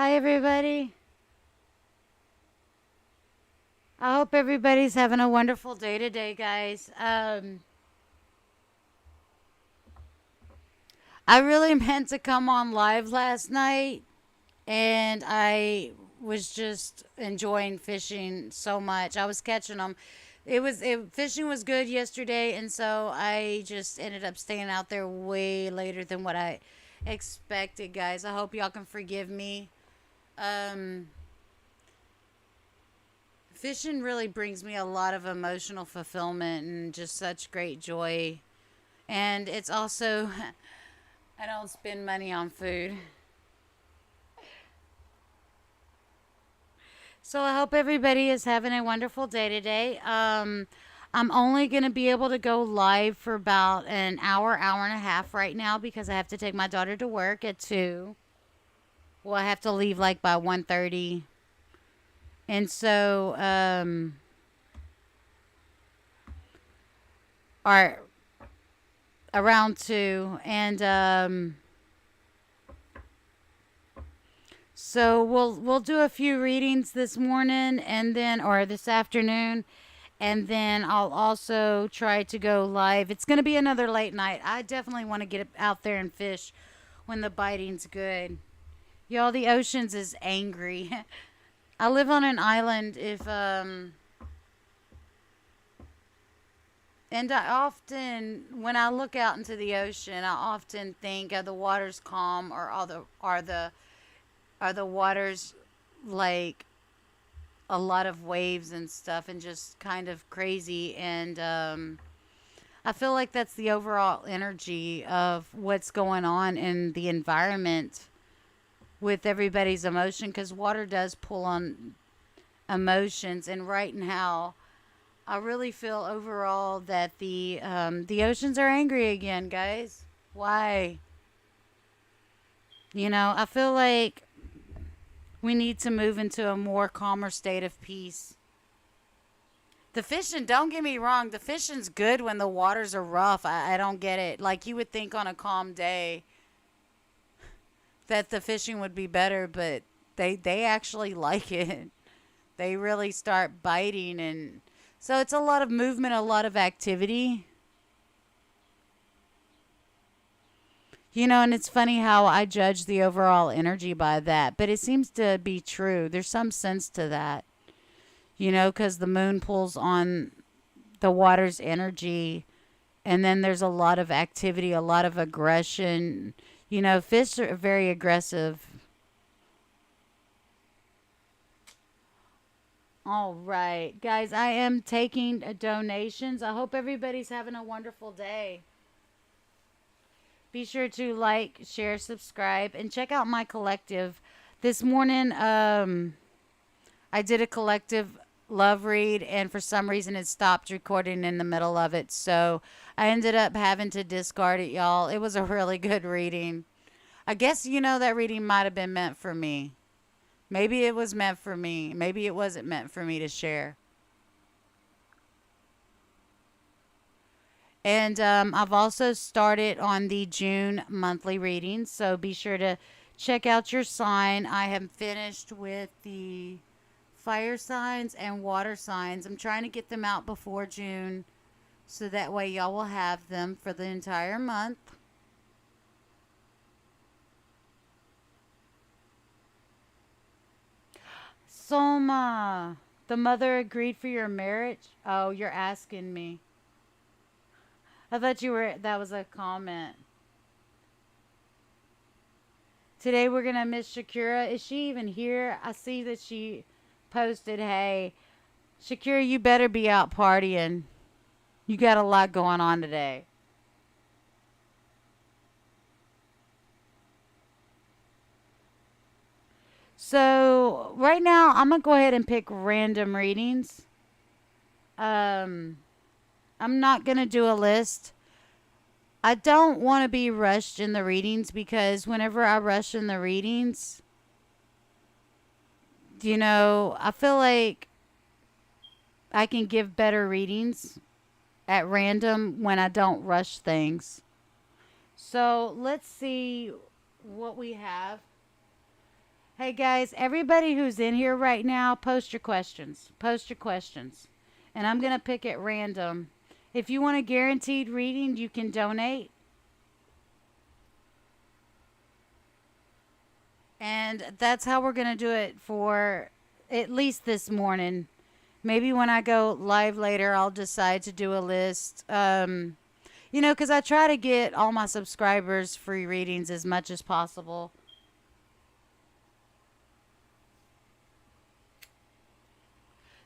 Hi, everybody. I hope everybody's having a wonderful day today, guys. I really meant to come on live last night, and I was just enjoying fishing so much. I was catching them. Fishing was good yesterday, and so I just ended up staying out there way later than what I expected, guys. I hope y'all can forgive me. Um, Fishing really brings me a lot of emotional fulfillment and just such great joy. And it's also, I don't spend money on food. So I hope everybody is having a wonderful day today. I'm only going to be able to go live for about an hour, hour and a half right now because I have to take my daughter to work at 2. Well, I have to leave like by 1:30. And so, or around 2. And, so we'll do a few readings this morning and then or this afternoon, and then I'll also try to go live. It's going to be another late night. I definitely want to get out there and fish when the biting's good. Y'all, the oceans is angry. I live on an island. If And I often, when I look out into the ocean, I often think, are the waters calm, or are the waters like a lot of waves and stuff and just kind of crazy? And I feel like that's the overall energy of what's going on in the environment with everybody's emotion, because water does pull on emotions. And right now, I really feel overall that the oceans are angry again, guys. Why? I feel like we need to move into a more calmer state of peace. The fishing, don't get me wrong, the fishing's good when the waters are rough. I don't get it. Like, you would think on a calm day that the fishing would be better, but they actually like it. They really start biting, and so it's a lot of movement, a lot of activity. And it's funny how I judge the overall energy by that, but it seems to be true. There's some sense to that, because the moon pulls on the water's energy, and then there's a lot of activity, a lot of aggression. Fish are very aggressive. All right, guys, I am taking donations. I hope everybody's having a wonderful day. Be sure to like, share, subscribe, and check out my collective. This morning, I did a collective love read, and for some reason it stopped recording in the middle of it. So I ended up having to discard it, y'all. It was a really good reading. I guess, that reading might have been meant for me. Maybe it was meant for me. Maybe it wasn't meant for me to share. And I've also started on the June monthly readings, so be sure to check out your sign. I am finished with the fire signs and water signs. I'm trying to get them out before June, so that way y'all will have them for the entire month. Soma, the mother agreed for your marriage? Oh, you're asking me. I thought that was a comment. Today we're going to miss Shakira. Is she even here? I see that she posted, hey, Shakira, you better be out partying. You got a lot going on today. So right now I'm going to go ahead and pick random readings. Um, I'm not going to do a list. I don't want to be rushed in the readings, because whenever I rush in the readings, I feel like I can give better readings at random when I don't rush things. So let's see what we have. Hey guys, everybody who's in here right now, post your questions. Post your questions. And I'm going to pick at random. If you want a guaranteed reading, you can donate. And that's how we're going to do it for at least this morning. Maybe when I go live later, I'll decide to do a list. You know, because I try to get all my subscribers free readings as much as possible.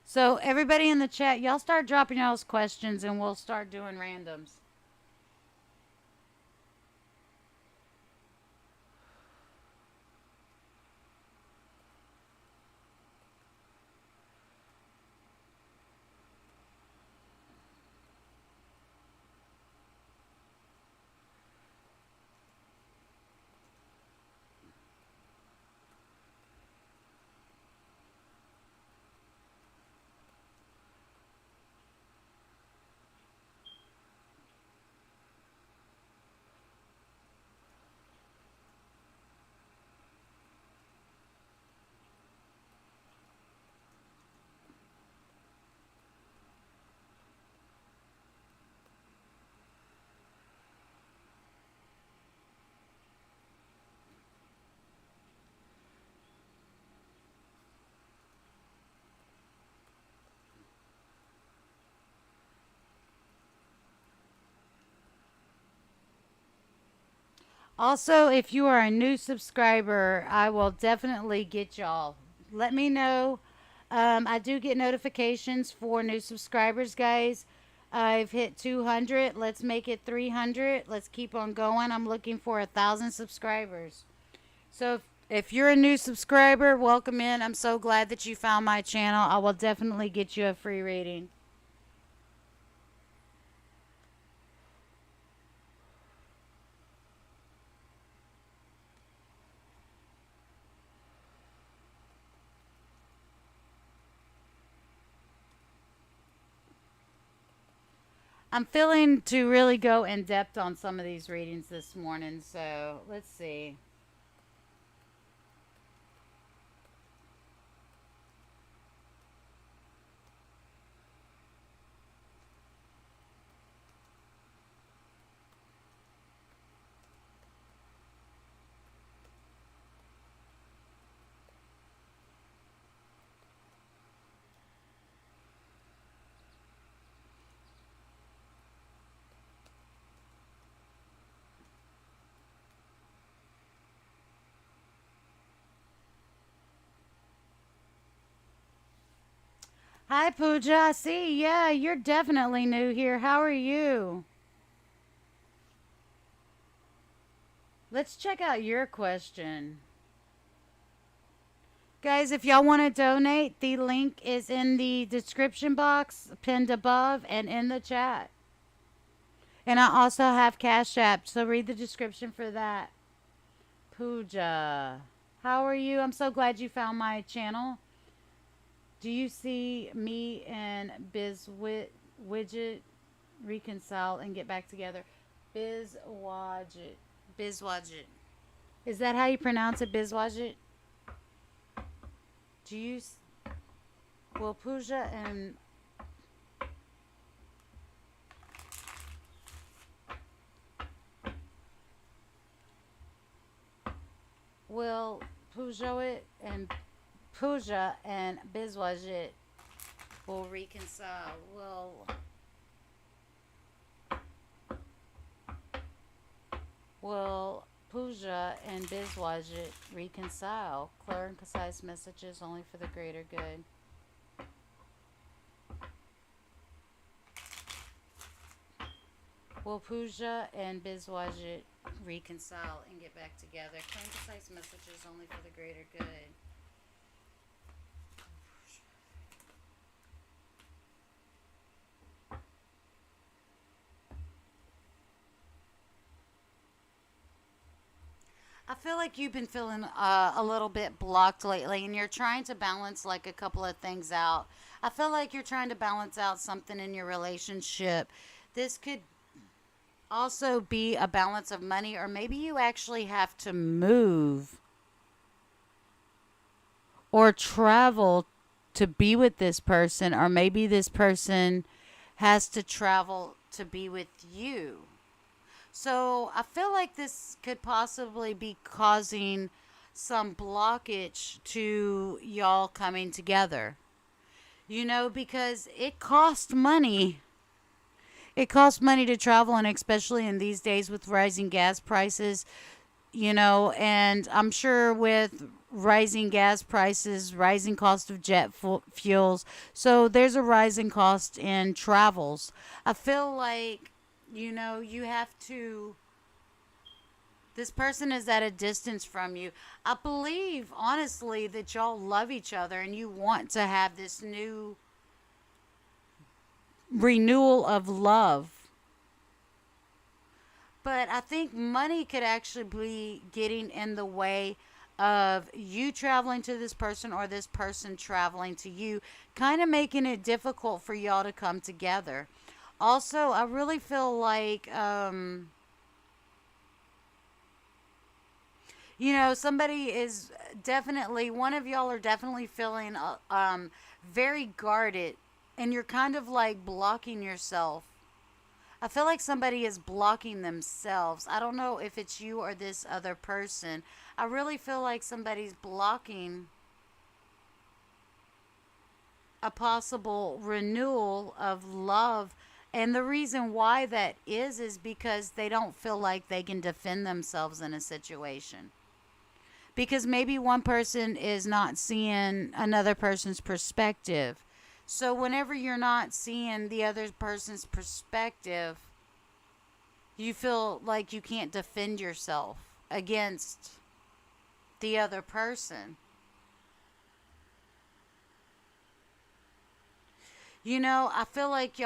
So everybody in the chat, y'all start dropping y'all's questions and we'll start doing randoms. Also, if you are a new subscriber, I will definitely get y'all. Let me know. I do get notifications for new subscribers, guys. I've hit 200. Let's make it 300. Let's keep on going. I'm looking for 1,000 subscribers. So if you're a new subscriber, welcome in. I'm so glad that you found my channel. I will definitely get you a free reading. I'm feeling to really go in depth on some of these readings this morning, so let's see. Hi, Pooja. I see. Yeah, you're definitely new here. How are you? Let's check out your question. Guys, if y'all want to donate, the link is in the description box, pinned above, and in the chat. And I also have Cash App, so read the description for that. Pooja, how are you? I'm so glad you found my channel. Do you see me and Widget reconcile and get back together? Bizwadget. Bizwadget. Is that how you pronounce it, Bizwadget? Do you... Will Pooja and... Will Pooja and Bizwadget will reconcile. Will Pooja and Bizwadget reconcile? Clear and concise messages only for the greater good. Will Pooja and Bizwadget reconcile and get back together? Clear and concise messages only for the greater good. I feel like you've been feeling a little bit blocked lately and you're trying to balance like a couple of things out. I feel like you're trying to balance out something in your relationship. This could also be a balance of money, or maybe you actually have to move. or travel to be with this person, or maybe this person has to travel to be with you. So I feel like this could possibly be causing some blockage to y'all coming together. You know, because it costs money. It costs money to travel, and especially in these days with rising gas prices, you know, and I'm sure with rising gas prices, rising cost of fuels, so there's a rising cost in travels. I feel like, you know, you have to, this person is at a distance from you. I believe, honestly, that y'all love each other and you want to have this new renewal of love. But I think money could actually be getting in the way of you traveling to this person or this person traveling to you, kind of making it difficult for y'all to come together. Also, I really feel like, you know, somebody is definitely, one of y'all are definitely feeling very guarded, and you're kind of like blocking yourself. I feel like somebody is blocking themselves. I don't know if it's you or this other person. I really feel like somebody's blocking a possible renewal of love. And the reason why that is because they don't feel like they can defend themselves in a situation. Because maybe one person is not seeing another person's perspective. So whenever you're not seeing the other person's perspective, you feel like you can't defend yourself against the other person. You know, I feel like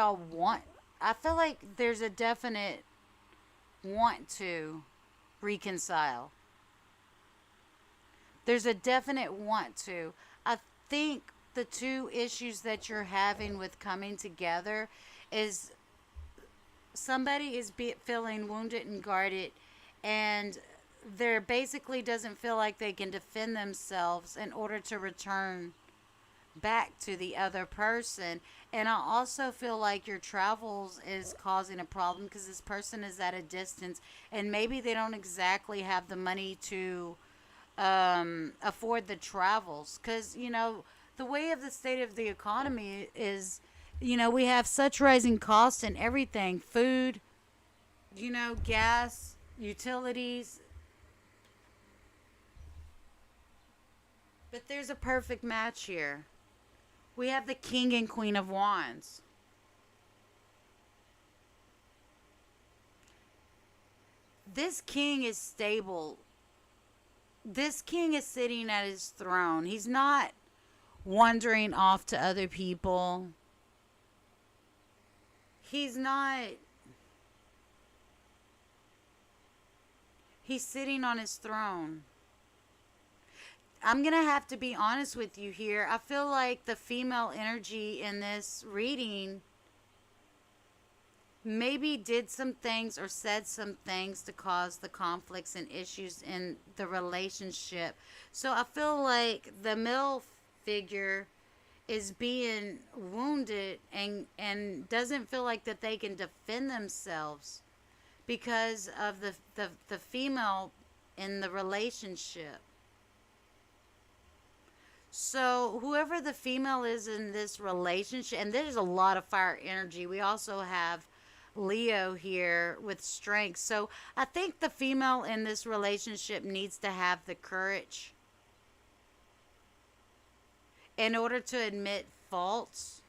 there's a definite want to reconcile. There's a definite want to. I think the two issues that you're having with coming together is somebody is feeling wounded and guarded, and there basically doesn't feel like they can defend themselves in order to return back to the other person. And I also feel like your travels is causing a problem because this person is at a distance and maybe they don't exactly have the money to afford the travels, because you know the way of the state of the economy is, you know, we have such rising costs and everything, food, you know, gas, utilities. But there's a perfect match here. We have the king and queen of wands. This king is stable. This king is sitting at his throne. He's not wandering off to other people. He's not. He's sitting on his throne. I'm going to have to be honest with you here. I feel like the female energy in this reading maybe did some things or said some things to cause the conflicts and issues in the relationship. So I feel like the male figure is being wounded and doesn't feel like that they can defend themselves because of the female in the relationship. So whoever the female is in this relationship, and there's a lot of fire energy. We also have Leo here with strength. So I think the female in this relationship needs to have the courage in order to admit faults.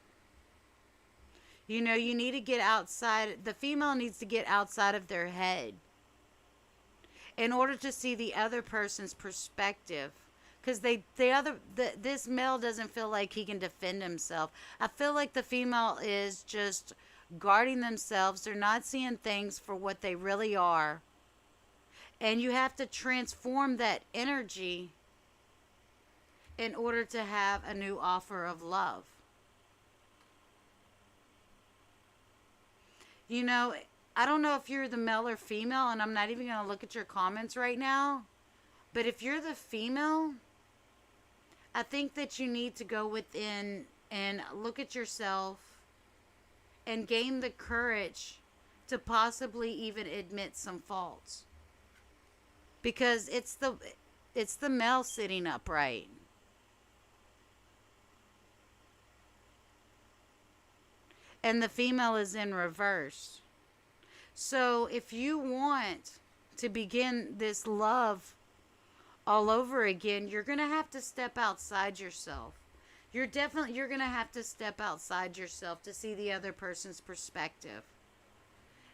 You know, you need to get outside. The female needs to get outside of their head in order to see the other person's perspective, because this male doesn't feel like he can defend himself. I feel like the female is just guarding themselves. They're not seeing things for what they really are, and you have to transform that energy in order to have a new offer of love. You know, I don't know if you're the male or female, and I'm not even going to look at your comments right now. But if you're the female, I think that you need to go within and look at yourself and gain the courage to possibly even admit some faults, because it's the male sitting upright, and the female is in reverse. So if you want to begin this love all over again, you're going to have to step outside yourself. You're going to have to step outside yourself to see the other person's perspective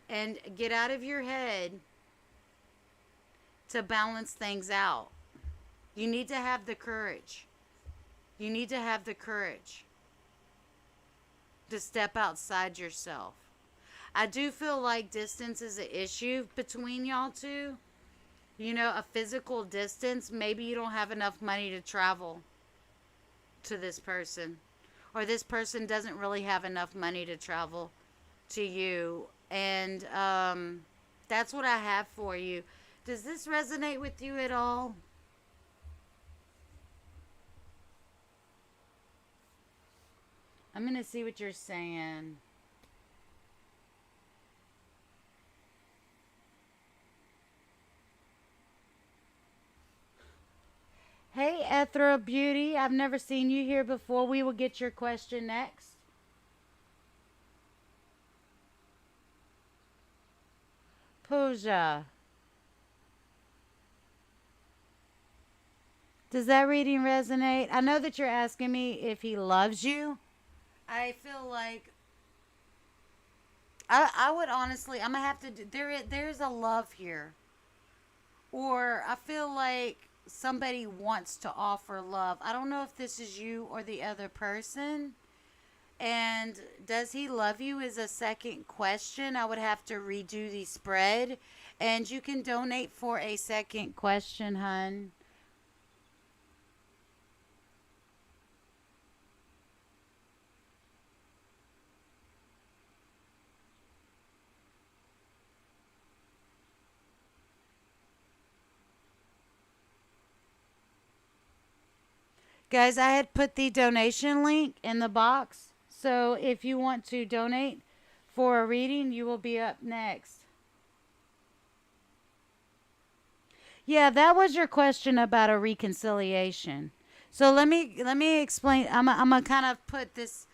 and get out of your head to balance things out. You need to have the courage. You need to have the courage to step outside yourself. I do feel like distance is an issue between y'all two. You know, a physical distance. Maybe you don't have enough money to travel to this person, or this person doesn't really have enough money to travel to you. And that's what I have for you. Does this resonate with you at all? I'm going to see what you're saying. Hey, Ethra Beauty. I've never seen you here before. We will get your question next. Pooja. Does that reading resonate? I know that you're asking me if he loves you. I feel like I would honestly, I'm gonna have to do, there's a love here, or I feel like somebody wants to offer love. I don't know if this is you or the other person. And does he love you is a second question. I would have to redo the spread, and you can donate for a second question, hun. Guys, I had put the donation link in the box. So if you want to donate for a reading, you will be up next. Yeah, that was your question about a reconciliation. So let me explain. I'm gonna kind of put this.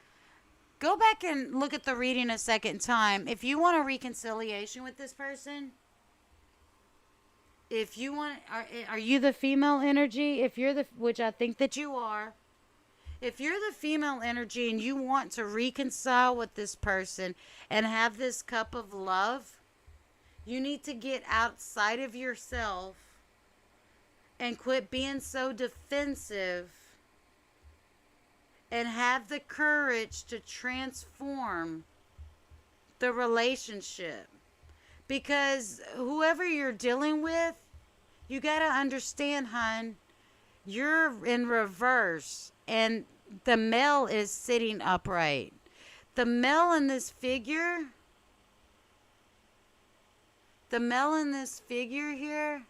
Go back and look at the reading a second time. If you want a reconciliation with this person, if you want, are you the female energy? If you're the, which I think that you are, if you're the female energy and you want to reconcile with this person and have this cup of love, you need to get outside of yourself and quit being so defensive and have the courage to transform the relationship. Because whoever you're dealing with, you got to understand, hon, you're in reverse and the male is sitting upright. The male in this figure, here,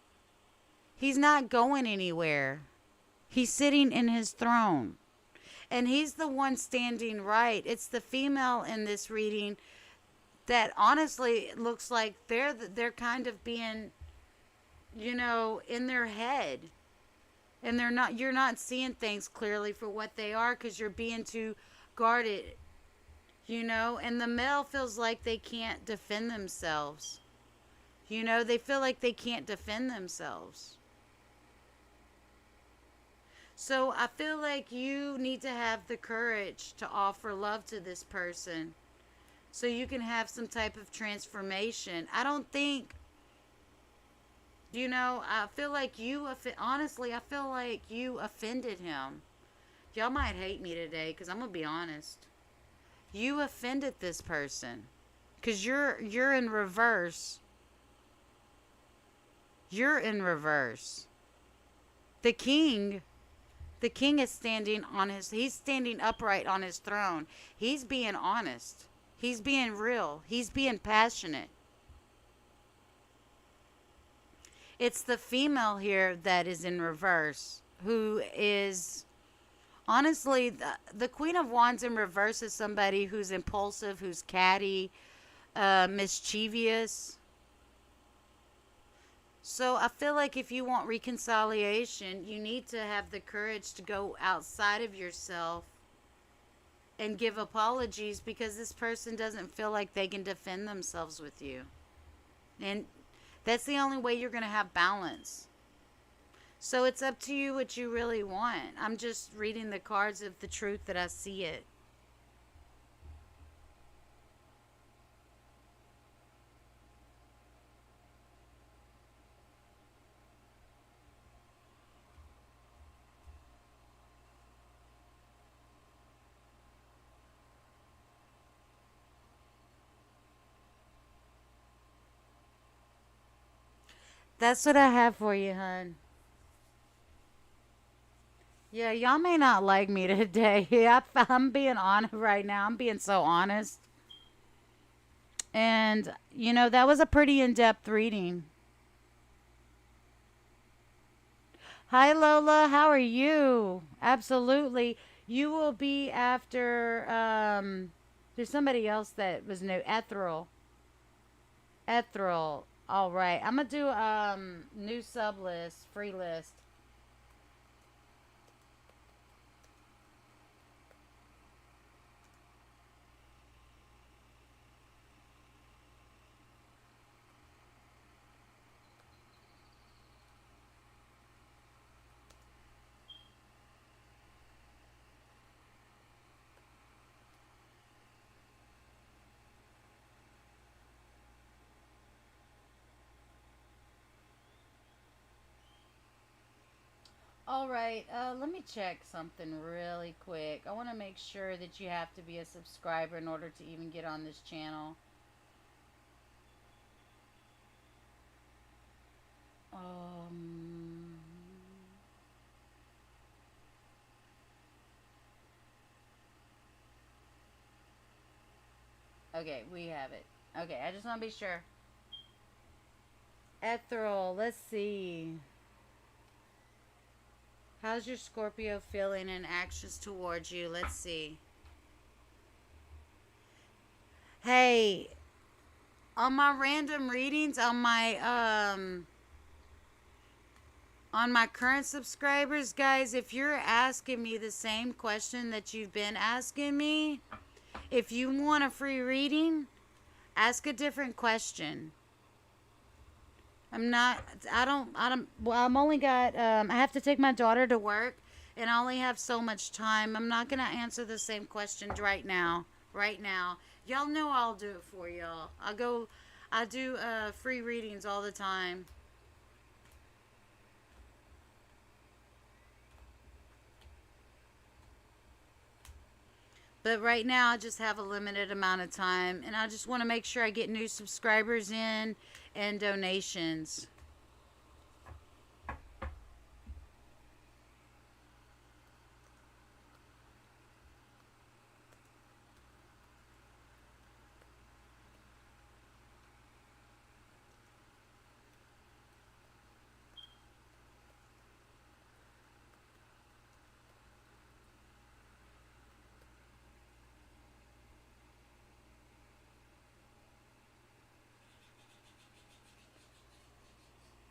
he's not going anywhere. He's sitting in his throne. And he's the one standing right. It's the female in this reading that honestly looks like they're kind of being, in their head. And you're not seeing things clearly for what they are because you're being too guarded, and the male feels like they can't defend themselves. They feel like they can't defend themselves. So I feel like you need to have the courage to offer love to this person so you can have some type of transformation. I don't think, I feel like honestly, I feel like you offended him. Y'all might hate me today because I'm going to be honest. You offended this person because you're in reverse. You're in reverse. The king is he's standing upright on his throne. He's being honest. He's being real. He's being passionate. It's the female here that is in reverse, who is Honestly, the Queen of Wands in reverse is somebody who's impulsive, who's catty, mischievous. So I feel like if you want reconciliation, you need to have the courage to go outside of yourself and give apologies, because this person doesn't feel like they can defend themselves with you. And that's the only way you're going to have balance. So it's up to you what you really want. I'm just reading the cards of the truth that I see it. That's what I have for you, hon. Yeah, y'all may not like me today. I'm being honest right now. I'm being so honest. And, that was a pretty in depth reading. Hi, Lola. How are you? Absolutely. You will be after, there's somebody else that was new. Ethereal. Ethereal. All right. I'm going to do, new sub list, free list. All right, let me check something really quick. I want to make sure that you have to be a subscriber in order to even get on this channel. Um, okay, we have it. Okay, I just want to be sure. Ethereal, let's see. How's your Scorpio feeling and actions towards you? Let's see. Hey, on my random readings, on my current subscribers, guys, if you're asking me the same question that you've been asking me, if you want a free reading, ask a different question. I'm only got, I have to take my daughter to work, and I only have so much time. I'm not going to answer the same questions right now. Right now. Y'all know I'll do it for y'all. I do free readings all the time. But right now, I just have a limited amount of time, and I just want to make sure I get new subscribers in and donations.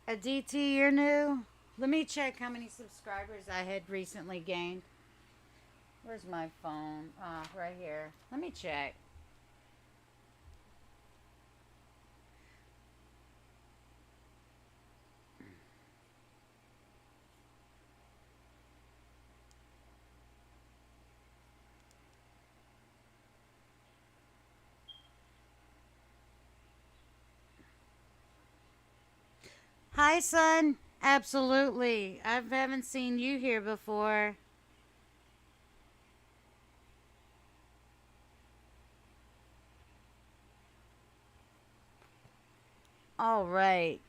A DT, you're new? Let me check how many subscribers I had recently gained. Where's my phone? Ah, right here. Let me check. Hi, son. Absolutely. I haven't seen you here before. All right.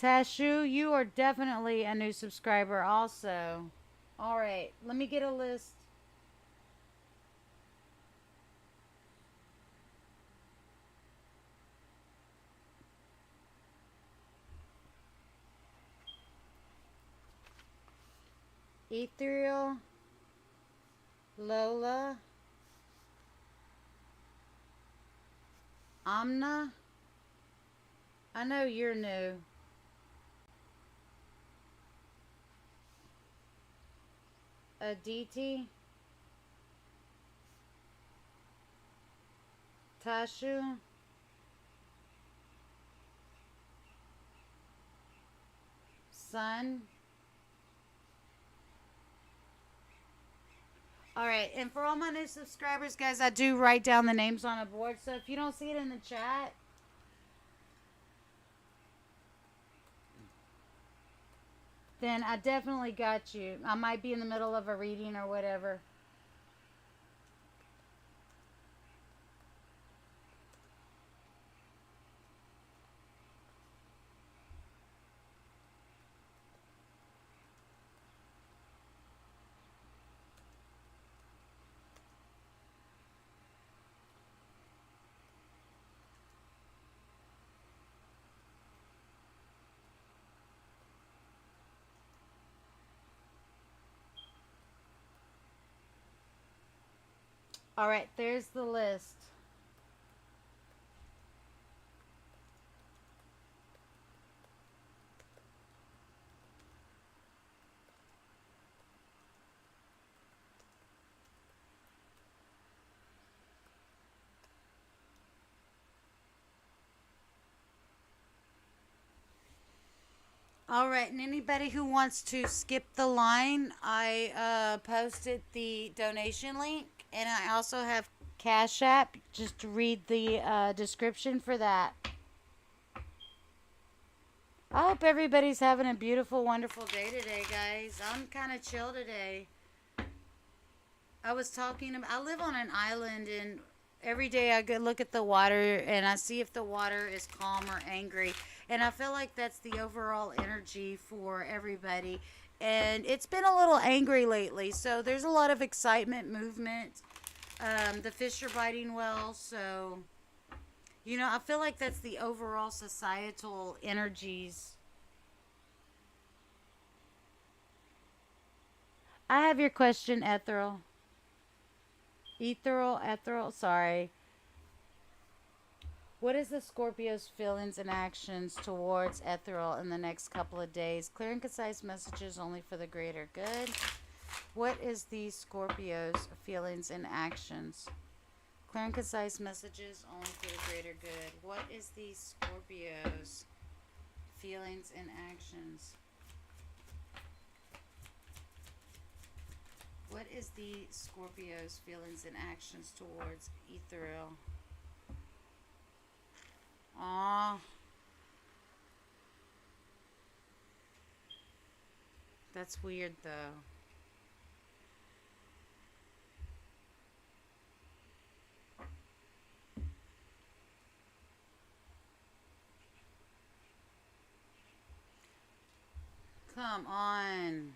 Tashu, you are definitely a new subscriber also. All right. Let me get a list. Ethereal, Lola, Amna. I know you're new. Aditi, Tashu, Sun. All right, and for all my new subscribers, guys, I do write down the names on a board. So if you don't see it in the chat, then I definitely got you. I might be in the middle of a reading or whatever. All right, there's the list. All right, and anybody who wants to skip the line, I posted the donation link, and I also have Cash App. Just read the description for that. I hope everybody's having a beautiful, wonderful day today, guys. I'm kind of chill today. I was talking about, I live on an island, and every day I go look at the water and I see if the water is calm or angry. And I feel like that's the overall energy for everybody. And it's been a little angry lately. So there's a lot of excitement, movement. The fish are biting well. So, you know, I feel like that's the overall societal energies. I have your question, Ethereal. Ethereal, sorry. What is the Scorpio's feelings and actions towards Ethereal in the next couple of days? Clear and concise messages only for the greater good. What is the Scorpio's feelings and actions? Clear and concise messages only for the greater good. What is the Scorpio's feelings and actions? What is the Scorpio's feelings and actions towards Ethereal? Aw. That's weird, though. Come on.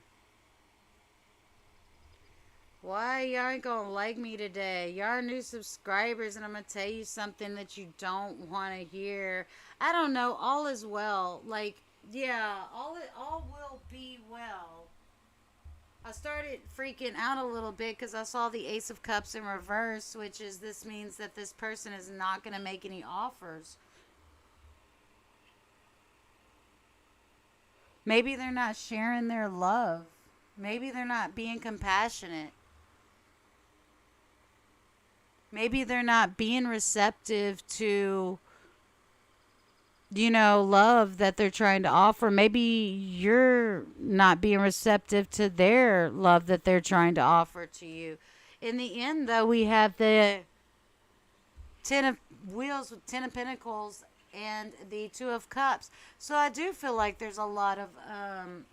Why y'all ain't gonna like me today? Y'all are new subscribers, and I'm gonna tell you something that you don't want to hear. I don't know. All is well. Like, yeah, all will be well. I started freaking out a little bit because I saw the Ace of Cups in reverse, which is this means that this person is not gonna make any offers. Maybe they're not sharing their love. Maybe they're not being compassionate. Maybe they're not being receptive to, love that they're trying to offer. Maybe you're not being receptive to their love that they're trying to offer to you. In the end, though, we have the Ten of Wheels with Ten of Pentacles and the Two of Cups. So I do feel like there's a lot of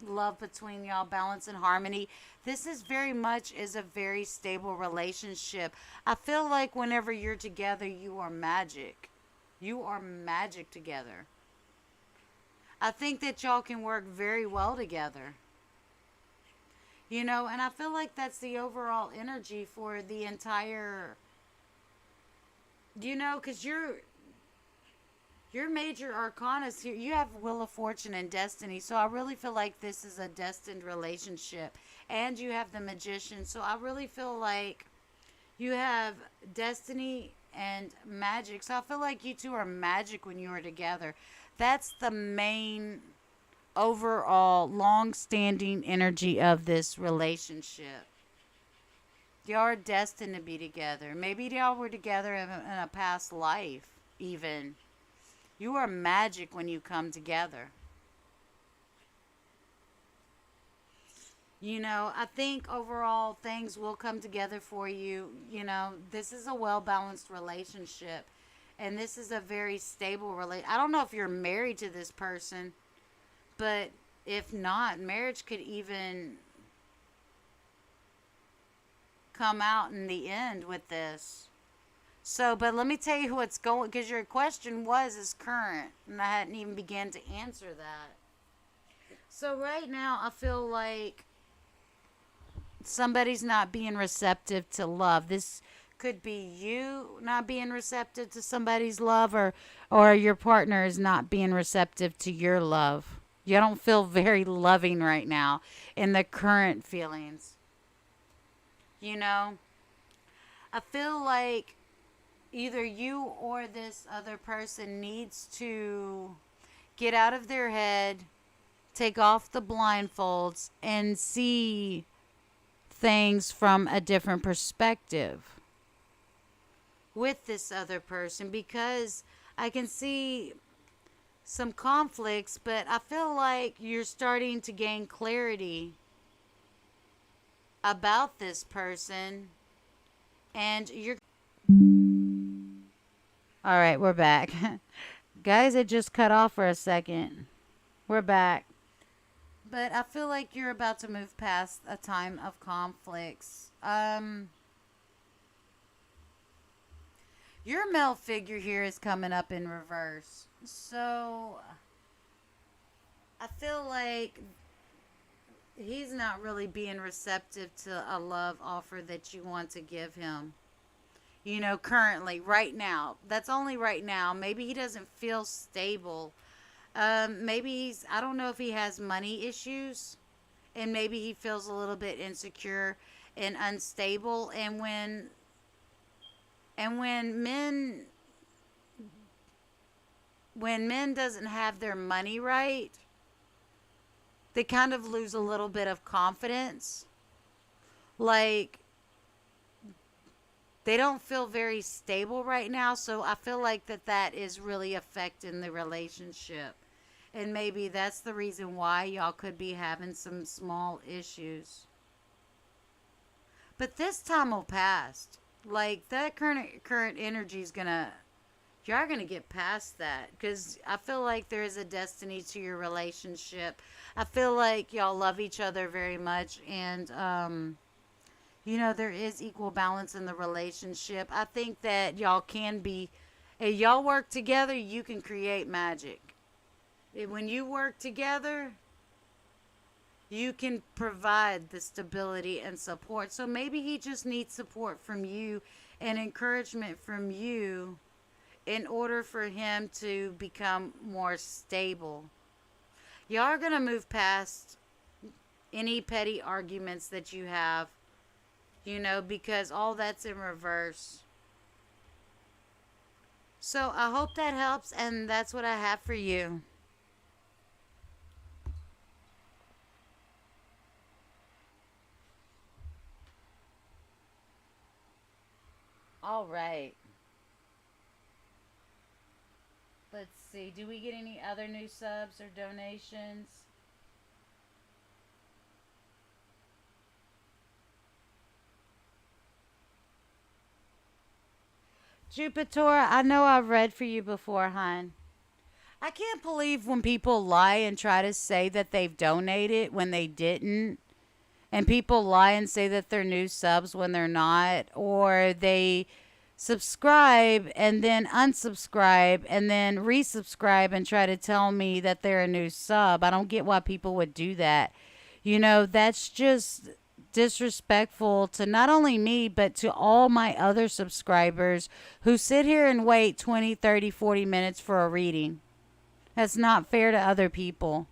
love between y'all, balance and harmony. This is very much is a very stable relationship. I feel like whenever you're together, you are magic. You are magic together. I think that y'all can work very well together. And I feel like that's the overall energy for the entire, because your major arcanas here, you have Wheel of Fortune and Destiny. So I really feel like this is a destined relationship. and you have the Magician. So I really feel like you have destiny and magic. So I feel like you two are magic when you are together. That's the main overall long-standing energy of this relationship. Y'all are destined to be together. Maybe y'all were together in a past life, even. You are magic when you come together. I think overall things will come together for you. This is a well balanced relationship. And this is a very stable relationship. I don't know if you're married to this person, but if not, marriage could even come out in the end with this. So, but let me tell you what's going, because your question is current, and I hadn't even began to answer that. So right now, I feel like somebody's not being receptive to love. This could be you not being receptive to somebody's love, or your partner is not being receptive to your love. You don't feel very loving right now in the current feelings. I feel like either you or this other person needs to get out of their head, take off the blindfolds, and see things from a different perspective with this other person, because I can see some conflicts, but I feel like you're starting to gain clarity about this person, and you're all right. We're back. Guys, it just cut off for a second. We're back. But I feel like you're about to move past a time of conflicts. Your male figure here is coming up in reverse. So I feel like he's not really being receptive to a love offer that you want to give him. Currently, right now. That's only right now. Maybe he doesn't feel stable. Maybe I don't know if he has money issues, and maybe he feels a little bit insecure and unstable. When men doesn't have their money right, they kind of lose a little bit of confidence. Like, they don't feel very stable right now, so I feel like that is really affecting the relationship. And maybe that's the reason why y'all could be having some small issues. But this time will pass. Like, that current energy is gonna, y'all are gonna get past that, because I feel like there is a destiny to your relationship. I feel like y'all love each other very much, and there is equal balance in the relationship. I think that y'all can be, if y'all work together, you can create magic. When you work together, you can provide the stability and support. So maybe he just needs support from you and encouragement from you in order for him to become more stable. Y'all are going to move past any petty arguments that you have, because all that's in reverse. So I hope that helps, and that's what I have for you. All right. Let's see. Do we get any other new subs or donations? Jupiter, I know I've read for you before, hon. I can't believe when people lie and try to say that they've donated when they didn't. And people lie and say that they're new subs when they're not. Or they subscribe and then unsubscribe and then resubscribe and try to tell me that they're a new sub. I don't get why people would do that. That's just disrespectful to not only me, but to all my other subscribers who sit here and wait 20, 30, 40 minutes for a reading. That's not fair to other people.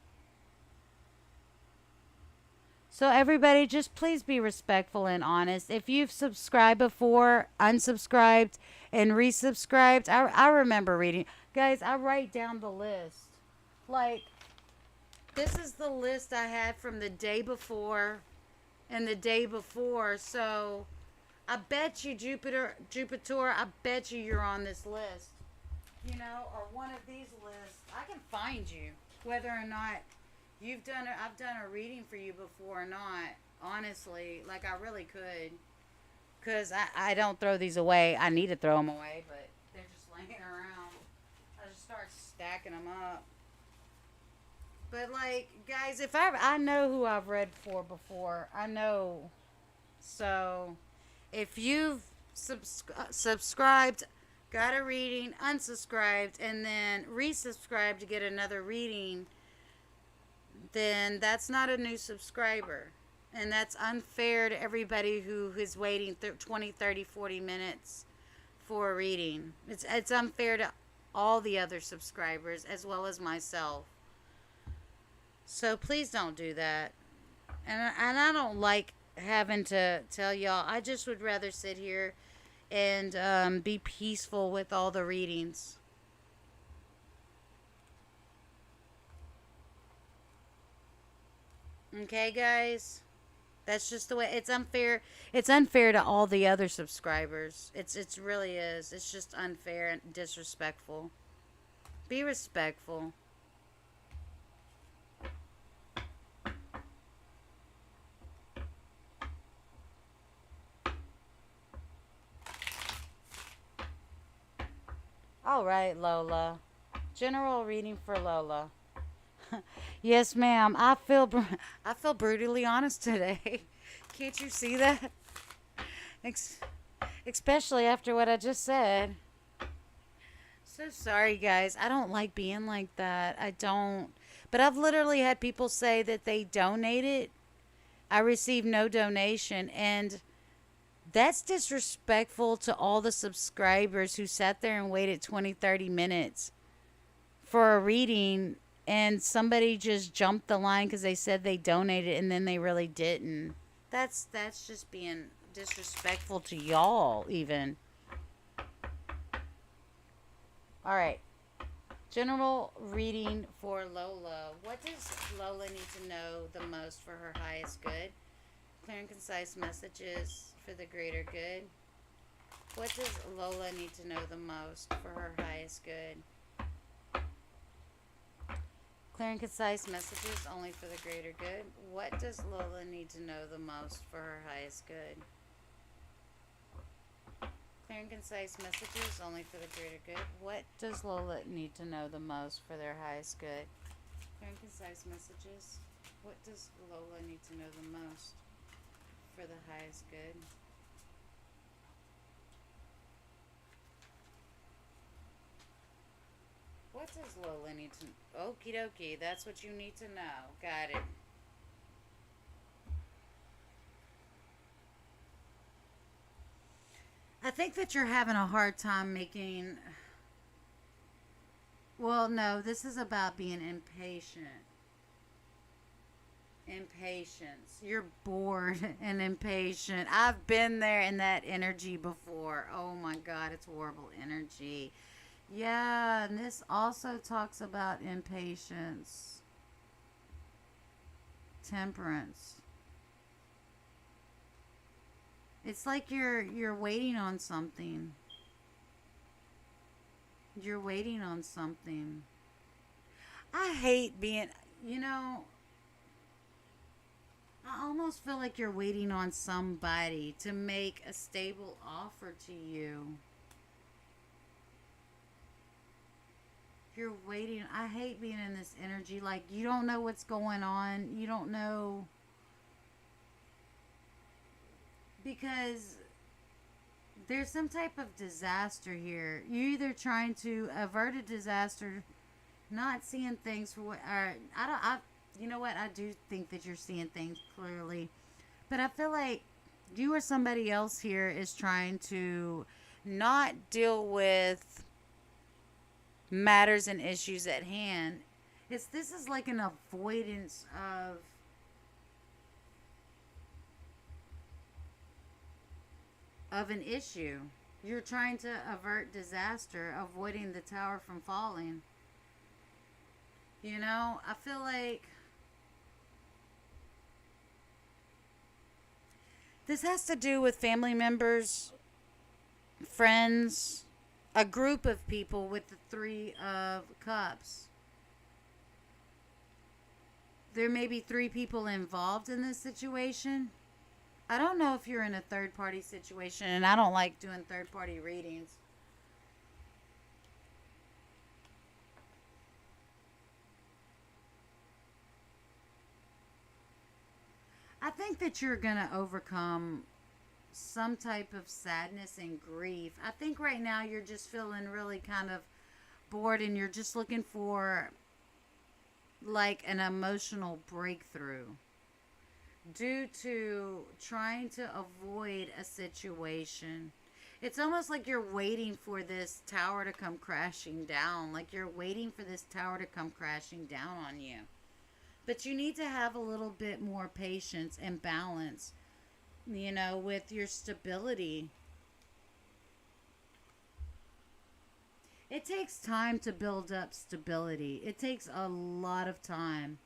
So everybody, just please be respectful and honest. If you've subscribed before, unsubscribed, and resubscribed, I remember reading. Guys, I write down the list. Like, this is the list I had from the day before and the day before. So I bet you, Jupiter, I bet you're on this list. You know, or one of these lists. I can find you, whether or not I've done a reading for you before or not. Honestly, like I really could, cause I don't throw these away. I need to throw them away, but they're just laying around. I just start stacking them up. But like, guys, if I know who I've read for before, I know. So, if you've subscribed, got a reading, unsubscribed, and then resubscribed to get another reading, then that's not a new subscriber. And that's unfair to everybody who is waiting 20, 30, 40 minutes for a reading. It's unfair to all the other subscribers as well as myself. So please don't do that. And I don't like having to tell y'all. I just would rather sit here and be peaceful with all the readings. Okay, guys? That's just the way it's unfair. It's unfair to all the other subscribers. It's really is. It's just unfair and disrespectful. Be respectful. All right, Lola. General reading for Lola. Yes, ma'am. I feel brutally honest today. Can't you see that? Ex- Especially after what I just said. So sorry, guys. I don't like being like that. I don't. But I've literally had people say that they donated. I received no donation, and that's disrespectful to all the subscribers who sat there and waited 20, 30 minutes for a reading, and somebody just jumped the line because they said they donated and then they really didn't. That's just being disrespectful to y'all even. All right. General reading for Lola. What does Lola need to know the most for her highest good? Clear and concise messages for the greater good. What does Lola need to know the most for her highest good? Clear and concise messages only for the greater good. What does Lola need to know the most for her highest good? Clear and concise messages only for the greater good. What does Lola need to know the most for their highest good? Clear and concise messages. What does Lola need to know the most for the highest good? What does Lola need to... Okie dokie, that's what you need to know. Got it. I think that you're having a hard time making... Well, no, this is about being impatient. Impatience. You're bored and impatient. I've been there in that energy before. Oh my God, it's horrible energy. Yeah, and this also talks about impatience, temperance. It's like you're waiting on something. You're waiting on something. I hate being, you know, I almost feel like you're waiting on somebody to make a stable offer to you. You're waiting. I hate being in this energy. Like, you don't know what's going on. You don't know. Because there's some type of disaster here. You're either trying to avert a disaster, not seeing things for what, or you know what? I do think that you're seeing things clearly. But I feel like you or somebody else here is trying to not deal with matters and issues at hand. This is like an avoidance of of an issue. You're trying to avert disaster, avoiding the tower from falling. You know, I feel like this has to do with family members, friends, a group of people with the Three of Cups. There may be three people involved in this situation. I don't know if you're in a third party situation, and I don't like doing third party readings. I think that you're going to overcome some type of sadness and grief. I think right now you're just feeling really kind of bored and you're just looking for like an emotional breakthrough due to trying to avoid a situation. It's almost like you're waiting for this tower to come crashing down. Like you're waiting for this tower to come crashing down on you. But you need to have a little bit more patience and balance, you know, with your stability. It takes time to build up stability. It takes a lot of time.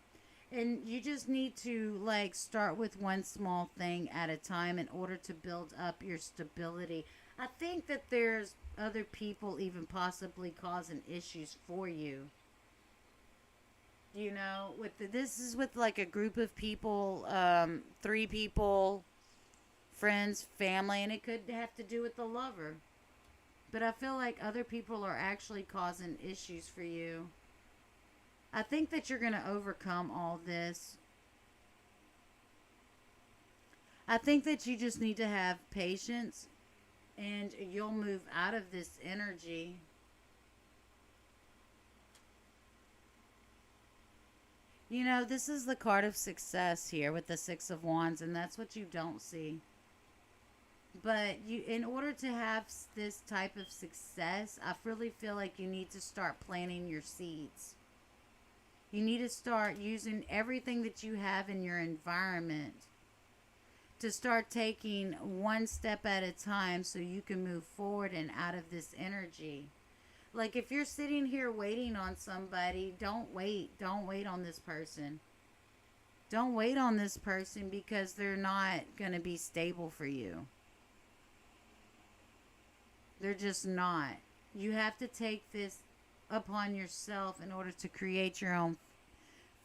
And you just need to like start with one small thing at a time in order to build up your stability. I think that there's other people even possibly causing issues for you. You know, this is with like a group of people, three people, friends, family, and it could have to do with the lover. But I feel like other people are actually causing issues for you. I think that you're going to overcome all this. I think that you just need to have patience and you'll move out of this energy. You know, this is the card of success here with the Six of Wands, and that's what you don't see. But you, in order to have this type of success, I really feel like you need to start planting your seeds. You need to start using everything that you have in your environment to start taking one step at a time so you can move forward and out of this energy. Like if you're sitting here waiting on somebody, don't wait. Don't wait on this person. Don't wait on this person because they're not going to be stable for you. They're just not. You have to take this upon yourself in order to create your own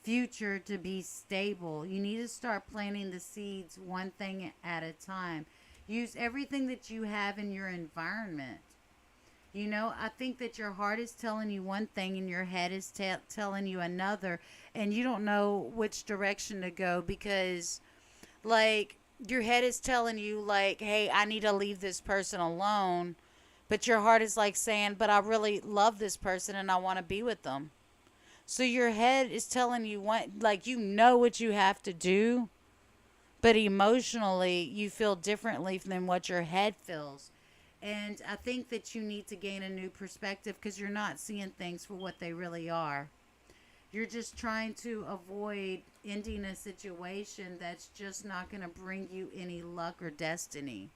future to be stable. You need to start planting the seeds one thing at a time. Use everything that you have in your environment. You know, I think that your heart is telling you one thing and your head is telling you another, and you don't know which direction to go because, like, your head is telling you, like, hey, I need to leave this person alone, but your heart is, like, saying, but I really love this person and I want to be with them. So your head is telling you, like, you know what you have to do, but emotionally you feel differently than what your head feels. And I think that you need to gain a new perspective because you're not seeing things for what they really are. You're just trying to avoid ending a situation that's just not going to bring you any luck or destiny.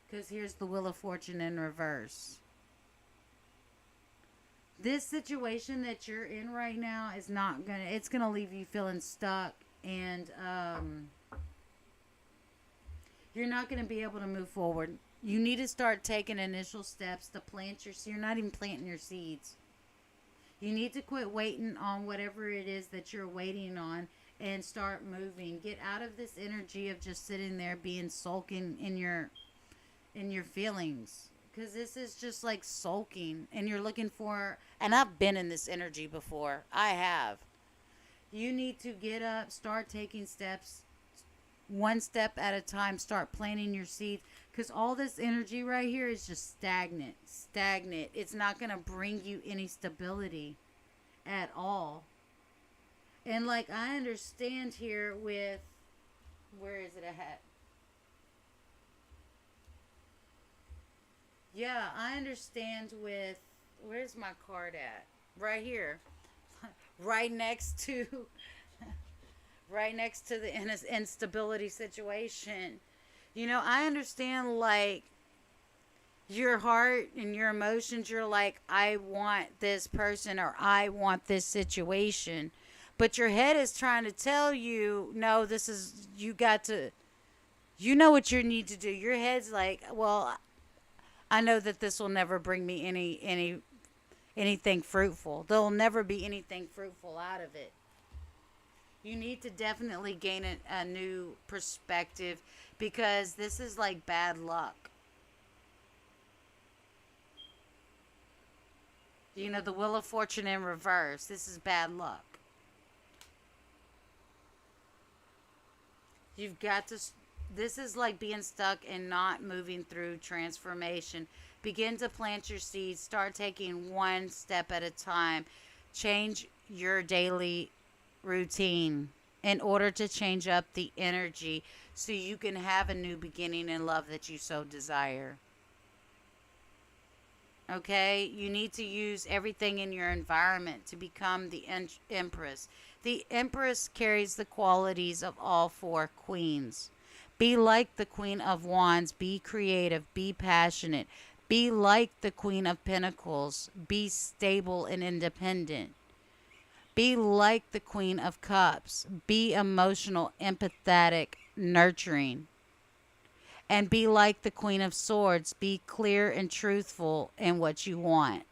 Because here's the Wheel of Fortune in reverse. This situation that you're in right now is not going to, it's going to leave you feeling stuck and you're not going to be able to move forward. You need to start taking initial steps to plant you're not even planting your seeds. You need to quit waiting on whatever it is that you're waiting on and start moving. Get out of this energy of just sitting there being sulking in your feelings. Because this is just like sulking and you're looking for, and I've been in this energy before. I have. You need to get up, start taking steps, one step at a time, start planting your seeds. Because all this energy right here is just stagnant. It's not going to bring you any stability at all. And like I understand here with, where is it at? Yeah, I understand with, where's my card at? Right here. right next to, right next to the instability situation. You know, I understand like Your heart and your emotions, you're like, I want this person or I want this situation. But your head is trying to tell you, no, this is, you got to, you know what you need to do. Your head's like, well, I know that this will never bring me anything fruitful. There'll never be anything fruitful out of it. You need to definitely gain a new perspective because this is like bad luck. You know, the Wheel of Fortune in reverse. This is bad luck. You've got to, this is like being stuck and not moving through transformation. Begin to plant your seeds. Start taking one step at a time. Change your daily routine in order to change up the energy so you can have a new beginning in love that you so desire. Okay, you need to use everything in your environment to become the empress. The empress carries the qualities of all four queens. Be like the queen of wands, be creative, be passionate. Be like the queen of pentacles, be stable and independent. Be like the queen of cups, be emotional, empathetic, nurturing. And be like the queen of swords, be clear and truthful in what you want.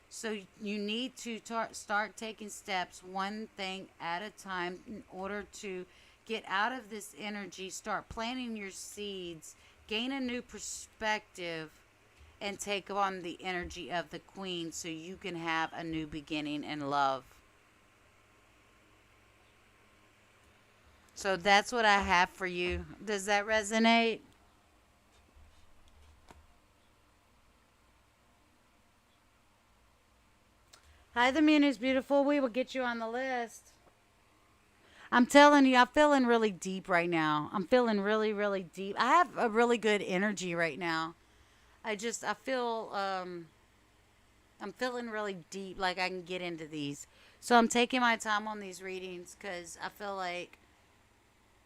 So you need to start taking steps one thing at a time in order to get out of this energy, start planting your seeds, gain a new perspective, and take on the energy of the queen so you can have a new beginning in love. So that's what I have for you. Does that resonate? Hi, the moon is beautiful. We will get you on the list. I'm telling you, I'm feeling really deep right now. I'm feeling really, really deep. I have a really good energy right now. I feel, I'm feeling really deep, like I can get into these. So I'm taking my time on these readings because I feel like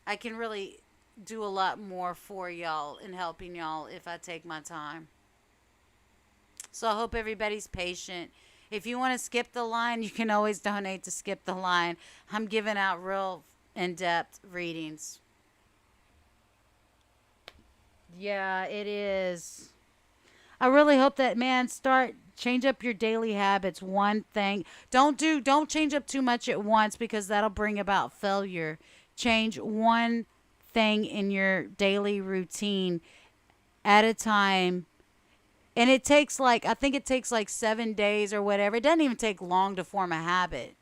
I can really do a lot more for y'all and helping y'all if I take my time. So I hope everybody's patient. If you want to skip the line, you can always donate to skip the line. I'm giving out real in-depth readings. Yeah, it is. I really hope that, man, start change up your daily habits one thing. Don't change up too much at once because that'll bring about failure. Change one thing in your daily routine at a time. And it takes like, I think it takes like 7 days or whatever. It doesn't even take long to form a habit.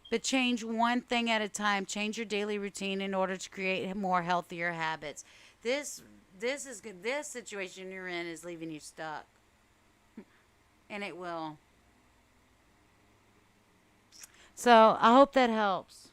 But change one thing at a time. Change your daily routine in order to create more healthier habits. This this is good. This situation you're in is leaving you stuck, and it will. So I hope that helps.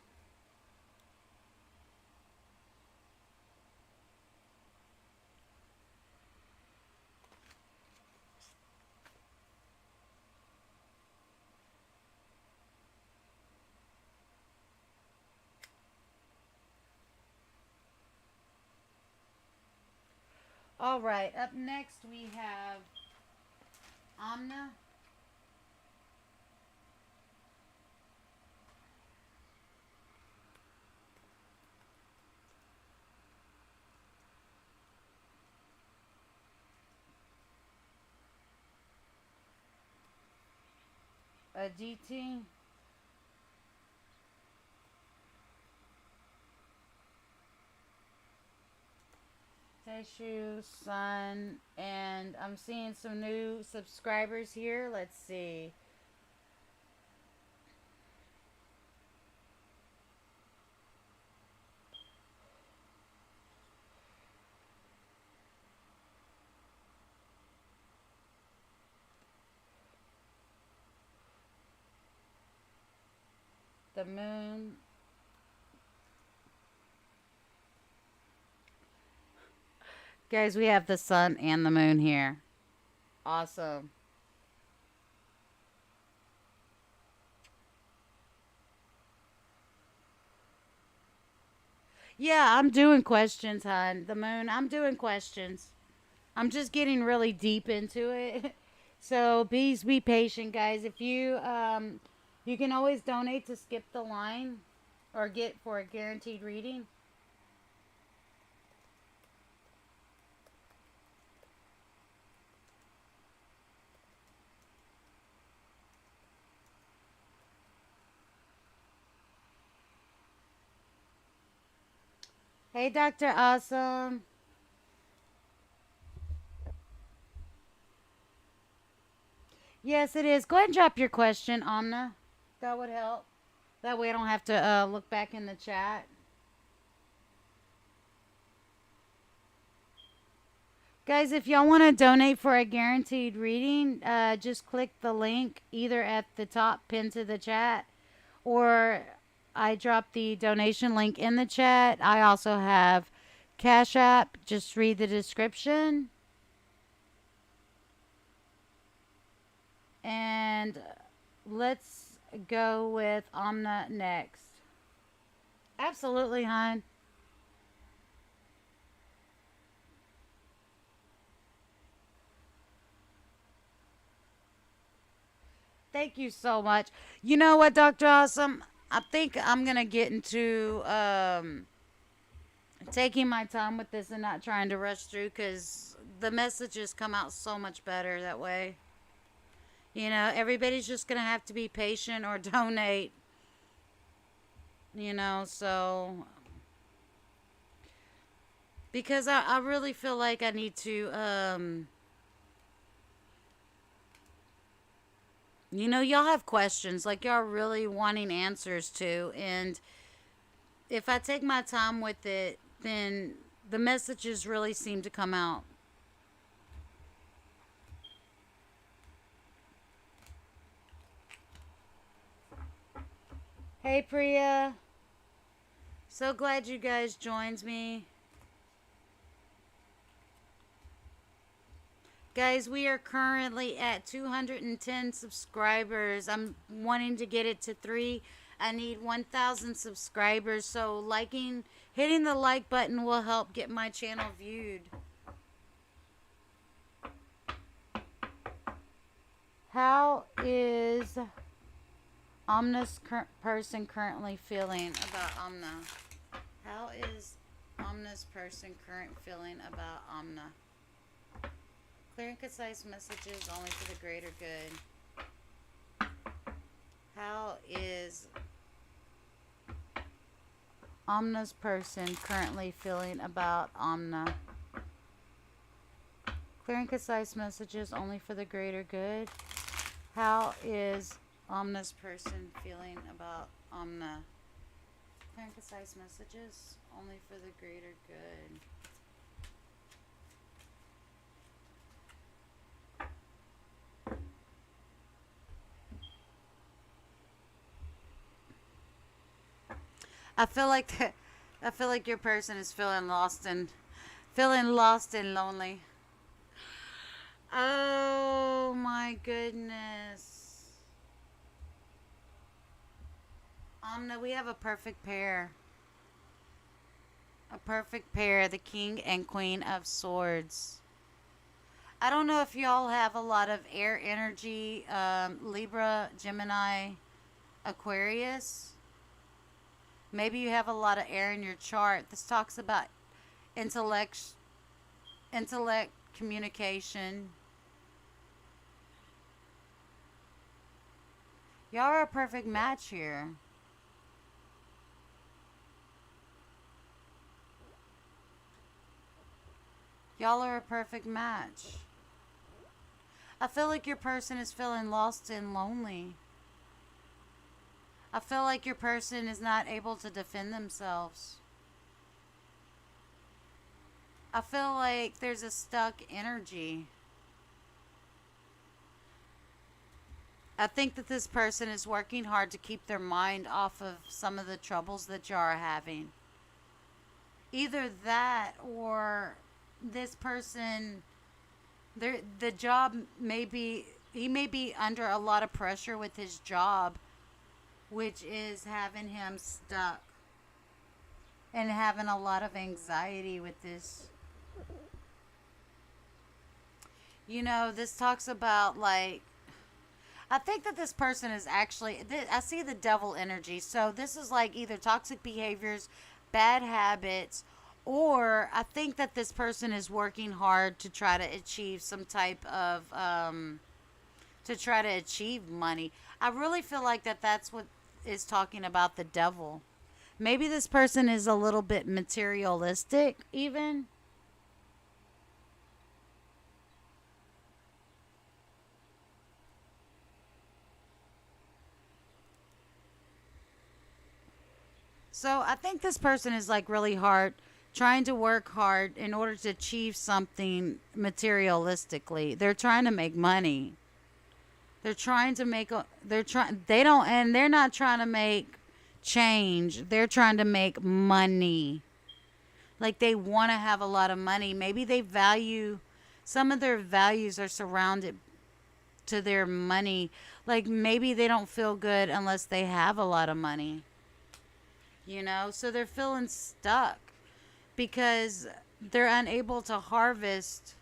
All right. Up next we have Amna. Aditi. Teshu, Sun, and I'm seeing some new subscribers here. Let's see. The moon. Guys, we have the sun and the moon here. Awesome. Yeah, I'm doing questions, hon. The moon, I'm doing questions. I'm just getting really deep into it. So please be patient, guys. If you you can always donate to skip the line or get for a guaranteed reading. Hey, Dr. Awesome. Yes, it is. Go ahead and drop your question, Amna. That would help. That way I don't have to look back in the chat. Guys, if y'all want to donate for a guaranteed reading, just click the link either at the top pinned to the chat, or I dropped the donation link in the chat. I also have Cash App. Just read the description. And let's go with Amna next. Absolutely, hon. Thank you so much. You know what, Dr. Awesome? I think I'm going to get into taking my time with this and not trying to rush through because the messages come out so much better that way. You know, everybody's just going to have to be patient or donate. You know, so because I really feel like I need to you know, y'all have questions like y'all really wanting answers to, and if I take my time with it, then the messages really seem to come out. Hey, Priya. So glad you guys joined me. Guys, we are currently at 210 subscribers. I'm wanting to get it to 3. I need 1,000 subscribers. So hitting the like button will help get my channel viewed. How is Amna's person currently feeling about Amna? How is Amna's person current feeling about Amna? Clear and concise messages only for the greater good. How is Amna's person currently feeling about Amna? Clear and concise messages only for the greater good. How is Amna's person feeling about Amna? Clear and concise messages only for the greater good. I feel like your person is feeling lost and lonely. Oh my goodness. Amna, we have a perfect pair. A perfect pair, the King and Queen of Swords. I don't know if y'all have a lot of air energy, Libra, Gemini, Aquarius. Maybe you have a lot of air in your chart. This talks about intellect, communication. Y'all are a perfect match here. Y'all are a perfect match. I feel like your person is feeling lost and lonely. I feel like your person is not able to defend themselves. I feel like there's a stuck energy. I think that this person is working hard to keep their mind off of some of the troubles that you are having. Either that or this person, the job he may be under a lot of pressure with his job, which is having him stuck and having a lot of anxiety with this. This talks about like I think that this person is actually, I see the devil energy. So this is like either toxic behaviors, bad habits, or I think that this person is working hard to try to achieve some type of, to try to achieve money. I really feel like that's what is talking about the devil. Maybe this person is a little bit materialistic, even. So I think this person is like really hard, trying to work hard in order to achieve something materialistically. They're trying to make money. They're trying to make a, they're trying, they don't, and they're not trying to make change. They're trying to make money. Like they want to have a lot of money. Maybe they value, some of their values are surrounded to their money. Like maybe they don't feel good unless they have a lot of money. So they're feeling stuck because they're unable to harvest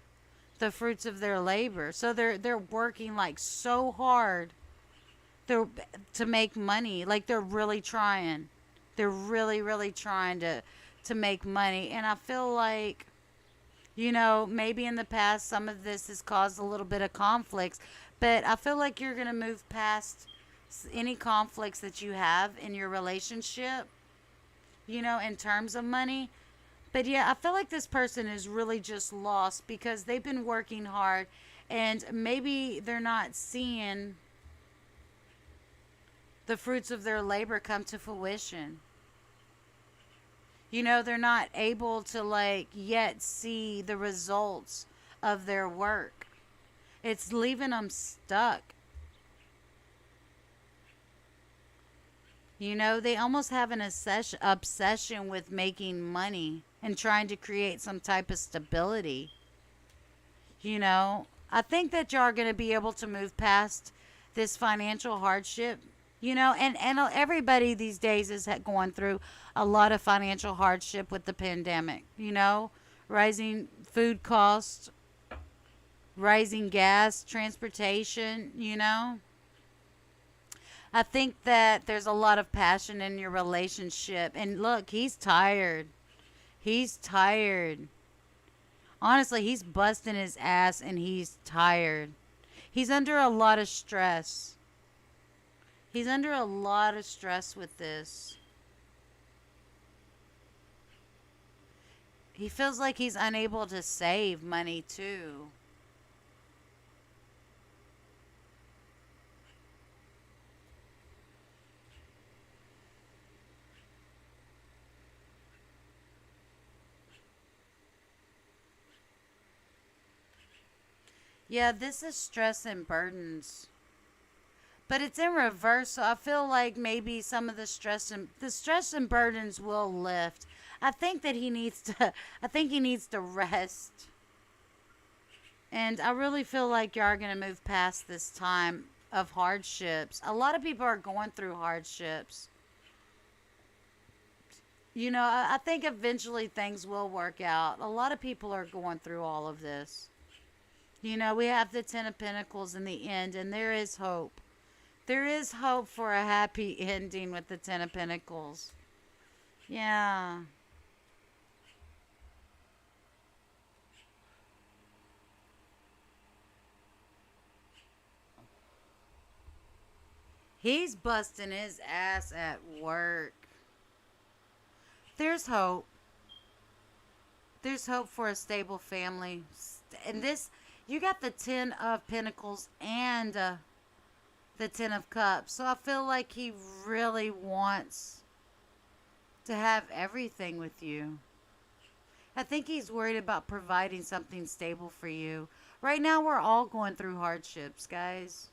the fruits of their labor. So they're working like so hard they're, to make money. Like they're really trying. They're really trying to make money. And I feel like, maybe in the past some of this has caused a little bit of conflicts, but I feel like you're going to move past any conflicts that you have in your relationship, in terms of money. But yeah, I feel like this person is really just lost because they've been working hard and maybe they're not seeing the fruits of their labor come to fruition. They're not able to like yet see the results of their work. It's leaving them stuck. They almost have an obsession with making money and trying to create some type of stability. I think that you are going to be able to move past this financial hardship. And everybody these days is going through a lot of financial hardship with the pandemic. Rising food costs, rising gas, transportation. I think that there's a lot of passion in your relationship. And look, he's tired. He's tired. Honestly, he's busting his ass and he's tired. He's under a lot of stress. He's under a lot of stress with this. He feels like he's unable to save money too. Yeah, this is stress and burdens. But it's in reverse, so I feel like maybe some of the stress and burdens will lift. I think that he needs to I think he needs to rest. And I really feel like you are going to move past this time of hardships. A lot of people are going through hardships. I think eventually things will work out. A lot of people are going through all of this. We have the Ten of Pentacles in the end, and there is hope. There is hope for a happy ending with the Ten of Pentacles. Yeah. He's busting his ass at work. There's hope. There's hope for a stable family. And this, you got the Ten of Pentacles and the Ten of Cups. So I feel like he really wants to have everything with you. I think he's worried about providing something stable for you. Right now, we're all going through hardships, guys.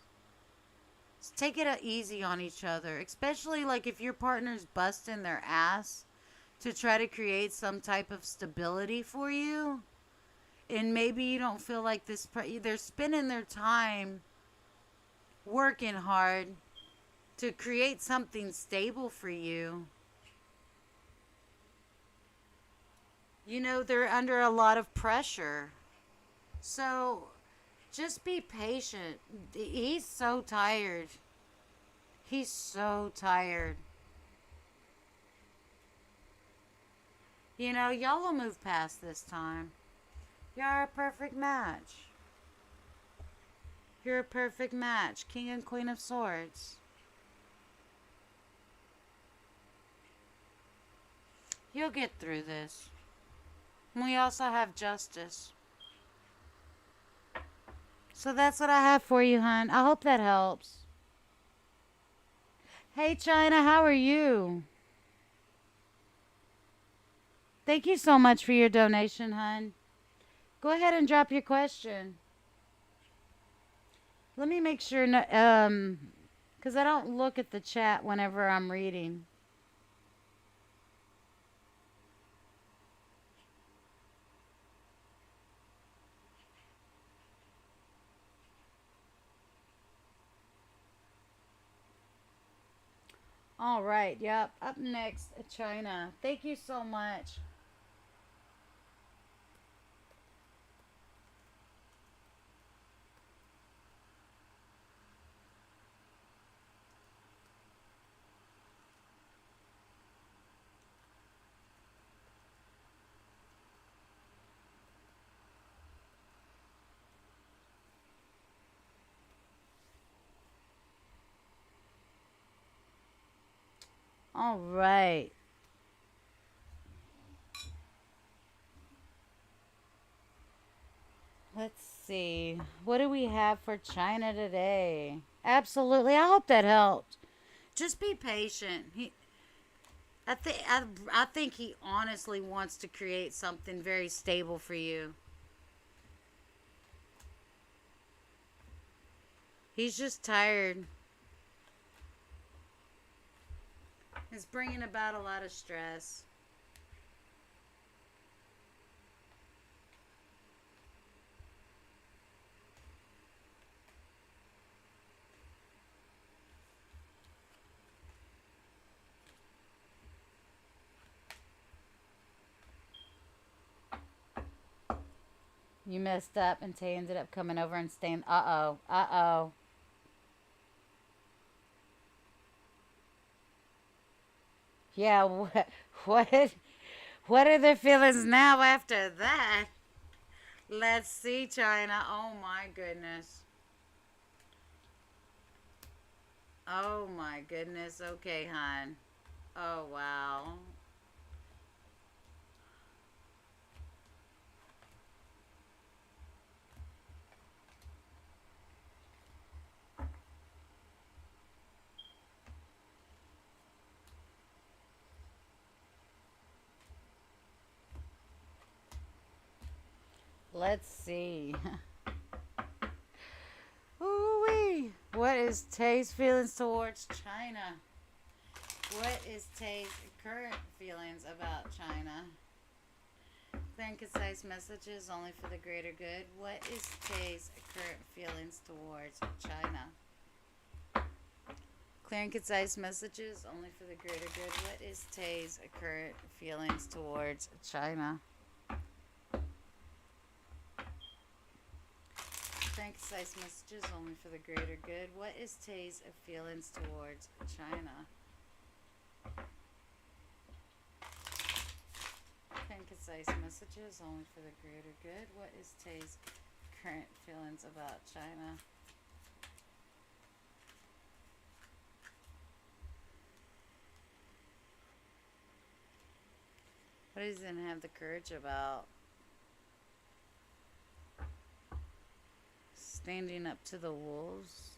Just take it easy on each other, especially like if your partner's busting their ass to try to create some type of stability for you. And maybe you don't feel like they're spending their time working hard to create something stable for you. They're under a lot of pressure. So, Just be patient. He's so tired. He's so tired. You know, y'all will move past this time. You're a perfect match. You're a perfect match. King and Queen of Swords. You'll get through this. We also have Justice. So that's what I have for you, hon. I hope that helps. Hey, China, how are you? Thank you so much for your donation, hon. Go ahead and drop your question. Let me make sure, because I don't look at the chat whenever I'm reading. All right, yep. Up next, China. Thank you so much. All right. Let's see. What do we have for China today? Absolutely. I hope that helped. Just be patient. I think he honestly wants to create something very stable for you. He's just tired. It's bringing about a lot of stress. You messed up and Tay ended up coming over and staying. Uh-oh. Uh-oh. Yeah, what, what are their feelings now after that? Let's see, China. Oh, my goodness. Oh, my goodness. Okay, hon. Oh, wow. Let's see. Ooh-wee. What is Tay's feelings towards China? What is Tay's current feelings about China? Clear and concise messages only for the greater good. What is Tay's current feelings towards China? Clear and concise messages only for the greater good. What is Tay's current feelings towards China? Clear and concise messages only for the greater good. What is Tay's feelings towards China? Clear and concise messages only for the greater good. What is Tay's current feelings about China? What does he didn't have the courage about? Standing up to the wolves.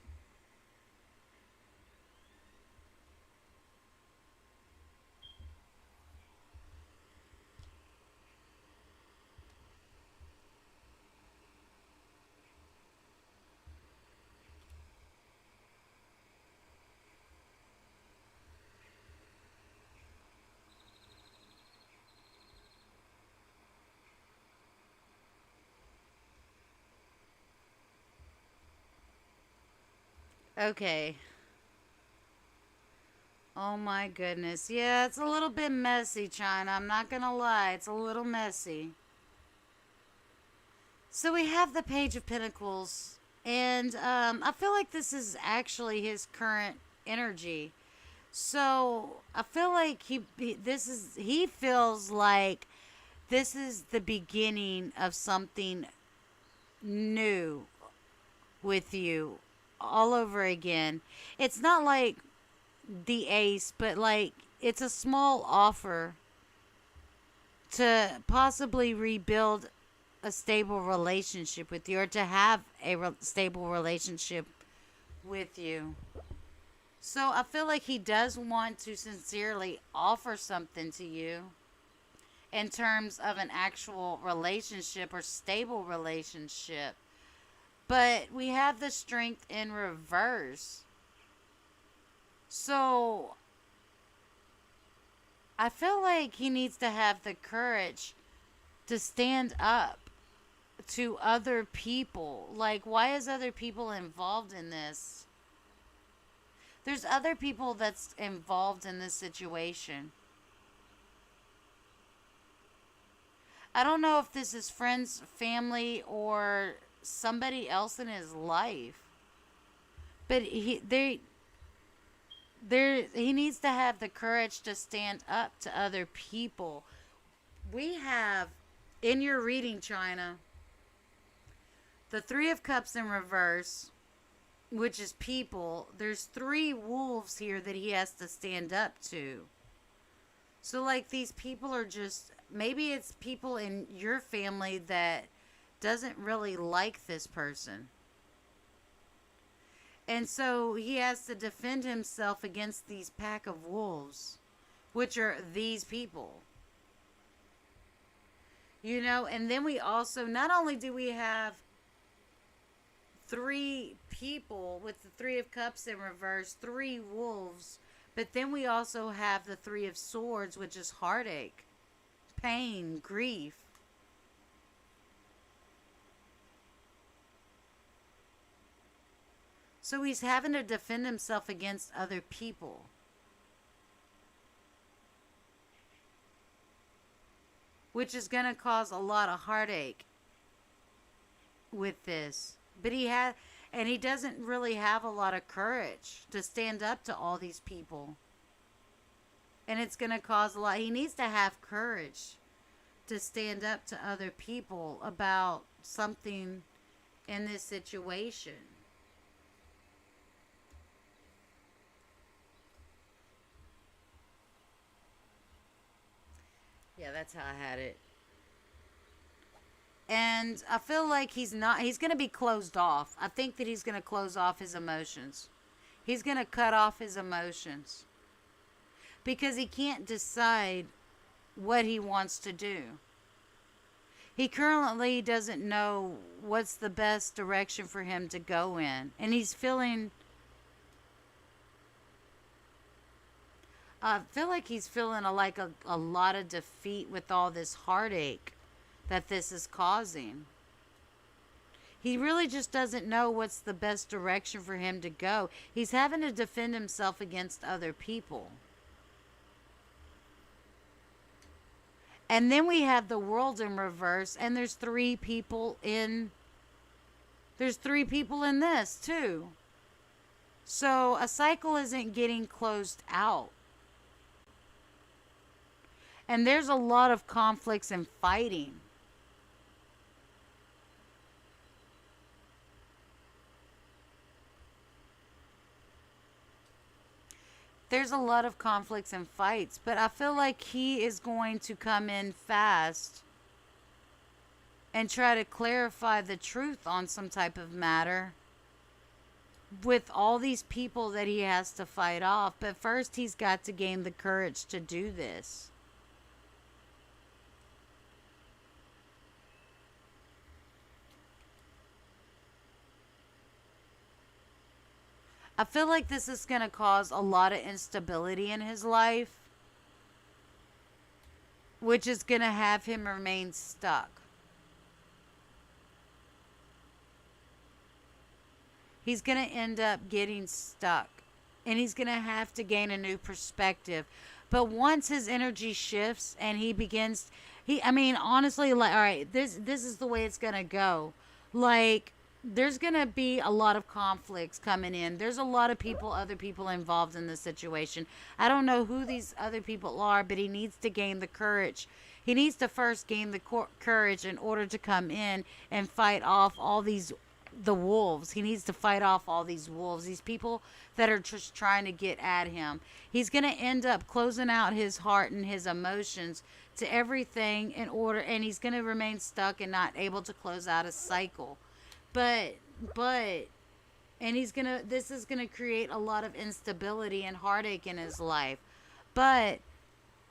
Okay. Oh my goodness. Yeah, it's a little bit messy, China. I'm not gonna lie. It's a little messy. So we have the Page of Pentacles, and I feel like this is actually his current energy. So I feel like he feels like this is the beginning of something new with you all over again. It's not like the ace, but like it's a small offer to possibly rebuild a stable relationship with you, or to have a stable relationship with you. So I feel like he does want to sincerely offer something to you in terms of an actual relationship or stable relationship. But we have the Strength in reverse. So I feel like he needs to have the courage to stand up to other people. Like, why is other people involved in this? There's other people that's involved in this situation. I don't know if this is friends, family, or somebody else in his life. But he needs to have the courage to stand up to other people. We have in your reading, China, the Three of Cups in reverse, which is people. There's 3 wolves here that he has to stand up to. So like these people are just, maybe it's people in your family that doesn't really like this person. And so he has to defend himself against these pack of wolves, which are these people. You know, and then we also, not only do we have 3 people with the 3 of Cups in reverse, 3 wolves, but then we also have the 3 of Swords, which is heartache, pain, grief. So he's having to defend himself against other people. Which is going to cause a lot of heartache with this. But he doesn't really have a lot of courage to stand up to all these people. And it's going to cause a lot. He needs to have courage to stand up to other people about something in this situation. Yeah, that's how I had it. And I feel like he's going to be closed off. I think that he's going to close off his emotions. He's going to cut off his emotions. Because he can't decide what he wants to do. He currently doesn't know what's the best direction for him to go in. And he's feeling, I feel like he's feeling a lot of defeat with all this heartache that this is causing. He really just doesn't know what's the best direction for him to go. He's having to defend himself against other people. And then we have the World in reverse, and there's 3 people in this too. So a cycle isn't getting closed out. And there's a lot of conflicts and fighting. There's a lot of conflicts and fights, but I feel like he is going to come in fast and try to clarify the truth on some type of matter with all these people that he has to fight off. But first, he's got to gain the courage to do this. I feel like this is going to cause a lot of instability in his life, which is going to have him remain stuck. He's going to end up getting stuck, and he's going to have to gain a new perspective. But once his energy shifts and he begins, I mean, honestly, like, all right, this is the way it's gonna go. Like, there's gonna be a lot of conflicts coming in. There's a lot of people, other people involved in this situation. I don't know who these other people are, but he needs to gain the courage. He needs to first gain the courage in order to come in and fight off all these the wolves. He needs to fight off all these wolves, these people that are just trying to get at him. He's going to end up closing out his heart and his emotions to everything in order, and he's going to remain stuck and not able to close out a cycle. But, but, and this is going to create a lot of instability and heartache in his life. But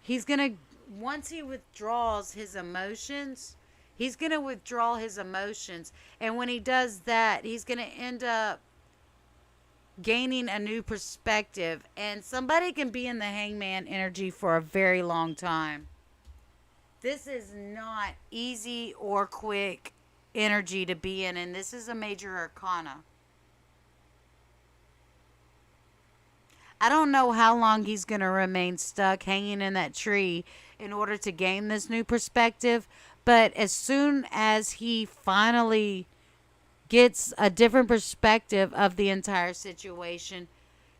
he's going to, once he withdraws his emotions, he's going to withdraw his emotions. And when he does that, he's going to end up gaining a new perspective. And somebody can be in the hangman energy for a very long time. This is not easy or quick energy to be in. And this is a major arcana. I don't know how long he's going to remain stuck hanging in that tree in order to gain this new perspective. But as soon as he finally gets a different perspective of the entire situation,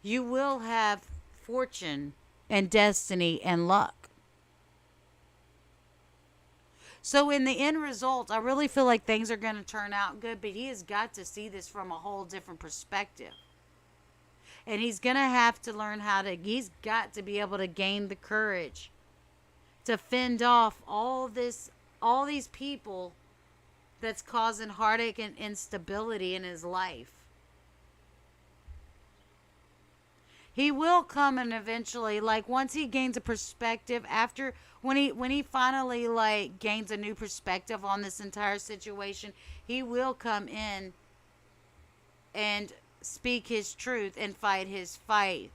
you will have fortune and destiny and luck. So in the end result, I really feel like things are going to turn out good, but he has got to see this from a whole different perspective. And he's going to have to learn he's got to be able to gain the courage to fend off all these people that's causing heartache and instability in his life. He will come and eventually, like, once he gains a perspective, after when he finally like gains a new perspective on this entire situation, he will come in and speak his truth and fight his fight,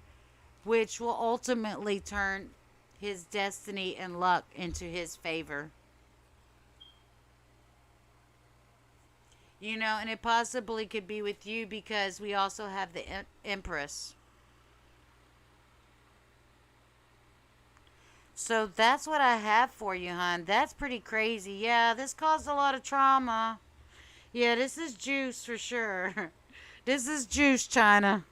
which will ultimately turn his destiny and luck into his favor. You know, and it possibly could be with you because we also have the Empress. So that's what I have for you, hon. That's pretty crazy. Yeah, this caused a lot of trauma. Yeah, this is juice for sure. This is juice, China.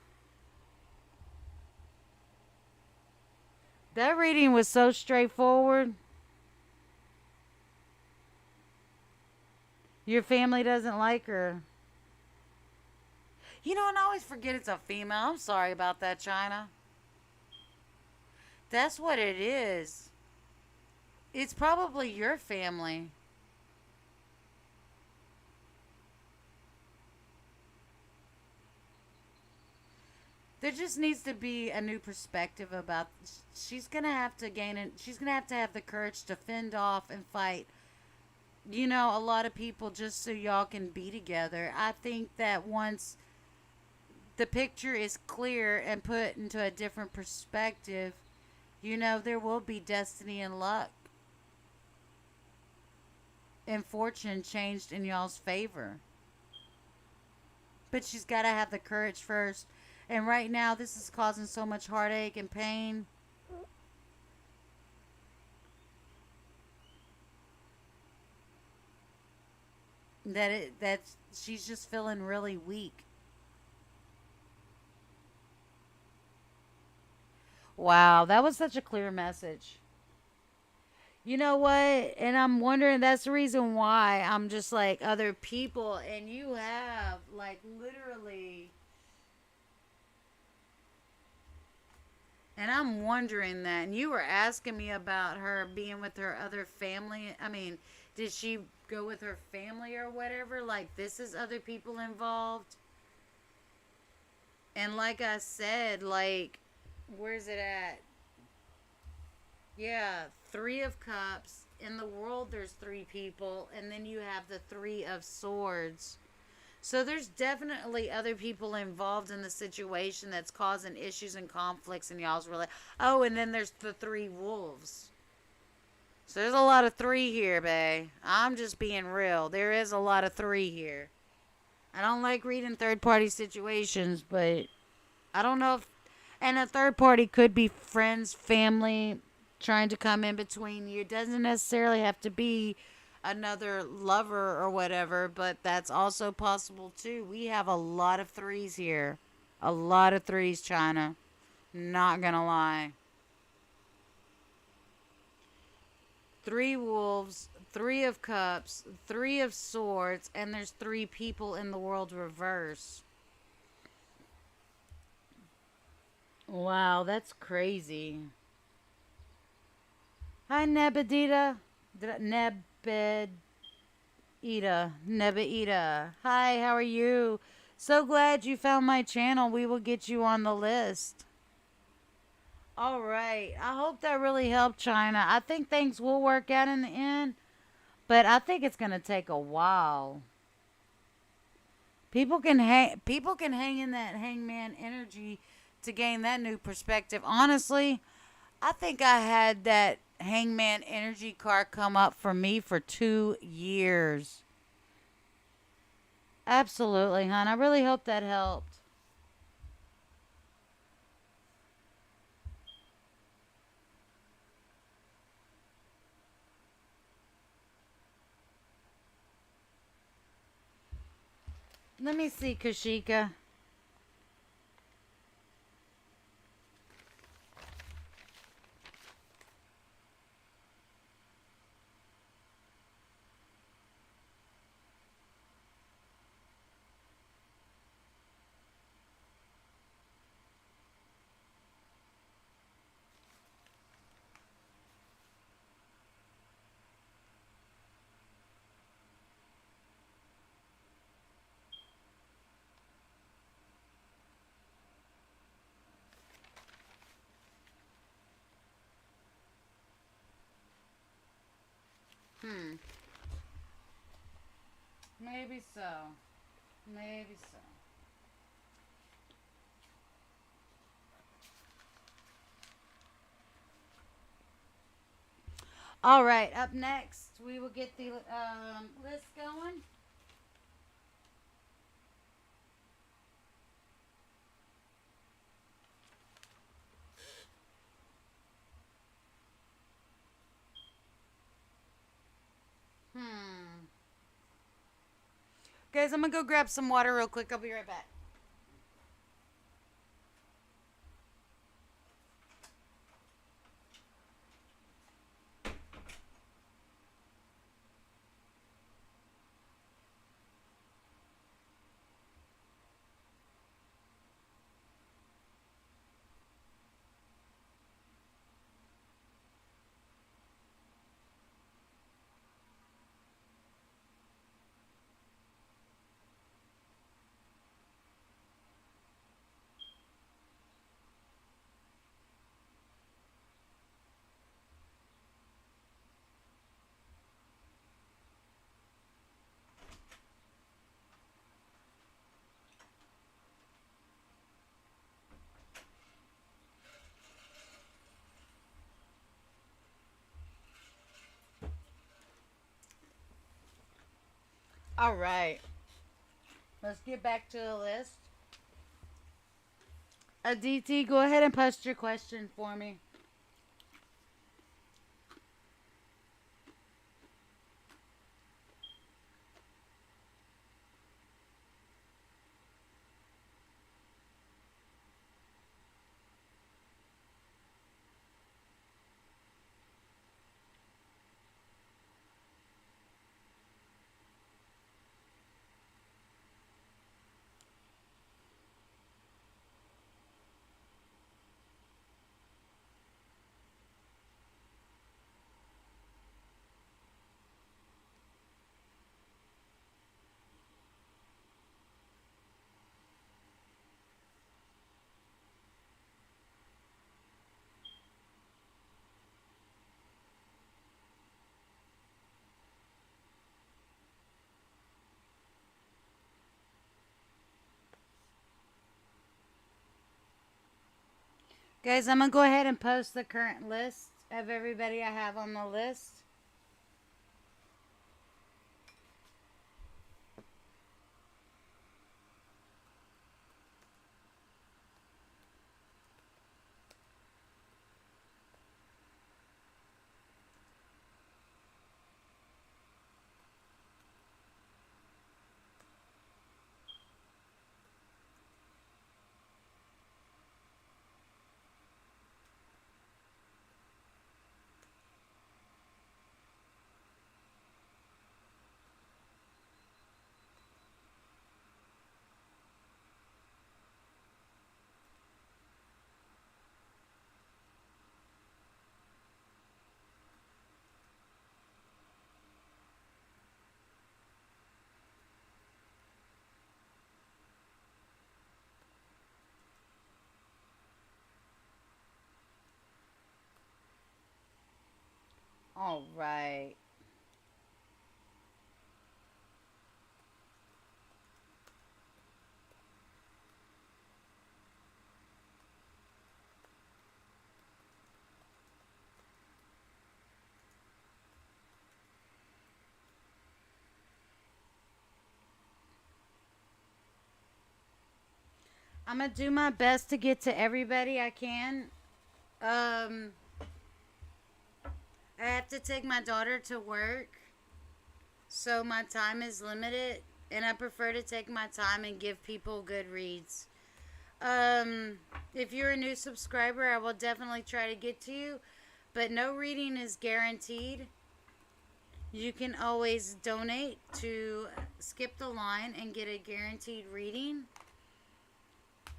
That reading was so straightforward. Your family doesn't like her. You know, and I always forget it's a female. I'm sorry about that, China. That's what it is. It's probably your family. There just needs to be a new perspective about. She's gonna have to gain it. She's gonna have the courage to fend off and fight. You know, a lot of people just so y'all can be together. I think that once the picture is clear and put into a different perspective, you know, there will be destiny and luck and fortune changed in y'all's favor. But she's got to have the courage first. And right now, this is causing so much heartache and pain. That she's just feeling really weak. Wow, that was such a clear message. You know what? And I'm wondering that's the reason why I'm just like other people and you have like literally. And I'm wondering that. And you were asking me about her being with her other family. I mean, did she go with her family or whatever? Like, this is other people involved. And like I said, like, where's it at? Yeah, Three of Cups. In the world, there's three people. And then you have the Three of Swords. So there's definitely other people involved in the situation that's causing issues and conflicts in y'all's relationship. Oh, and then there's the Three Wolves. So there's a lot of three here, bae. I'm just being real. There is a lot of three here. I don't like reading third party situations, but I don't know if. And a third party could be friends, family, trying to come in between you. It doesn't necessarily have to be another lover or whatever, but that's also possible too. We have a lot of threes here. A lot of threes, China. Not gonna lie. Three wolves, three of cups, three of swords, and there's three people in the world reverse. Wow, that's crazy. Hi, Nebedita. Nebedita. Nebeida. Hi, how are you? So glad you found my channel. We will get you on the list. All right. I hope that really helped, China. I think things will work out in the end, but I think it's going to take a while. People can hang in that hangman energy to gain that new perspective. Honestly, I think I had that hangman energy card come up for me for 2 years. Absolutely, hon. I really hope that helped. Let me see, Kashika. Hmm. Maybe so. Maybe so. All right. Up next, we will get the list going. Hmm. Guys, I'm gonna go grab some water real quick. I'll be right back. All right. Let's get back to the list. Aditi, go ahead and post your question for me. Guys, I'm going to go ahead and post the current list of everybody I have on the list. All right. I'm going to do my best to get to everybody I can. Um, I have to take my daughter to work, so my time is limited, and I prefer to take my time and give people good reads. If you're a new subscriber, I will definitely try to get to you, but no reading is guaranteed. You can always donate to skip the line and get a guaranteed reading.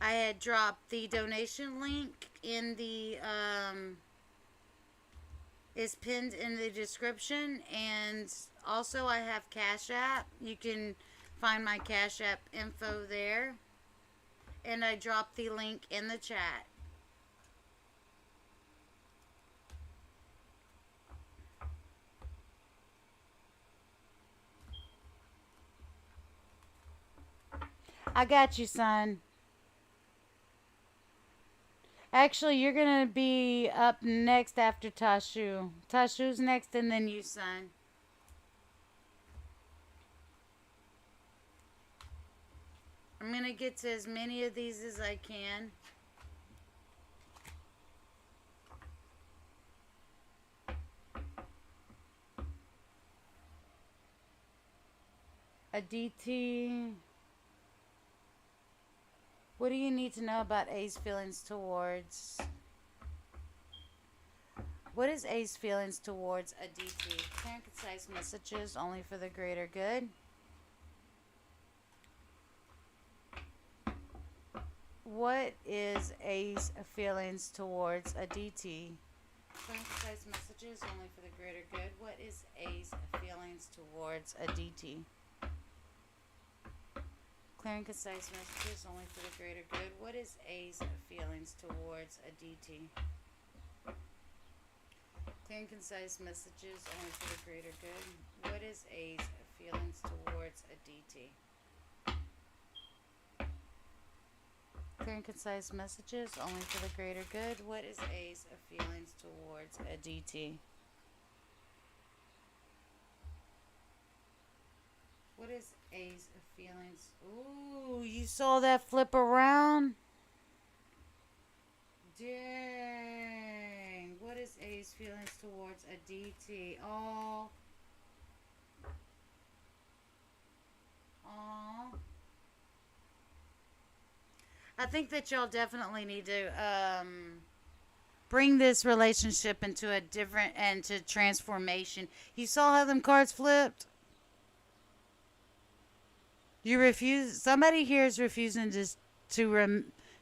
I had dropped the donation link in the is pinned in the description, and also I have Cash App. You can find my Cash App info there, and I dropped the link in the chat. I got you, son. Actually, you're going to be up next after Tashu. Tashu's next, and then you, son. I'm going to get to as many of these as I can. Aditi. What do you need to know about A's feelings towards? What is A's feelings towards Aditi? Clear and concise messages only for the greater good. What is A's feelings towards Aditi? Clear and concise messages only for the greater good. What is A's feelings towards Aditi? Clear and concise messages only for the greater good. What is A's feelings towards Aditi? Clear and concise messages only for the greater good. What is A's feelings towards Aditi? Clear and concise messages only for the greater good. What is A's feelings towards Aditi? What is A's feelings? Ooh, you saw that flip around? Dang. What is A's feelings towards Aditi? Oh. Oh. I think that y'all definitely need to bring this relationship into a different and to transformation. You saw how them cards flipped? You refuse. Somebody here is refusing to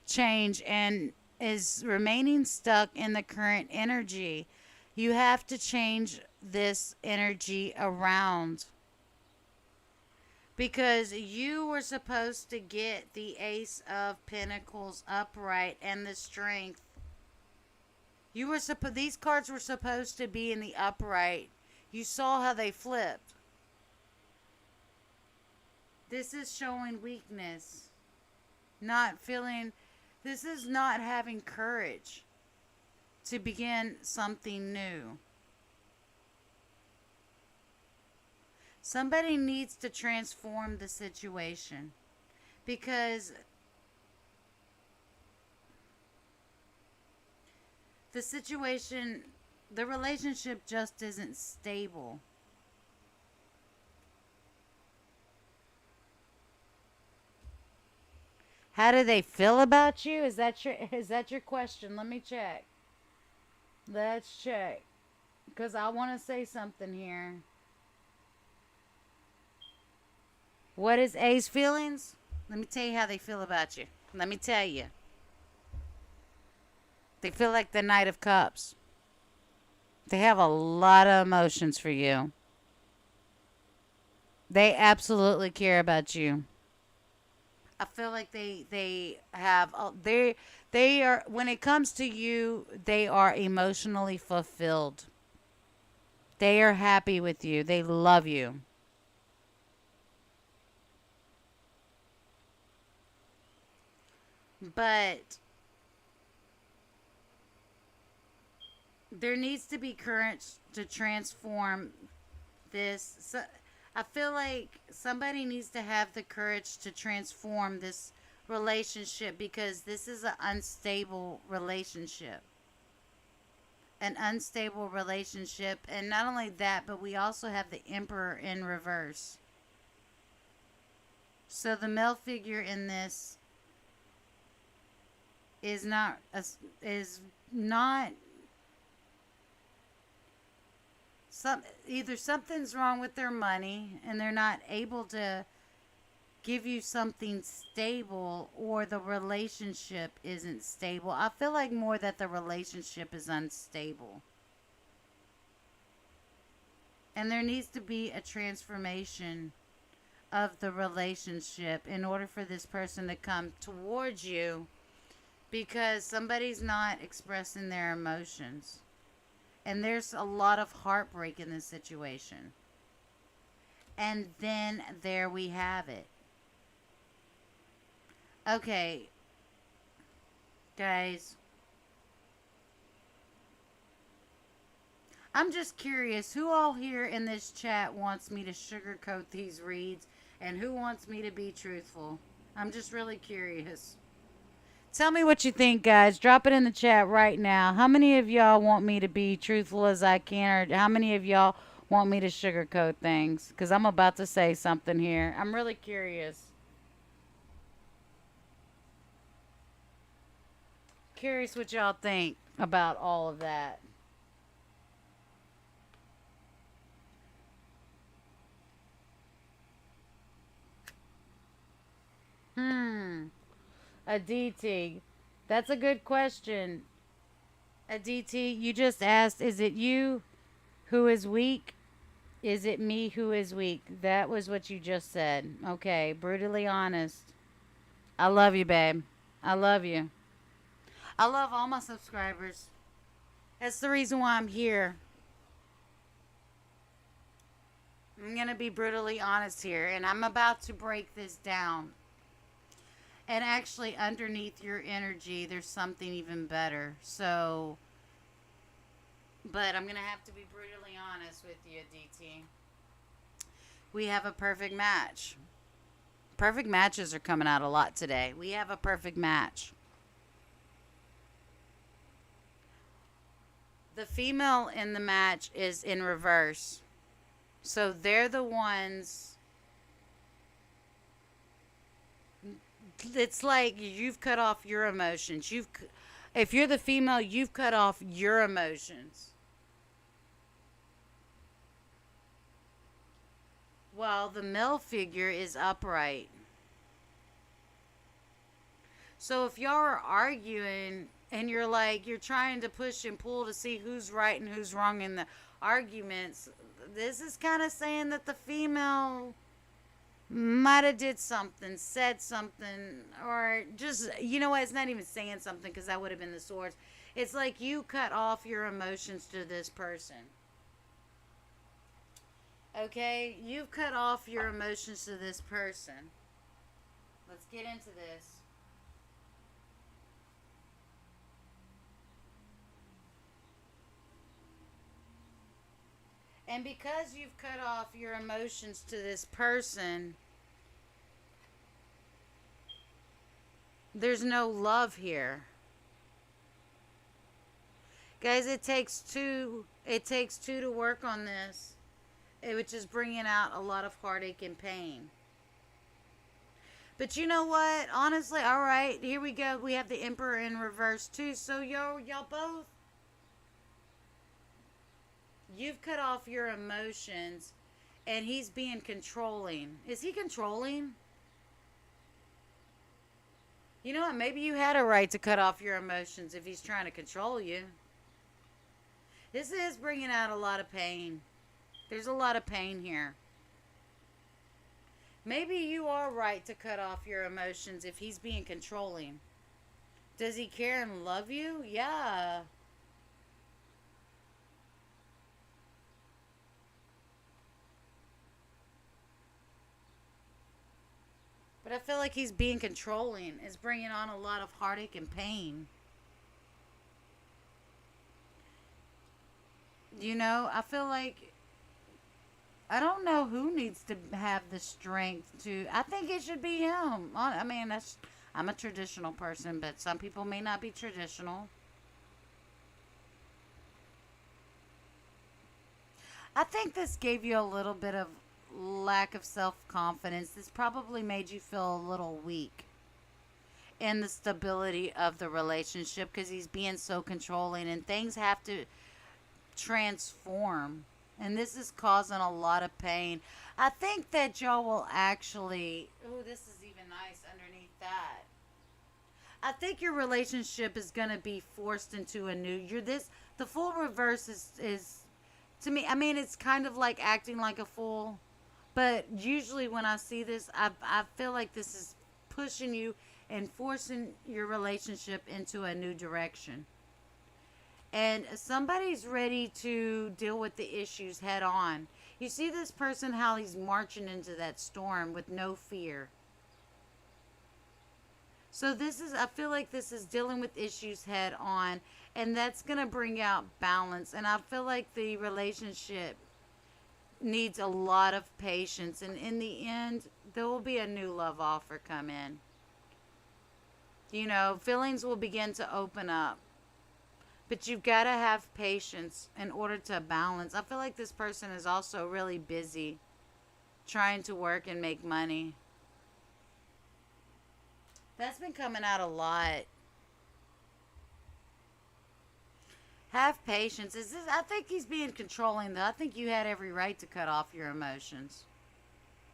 change and is remaining stuck in the current energy. You have to change this energy around, because you were supposed to get the Ace of Pentacles upright and the Strength. You were these cards were supposed to be in the upright. You saw how they flipped. This is showing weakness. Not feeling, this is not having courage to begin something new. Somebody needs to transform the situation, because the relationship just isn't stable. How do they feel about you? Is that your question? Let me check. Let's check, because I want to say something here. What is A's feelings? Let me tell you how they feel about you. Let me tell you. They feel like the Knight of Cups. They have a lot of emotions for you. They absolutely care about you. I feel like they are, when it comes to you, they are emotionally fulfilled. They are happy with you. They love you. But there needs to be courage to transform this. So I feel like somebody needs to have the courage to transform this relationship because this is an unstable relationship. An unstable relationship. And not only that, but we also have the Emperor in reverse. So the male figure in this is not is not either something's wrong with their money and they're not able to give you something stable, or the relationship isn't stable. I feel like more that the relationship is unstable. And there needs to be a transformation of the relationship in order for this person to come towards you, because somebody's not expressing their emotions. And there's a lot of heartbreak in this situation. And then there we have it. Okay, guys. I'm just curious, who all here in this chat wants me to sugarcoat these reads, and who wants me to be truthful? I'm just really curious. Tell me what you think, guys. Drop it in the chat right now. How many of y'all want me to be truthful as I can, or how many of y'all want me to sugarcoat things? Because I'm about to say something here. I'm really curious. Curious what y'all think about all of that. Aditi, that's a good question. Aditi, you just asked, is it you who is weak? Is it me who is weak? That was what you just said. Okay, brutally honest. I love you, babe. I love you. I love all my subscribers. That's the reason why I'm here. I'm going to be brutally honest here, and I'm about to break this down. And actually, underneath your energy, there's something even better. So, but I'm going to have to be brutally honest with you, DT. We have a perfect match. Perfect matches are coming out a lot today. We have a perfect match. The female in the match is in reverse. So they're the ones. It's like you've cut off your emotions. If you're the female, you've cut off your emotions. While the male figure is upright. So if y'all are arguing and you're trying to push and pull to see who's right and who's wrong in the arguments, this is kind of saying that the female might have did something, said something, or just, you know what, it's not even saying something because that would have been the swords. It's like you cut off your emotions to this person. Okay? You've cut off your emotions to this person. Let's get into this. And because you've cut off your emotions to this person, there's no love here. Guys, it takes two to work on this, which is bringing out a lot of heartache and pain. But you know what? Honestly, all right, here we go. We have the Emperor in reverse too. So y'all both, you've cut off your emotions, and he's being controlling. Is he controlling? You know what? Maybe you had a right to cut off your emotions if he's trying to control you. This is bringing out a lot of pain. There's a lot of pain here. Maybe you are right to cut off your emotions if he's being controlling. Does he care and love you? Yeah. But I feel like he's being controlling. It's bringing on a lot of heartache and pain. I feel like I don't know who needs to have the strength to. I think it should be him. I mean, I'm a traditional person, but some people may not be traditional. I think this gave you a little bit of lack of self confidence. This probably made you feel a little weak in the stability of the relationship because he's being so controlling and things have to transform. And this is causing a lot of pain. I think that y'all will actually. Oh, this is even nice underneath that. I think your relationship is going to be forced into a new. The full reverse is to me. I mean, it's kind of like acting like a fool, but usually when I see this, I feel like this is pushing you and forcing your relationship into a new direction. And somebody's ready to deal with the issues head on. You see this person, how he's marching into that storm with no fear. So I feel like this is dealing with issues head on, and that's going to bring out balance. And I feel like the relationship needs a lot of patience. And in the end, there will be a new love offer come in. Feelings will begin to open up. But you've got to have patience in order to balance. I feel like this person is also really busy trying to work and make money. That's been coming out a lot. Have patience. I think he's being controlling though. I think you had every right to cut off your emotions.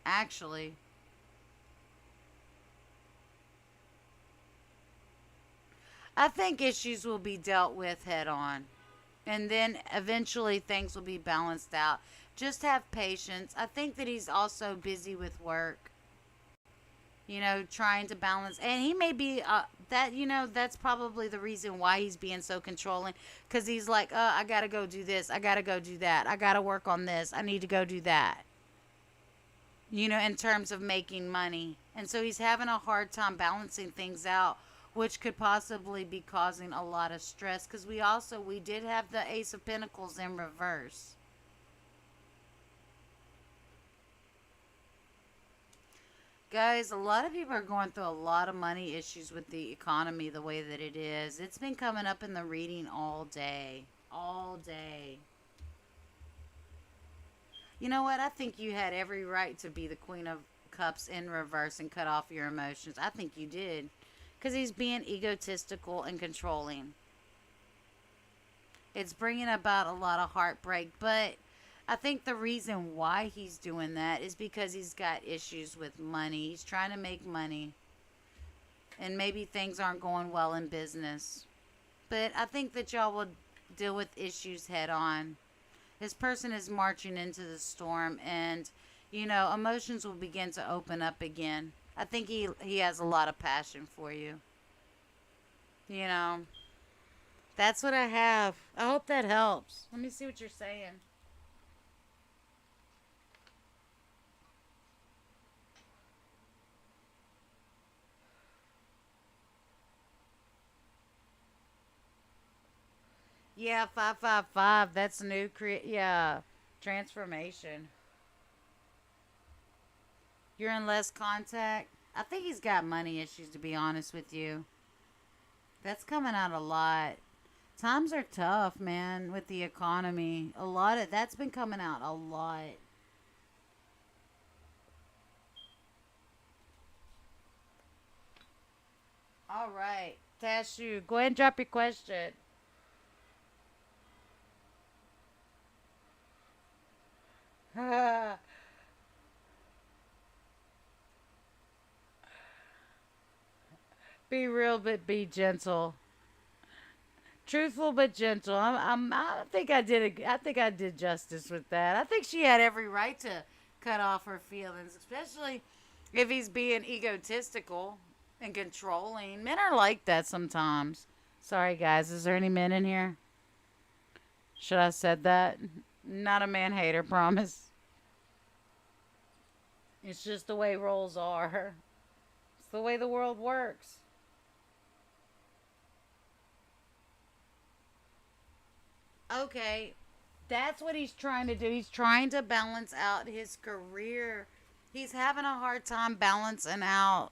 Actually. I think issues will be dealt with head on. And then eventually things will be balanced out. Just have patience. I think that he's also busy with work. Trying to balance. And he may be, that's probably the reason why he's being so controlling. Because he's like, I got to go do this. I got to go do that. I got to work on this. I need to go do that. In terms of making money. And so he's having a hard time balancing things out, which could possibly be causing a lot of stress. Because we did have the Ace of Pentacles in reverse. Guys, a lot of people are going through a lot of money issues with the economy the way that it is. It's been coming up in the reading all day. All day. You know what? I think you had every right to be the Queen of Cups in reverse and cut off your emotions. I think you did. Because he's being egotistical and controlling. It's bringing about a lot of heartbreak, but I think the reason why he's doing that is because he's got issues with money. He's trying to make money. And maybe things aren't going well in business. But I think that y'all will deal with issues head on. This person is marching into the storm and, emotions will begin to open up again. I think he has a lot of passion for you. That's what I have. I hope that helps. Let me see what you're saying. Yeah, 555. That's new. Yeah, transformation. You're in less contact. I think he's got money issues, to be honest with you. That's coming out a lot. Times are tough, man, with the economy. A lot of that's been coming out a lot. All right, Tashu, go ahead and drop your question. Be real, but be gentle. Truthful but gentle. I think I did. I think I did justice with that. I think she had every right to cut off her feelings, especially if he's being egotistical and controlling. Men are like that sometimes. Sorry, guys. Is there any men in here? Should I have said that? Not a man hater, promise. It's just the way roles are. It's the way the world works. Okay, that's what he's trying to do. He's trying to balance out his career. He's having a hard time balancing out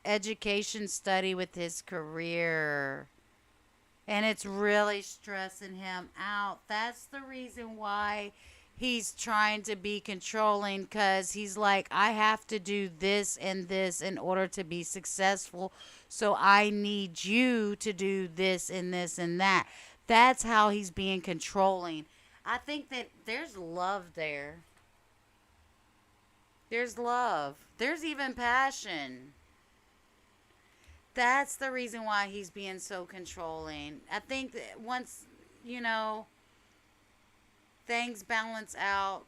education study with his career. And it's really stressing him out. That's the reason why he's trying to be controlling, because he's like, I have to do this and this in order to be successful. So I need you to do this and this and that. That's how he's being controlling. I think that there's love there. There's love. There's even passion. That's the reason why he's being so controlling. I think that once, you know, things balance out,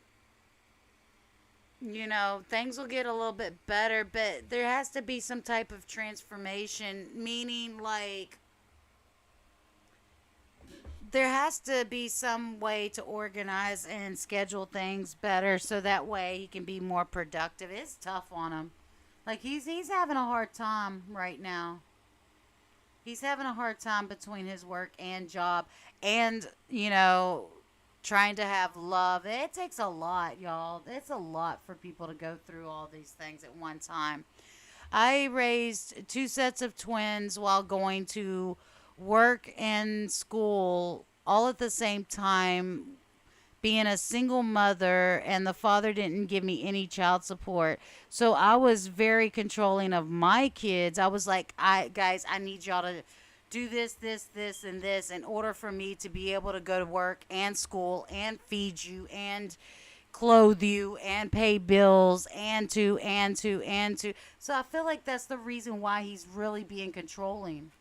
things will get a little bit better, but there has to be some type of transformation, meaning like there has to be some way to organize and schedule things better so that way he can be more productive. It's tough on him. Like he's having a hard time right now. He's having a hard time between his work and job and, trying to have love. It takes a lot, y'all. It's a lot for people to go through all these things at one time. I raised two sets of twins while going to work and school all at the same time, being a single mother, and the father didn't give me any child support. So I was very controlling of my kids. I was like, guys, I need y'all to do this, this, this, and this in order for me to be able to go to work and school and feed you and clothe you and pay bills and to. So I feel like that's the reason why he's really being controlling.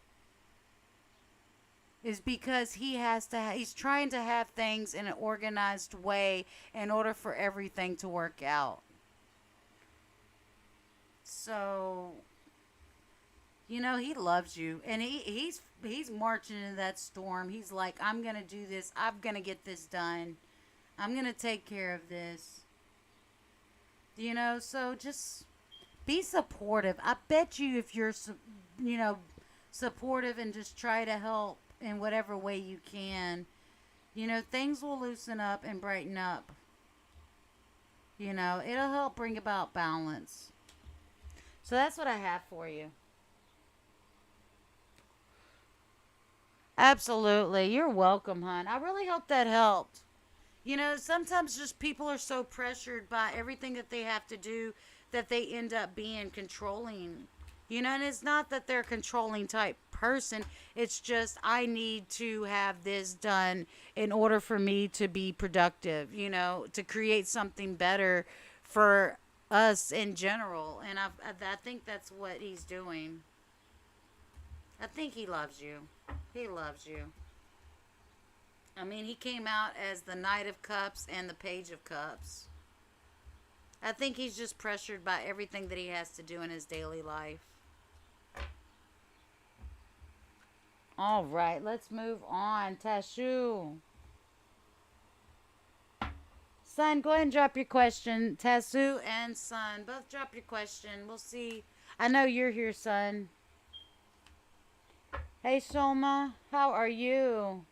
Is because he's trying to have things in an organized way in order for everything to work out. So, he loves you, and he's marching into that storm. He's like, I'm gonna do this. I'm gonna get this done. I'm gonna take care of this. So just be supportive. I bet you if you're, supportive and just try to help in whatever way you can, things will loosen up and brighten up. It'll help bring about balance. So that's what I have for you. Absolutely. You're welcome, hon. I really hope that helped. Sometimes just people are so pressured by everything that they have to do that they end up being controlling. And it's not that they're a controlling type person. It's just, I need to have this done in order for me to be productive, to create something better for us in general. And I think that's what he's doing. I think he loves you. He loves you. I mean, he came out as the Knight of Cups and the Page of Cups. I think he's just pressured by everything that he has to do in his daily life. All right, let's move on. Tashu. Sun, go ahead and drop your question. Tassu and Sun, both drop your question. We'll see. I know you're here, Sun. Hey, Soma. How are you?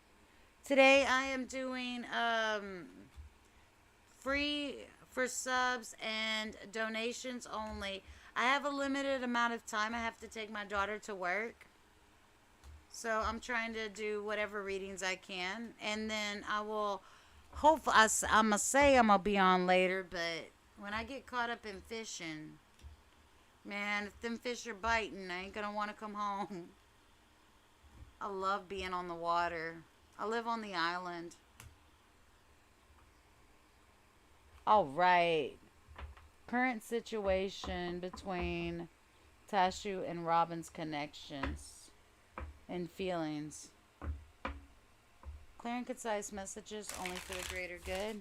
Today I am doing free for subs and donations only. I have a limited amount of time. I have to take my daughter to work. So I'm trying to do whatever readings I can. And then I will, hopefully, I'm going to say I'm going to be on later. But when I get caught up in fishing, man, if them fish are biting, I ain't going to want to come home. I love being on the water. I live on the island. All right. Current situation between Tashu and Robin's connections and feelings. Clear and concise messages only for the greater good.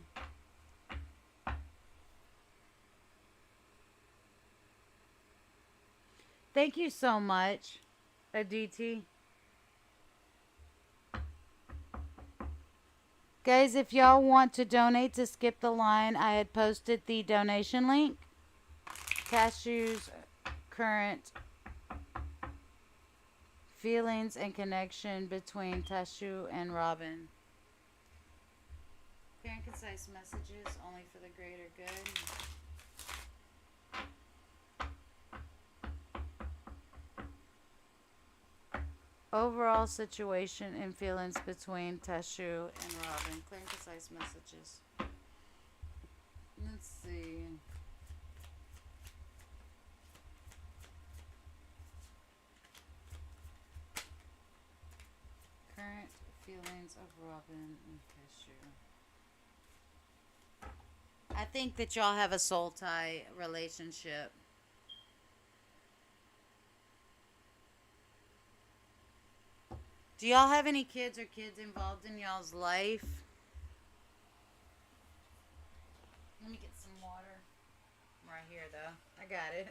Thank you so much, Aditi. Guys, if y'all want to donate to Skip the Line, I had posted the donation link. Cashews current Feelings and connection between Tashu and Robin. Clear and concise messages only for the greater good. Overall situation and feelings between Tashu and Robin. Clear and concise messages. Let's see. Current feelings of Robin and Tashu. I think that y'all have a soul tie relationship. Do y'all have any kids or kids involved in y'all's life? Let me get some water. Right here, though. I got it.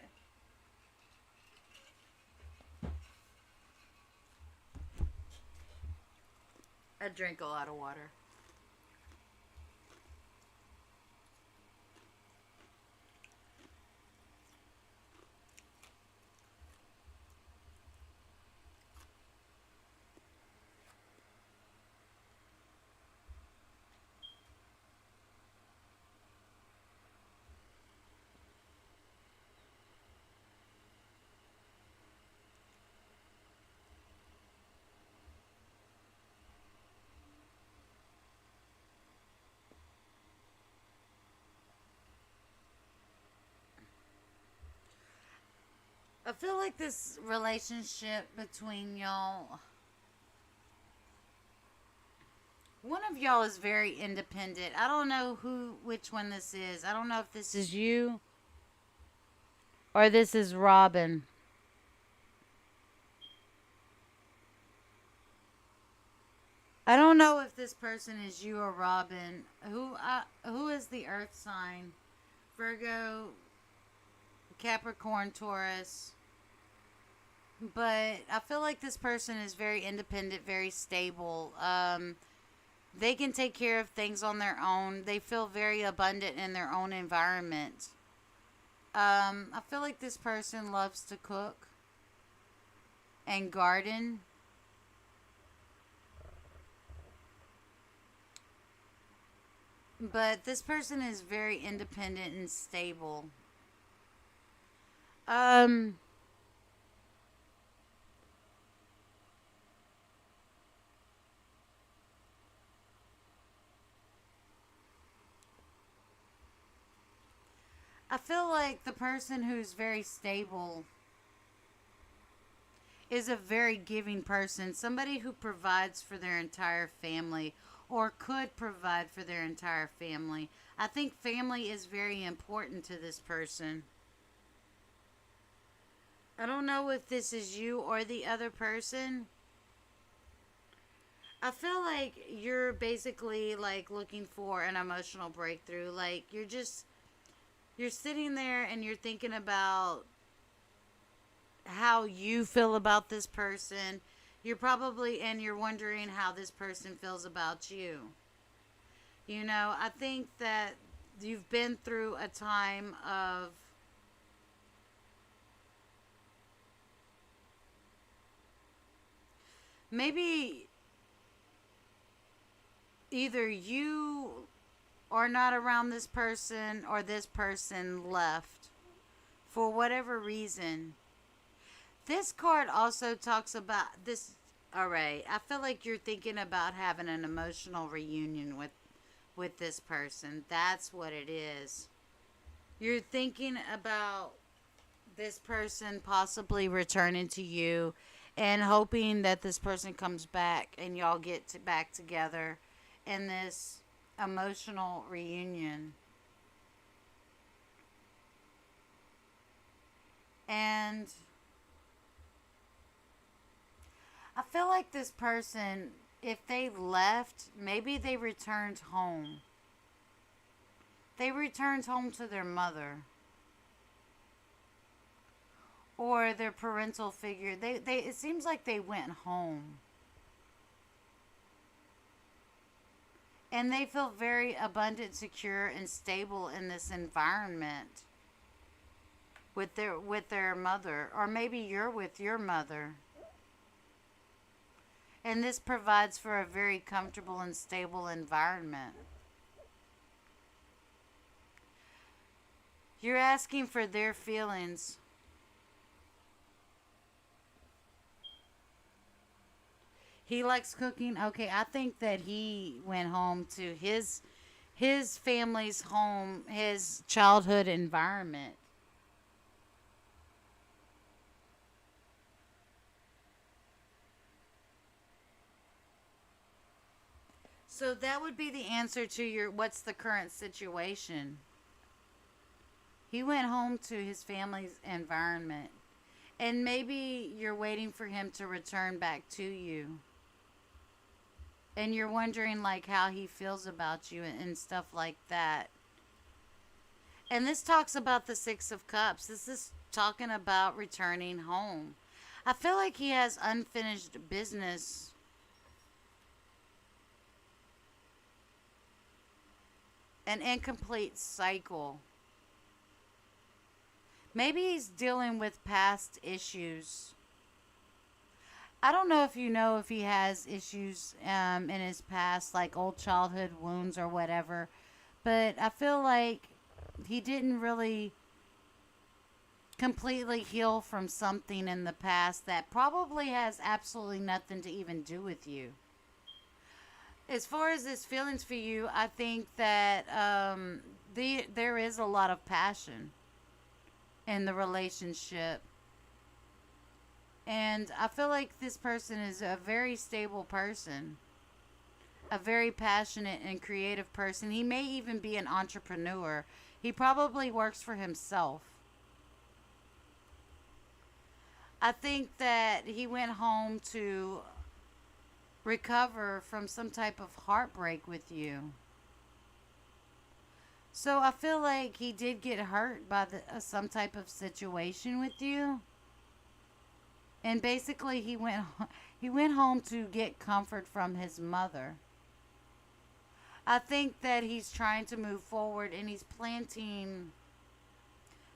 I drink a lot of water. I feel like this relationship between y'all, one of y'all is very independent. I don't know which one this is. I don't know if this is you or this is Robin. I don't know if this person is you or Robin. Who is the Earth sign? Virgo, Capricorn, Taurus. But I feel like this person is very independent, very stable. They can take care of things on their own. They feel very abundant in their own environment. I feel like this person loves to cook and garden. But this person is very independent and stable. Um, I feel like the person who's very stable is a very giving person, somebody who provides for their entire family or could provide for their entire family. I think family is very important to this person. I don't know if this is you or the other person. I feel like you're basically like looking for an emotional breakthrough. Like you're sitting there and you're thinking about how you feel about this person. You're wondering how this person feels about you. I think that you've been through a time of maybe either you are not around this person or this person left for whatever reason. This card also talks about this. All right, I feel like you're thinking about having an emotional reunion with this person. That's what it is. You're thinking about this person possibly returning to you and hoping that this person comes back and y'all back together in this emotional reunion. And I feel like this person, if they left, maybe they returned home. They returned home to their mother or their parental figure. It seems like they went home. And they feel very abundant, secure, and stable in this environment with their mother, or maybe you're with your mother. And this provides for a very comfortable and stable environment. You're asking for their feelings. He likes cooking. Okay, I think that he went home to his family's home, his childhood environment. So that would be the answer to your what's the current situation. He went home to his family's environment. And maybe you're waiting for him to return back to you. And you're wondering like how he feels about you and stuff like that. And this talks about the 6 of Cups. This is talking about returning home. I feel like he has unfinished business. An incomplete cycle. Maybe he's dealing with past issues. I don't know if you know if he has issues in his past, like old childhood wounds or whatever. But I feel like he didn't really completely heal from something in the past that probably has absolutely nothing to even do with you. As far as his feelings for you, I think that there is a lot of passion in the relationship. And I feel like this person is a very stable person, a very passionate and creative person. He may even be an entrepreneur. He probably works for himself. I think that he went home to recover from some type of heartbreak with you. So I feel like he did get hurt by some type of situation with you. And basically he went home to get comfort from his mother. I think that he's trying to move forward and he's planting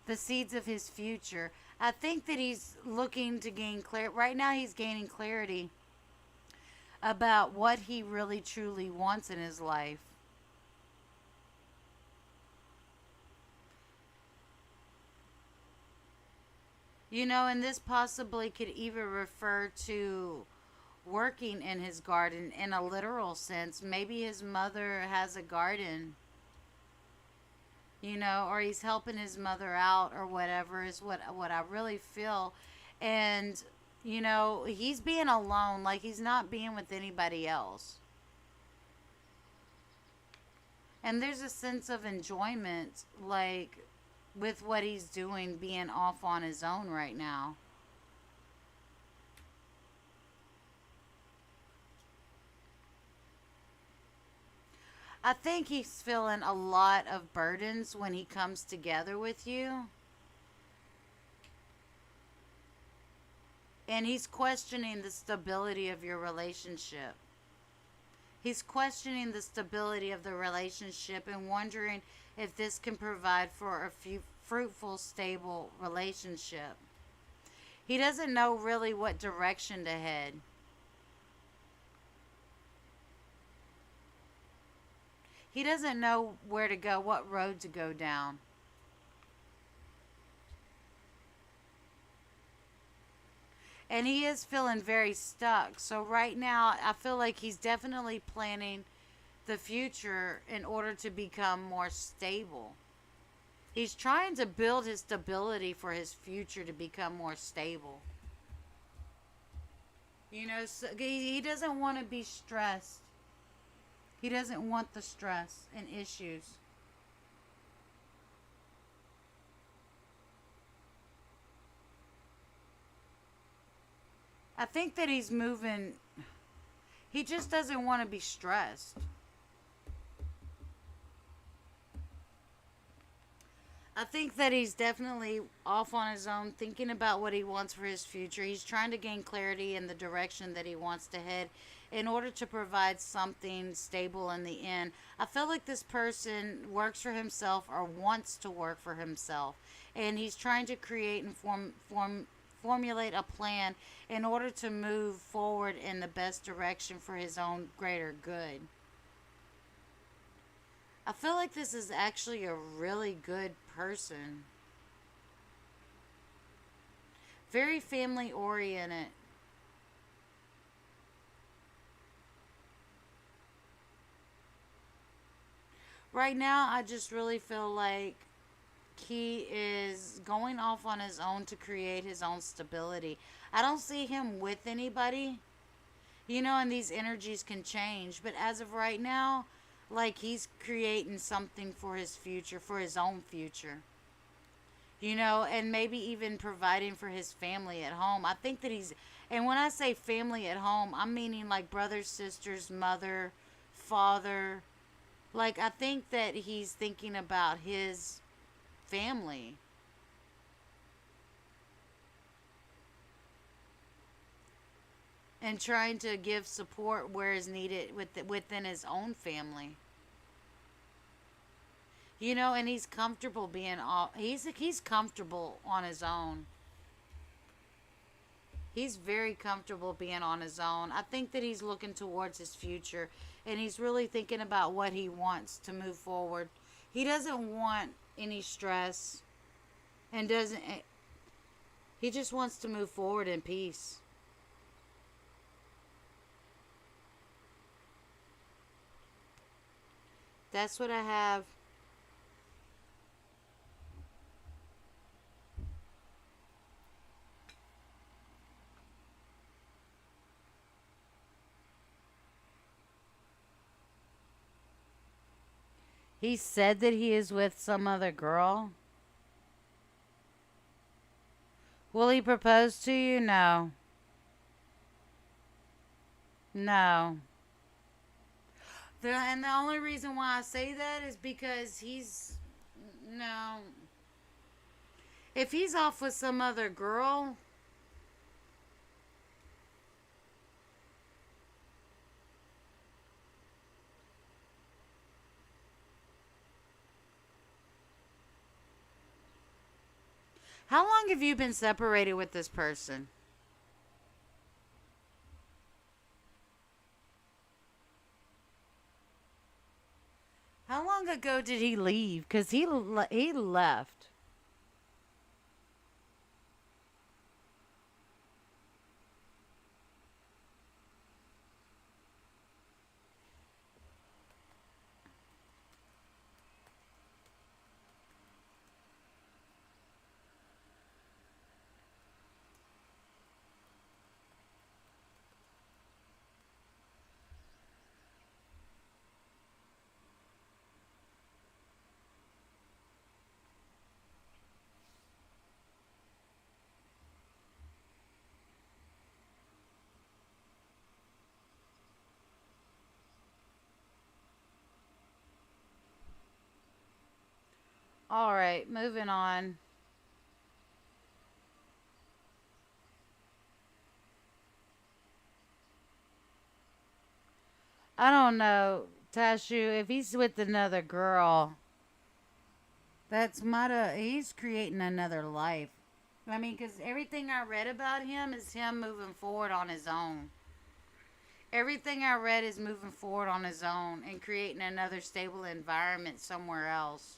the seeds of his future. I think that he's looking to gain clarity. Right now he's gaining clarity about what he really truly wants in his life. You know, and this possibly could even refer to working in his garden in a literal sense. Maybe his mother has a garden, you know, or he's helping his mother out or whatever is what I really feel. And you know, he's being alone, like he's not being with anybody else. And there's a sense of enjoyment like with what he's doing being off on his own right now. I think he's feeling a lot of burdens when he comes together with you. And he's questioning the stability of your relationship. He's questioning the stability of the relationship and wondering if this can provide for a fruitful, stable relationship. He doesn't know really what direction to head. He doesn't know where to go, what road to go down. And he is feeling very stuck. So right now, I feel like he's definitely planning the future in order to become more stable. He's trying to build his stability for his future to become more stable. You know, so he doesn't want to be stressed. He doesn't want the stress and issues. I think that he's moving. He just doesn't want to be stressed. I think that he's definitely off on his own, thinking about what he wants for his future. He's trying to gain clarity in the direction that he wants to head in order to provide something stable in the end. I feel like this person works for himself or wants to work for himself. And he's trying to create and formulate a plan in order to move forward in the best direction for his own greater good. I feel like this is actually a really good person. Very family oriented. Right now, I just really feel like he is going off on his own to create his own stability. I don't see him with anybody, and these energies can change. But as of right now, like he's creating something for his future, for his own future, and maybe even providing for his family at home. I think that and when I say family at home, I'm meaning like brothers, sisters, mother, father. Like, I think that he's thinking about his family. And trying to give support where is needed within his own family. And he's comfortable being all he's comfortable on his own. He's very comfortable being on his own. I think that he's looking towards his future and he's really thinking about what he wants to move forward. He doesn't want any stress and doesn't he just wants to move forward in peace. That's what I have. He said that he is with some other girl. Will he propose to you? No. No. And the only reason why I say that is because he's. No. If he's off with some other girl. How long have you been separated with this person? How long ago did he leave? Because he left. All right, moving on. I don't know, Tashu, if he's with another girl, he's creating another life. I mean, because everything I read about him is him moving forward on his own. Everything I read is moving forward on his own and creating another stable environment somewhere else.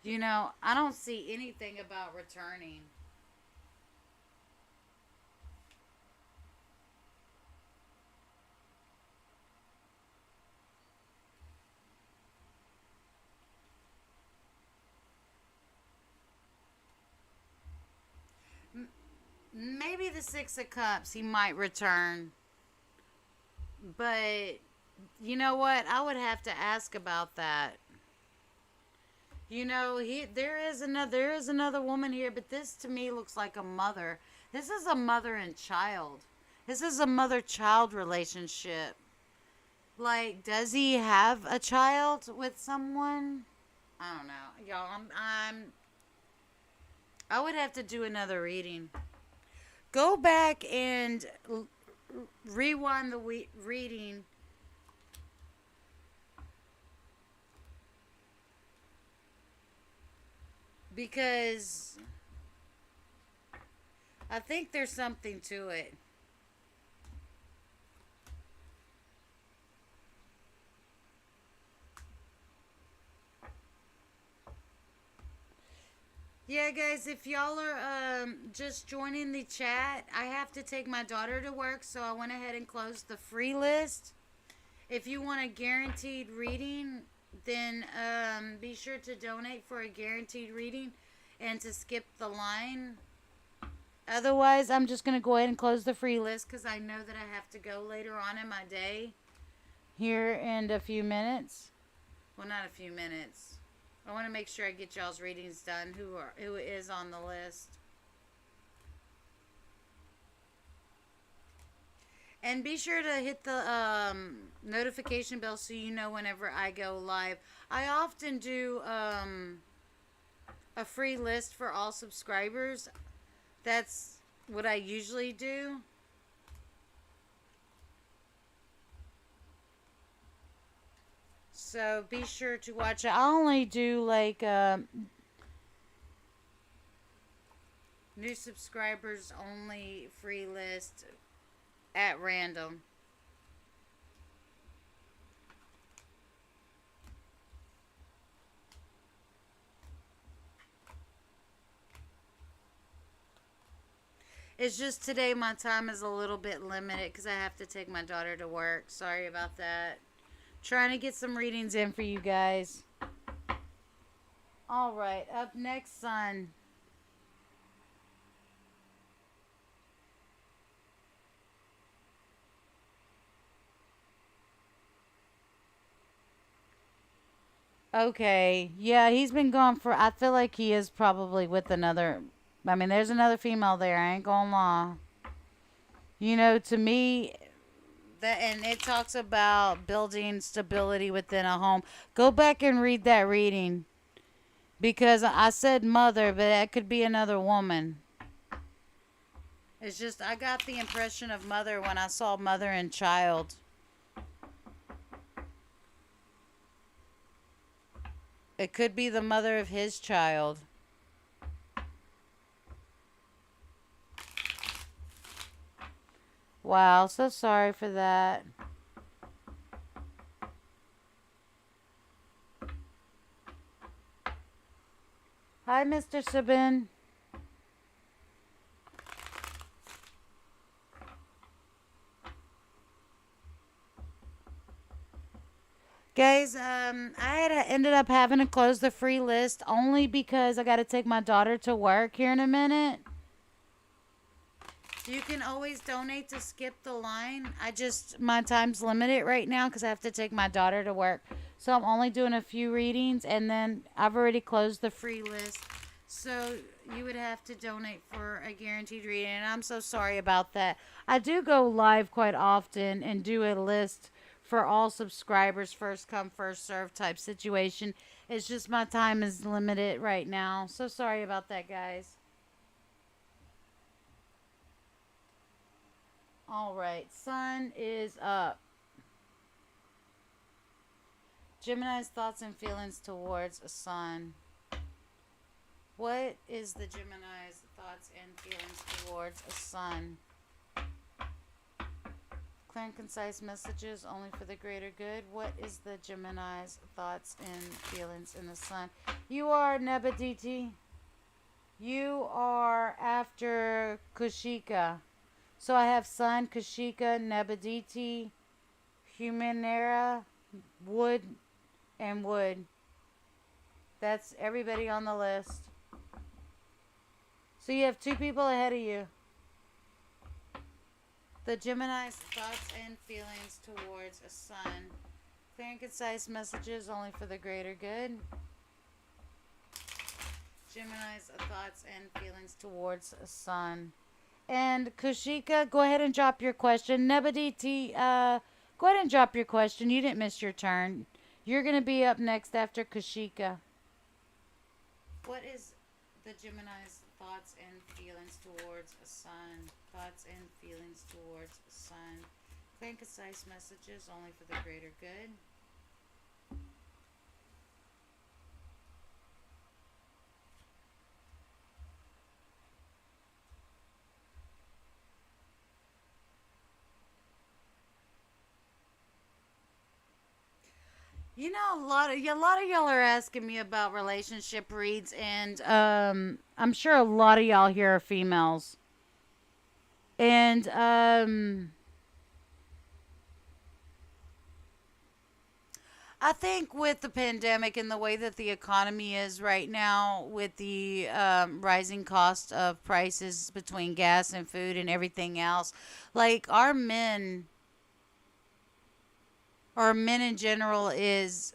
I don't see anything about returning. Maybe the Six of Cups, he might return. But you know what? I would have to ask about that. There is another woman here, but this to me looks like a mother. This is a mother and child. This is a mother-child relationship. Like, does he have a child with someone? I don't know, y'all. I would have to do another reading. Go back and rewind the reading because I think there's something to it. Yeah, guys, if y'all are just joining the chat, I have to take my daughter to work, so I went ahead and closed the free list. If you want a guaranteed reading, then be sure to donate for a guaranteed reading and to skip the line. Otherwise, I'm just going to go ahead and close the free list because I know that I have to go later on in my day here in a few minutes. Well, not a few minutes. I want to make sure I get y'all's readings done. Who is on the list? And be sure to hit the notification bell so you know whenever I go live. I often do a free list for all subscribers. That's what I usually do. So be sure to watch it. I only do like new subscribers only free list at random. It's just today my time is a little bit limited because I have to take my daughter to work. Sorry about that. Trying to get some readings in for you guys. All right, up next, Sun. Okay, yeah, he's been gone for. I feel like he is probably with another. I mean, there's another female there. I ain't gonna lie. You know, to me, that and it talks about building stability within a home. Go back and read that reading because I said mother, but that could be another woman. It's just I got the impression of mother when I saw mother and child. It could be the mother of his child. Wow, so sorry for that. Hi, Mr. Sabin. Guys, I had ended up having to close the free list only because I got to take my daughter to work here in a minute. You can always donate to skip the line. My time's limited right now because I have to take my daughter to work. So I'm only doing a few readings and then I've already closed the free list. So you would have to donate for a guaranteed reading. And I'm so sorry about that. I do go live quite often and do a list for all subscribers, first come, first serve type situation. It's just my time is limited right now. So sorry about that, guys. All right, sun is up. Gemini's thoughts and feelings towards a sun. What is the Gemini's thoughts and feelings towards a sun? Clear and concise messages only for the greater good. What is the Gemini's thoughts and feelings in the sun? You are Nebaditi. You are after Kushika. So I have Sun, Kashika, Nebaditi, Humanera, Wood, and Wood. That's everybody on the list. So you have two people ahead of you. The Gemini's thoughts and feelings towards a sun. Clear and concise messages only for the greater good. Gemini's thoughts and feelings towards a sun. And Kushika, go ahead and drop your question. Nebaditi, go ahead and drop your question. You didn't miss your turn. You're going to be up next after Kushika. What is the Gemini's thoughts and feelings towards a sun? Thoughts and feelings towards a sun. Clear and concise messages only for the greater good. You know, a lot of y'all are asking me about relationship reads, and I'm sure a lot of y'all here are females, and I think with the pandemic and the way that the economy is right now, with the rising cost of prices between gas and food and everything else, like our men in general, is,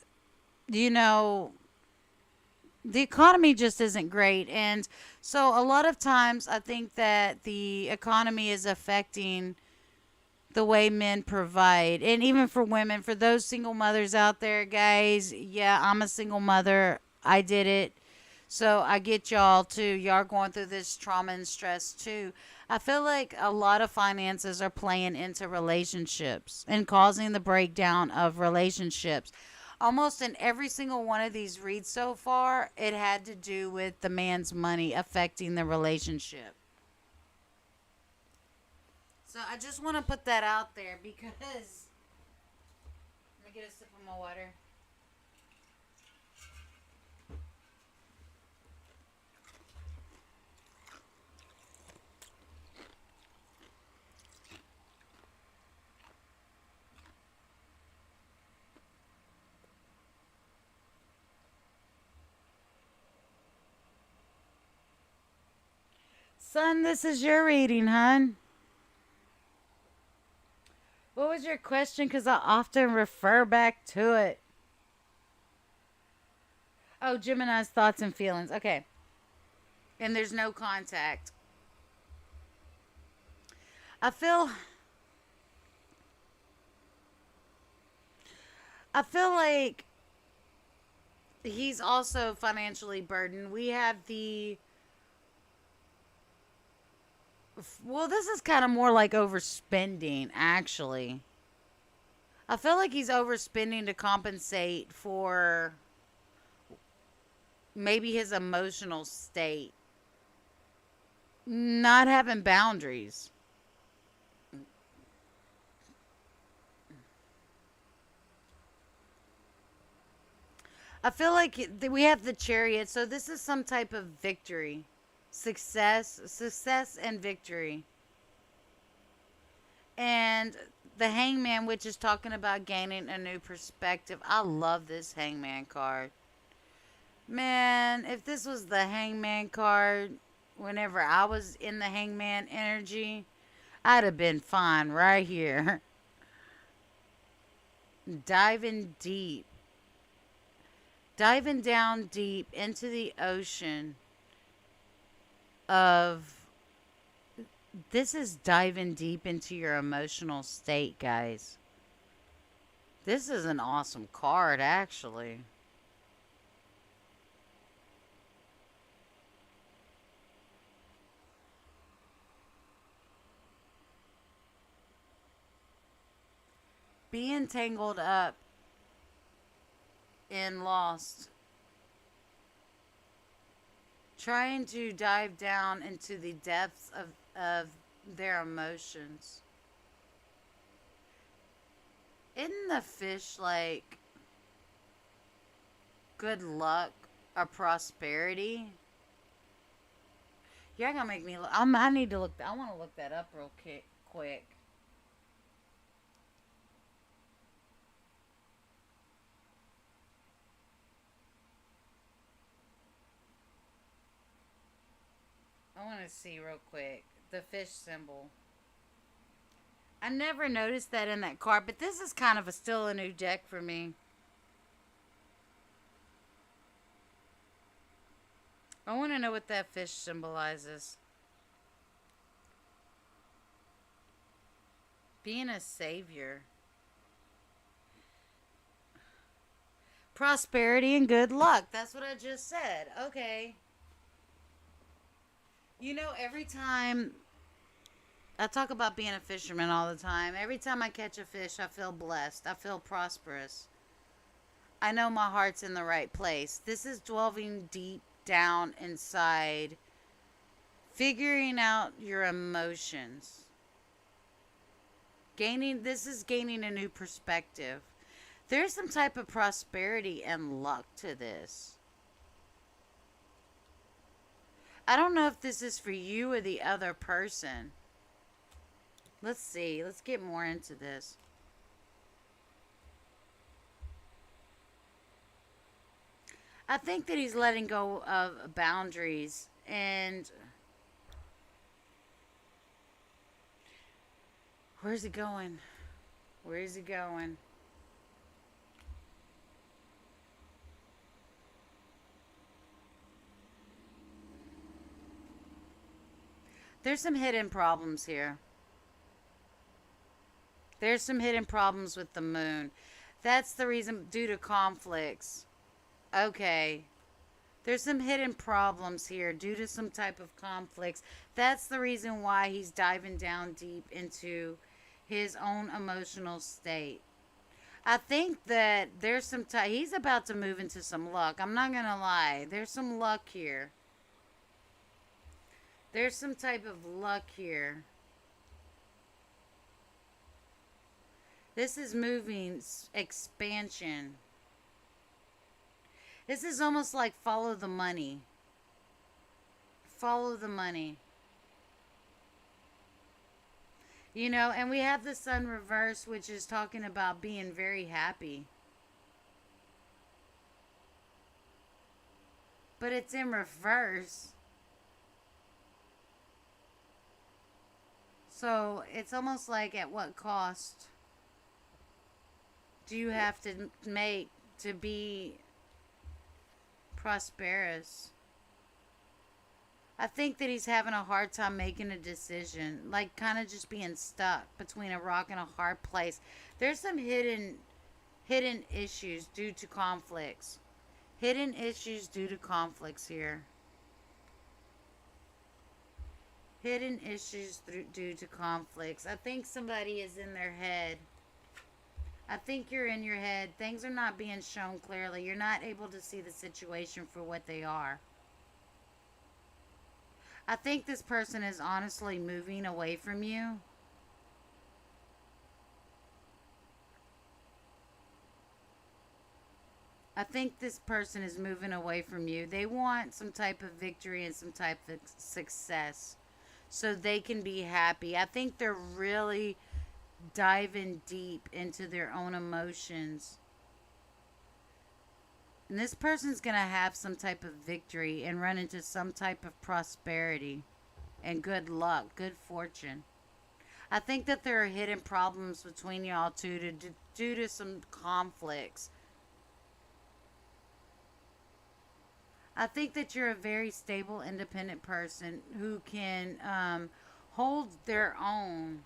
you know, the economy just isn't great. And so a lot of times I think that the economy is affecting the way men provide. And even for women, for those single mothers out there, guys, yeah, I'm a single mother. I did it. So I get y'all too. Y'all are going through this trauma and stress too. I feel like a lot of finances are playing into relationships and causing the breakdown of relationships. Almost in every single one of these reads so far, it had to do with the man's money affecting the relationship. So I just want to put that out there because let me get a sip of my water. Son, this is your reading, hon. What was your question? Because I often refer back to it. Oh, Gemini's thoughts and feelings. Okay. And there's no contact. I feel I feel like he's also financially burdened. We have the well, this is kind of more like overspending actually. I feel like he's overspending to compensate for maybe his emotional state. Not having boundaries. I feel like we have the chariot, so this is some type of victory. Success and victory. And the hangman, which is talking about gaining a new perspective. I love this hangman card. Man, if this was the hangman card whenever I was in the hangman energy, I'd have been fine right here. Diving deep. Diving down deep into the ocean of this is diving deep into your emotional state, guys. This is an awesome card, actually. Being tangled up in lost, trying to dive down into the depths of their emotions. Isn't the fish like good luck or prosperity? You're gonna make me look. I need to look. I want to look that up real quick. I want to see real quick the fish symbol. I never noticed that in that card, but this is kind of still a new deck for me. I want to know what that fish symbolizes. Being a savior. Prosperity and good luck. That's what I just said. Okay. You know, every time I talk about being a fisherman all the time, every time I catch a fish, I feel blessed. I feel prosperous. I know my heart's in the right place. This is delving deep down inside, figuring out your emotions. This is gaining a new perspective. There's some type of prosperity and luck to this. I don't know if this is for you or the other person. Let's see. Let's get more into this. I think that he's letting go of boundaries and where's he going? Where is he going? There's some hidden problems here. There's some hidden problems with the moon. That's the reason, due to conflicts. Okay. There's some hidden problems here due to some type of conflicts. That's the reason why he's diving down deep into his own emotional state. I think that there's some he's about to move into some luck. I'm not going to lie. There's some luck here. There's some type of luck here. This is moving expansion. This is almost like follow the money. Follow the money. You know, and we have the sun reverse, which is talking about being very happy. But it's in reverse. So it's almost like, at what cost do you have to make to be prosperous? I think that he's having a hard time making a decision, like kind of just being stuck between a rock and a hard place. There's some hidden issues due to conflicts. Hidden issues due to conflicts here. Hidden issues due to conflicts. I think somebody is in their head. I think you're in your head. Things are not being shown clearly. You're not able to see the situation for what they are. I think this person is honestly moving away from you. I think this person is moving away from you. They want some type of victory and some type of success so they can be happy. I think they're really diving deep into their own emotions. And this person's going to have some type of victory and run into some type of prosperity and good luck, good fortune. I think that there are hidden problems between y'all two due to some conflicts. I think that you're a very stable, independent person who can hold their own.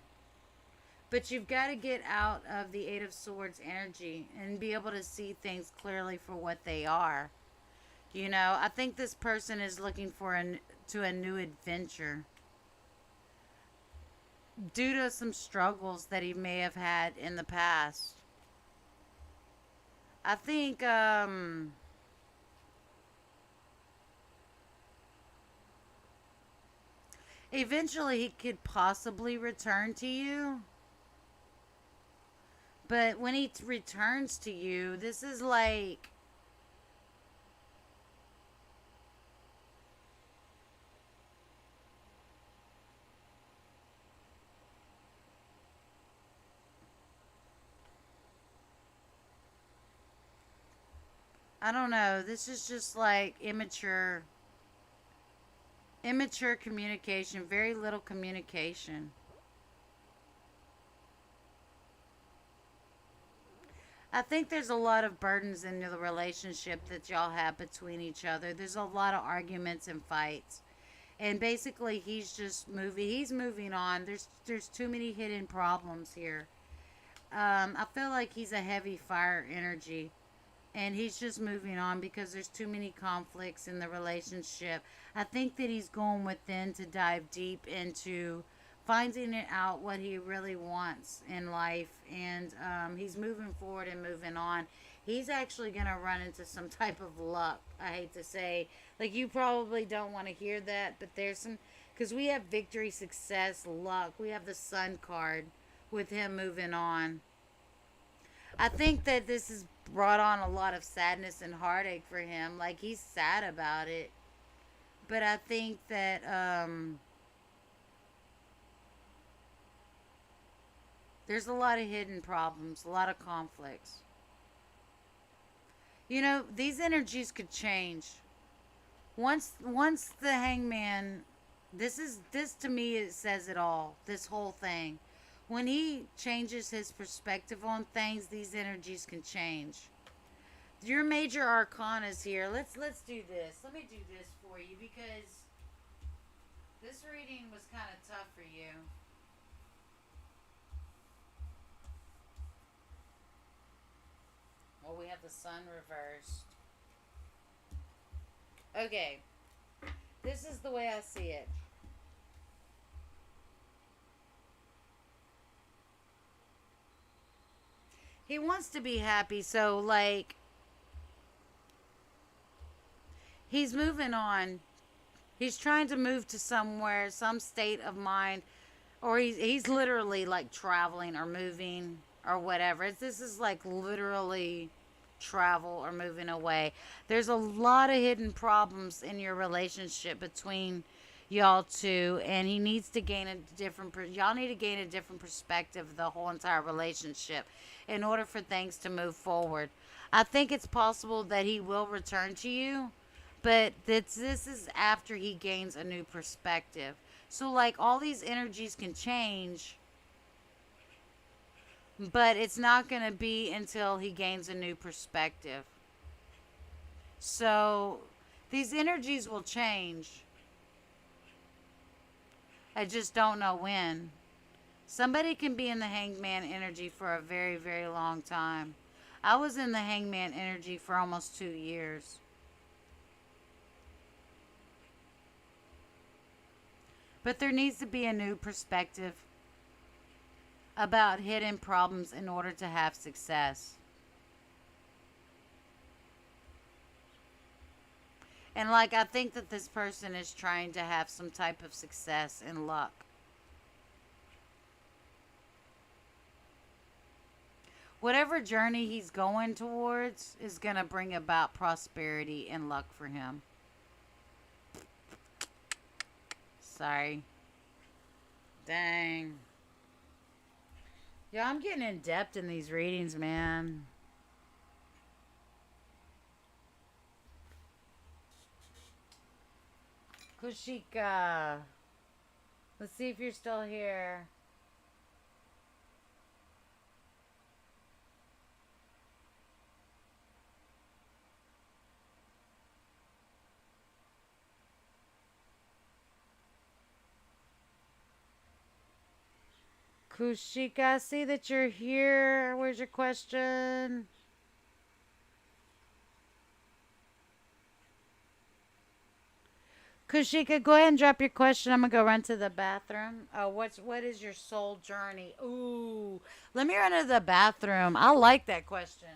But you've got to get out of the Eight of Swords energy and be able to see things clearly for what they are. You know, I think this person is looking for a new adventure due to some struggles that he may have had in the past. I think eventually he could possibly return to you. But when he returns to you, this is like, I don't know. This is just like immature communication, very little communication. I think there's a lot of burdens in the relationship that y'all have between each other. There's a lot of arguments and fights. And basically he's moving on. There's too many hidden problems here. I feel like he's a heavy fire energy. And he's just moving on because there's too many conflicts in the relationship. I think that he's going within to dive deep into finding it out what he really wants in life. And he's moving forward and moving on. He's actually going to run into some type of luck. I hate to say. Like, you probably don't want to hear that. But there's some... Because we have victory, success, luck. We have the Sun card with him moving on. I think that this has brought on a lot of sadness and heartache for him. Like, he's sad about it. But I think that there's a lot of hidden problems, a lot of conflicts. You know, these energies could change. Once the hangman, this to me, it says it all. This whole thing. When he changes his perspective on things, these energies can change. Your major arcana is here. Let's do this. Let me do this for you because this reading was kind of tough for you. Well, we have the sun reversed. Okay. This is the way I see it. He wants to be happy, so like he's moving on. He's trying to move to somewhere, some state of mind, or he's literally like traveling or moving or whatever. This is like literally travel or moving away. There's a lot of hidden problems in your relationship between y'all two, and he needs to gain a different y'all need to gain a different perspective of the whole entire relationship in order for things to move forward. I think it's possible that he will return to you, but this is after he gains a new perspective. So like all these energies can change, but it's not going to be until he gains a new perspective. So these energies will change. I just don't know when. Somebody can be in the hangman energy for a very, very long time. I was in the hangman energy for almost 2 years. But there needs to be a new perspective about hidden problems in order to have success. And like, I think that this person is trying to have some type of success and luck. Whatever journey he's going towards is going to bring about prosperity and luck for him. Sorry. Dang. Yeah, I'm getting in depth in these readings, man. Kushika. Let's see if you're still here. Kushika, I see that you're here. Where's your question? Kushika, go ahead and drop your question. I'm gonna go run to the bathroom. Oh, what is your soul journey? Ooh, let me run to the bathroom. I like that question.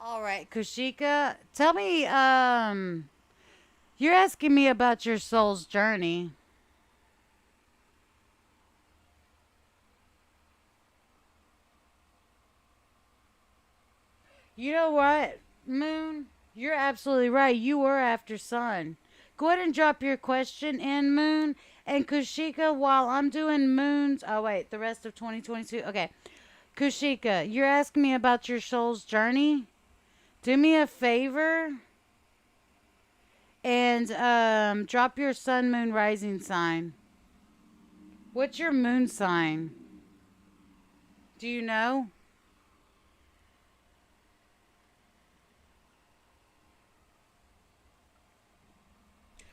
All right, Kushika, tell me, you're asking me about your soul's journey. You know what, Moon? You're absolutely right. You were after Sun. Go ahead and drop your question in, Moon. And Kushika, while I'm doing Moon's. Oh, wait, the rest of 2022. Okay. Kushika, you're asking me about your soul's journey? Do me a favor and drop your Sun, Moon, Rising sign. What's your moon sign? Do you know?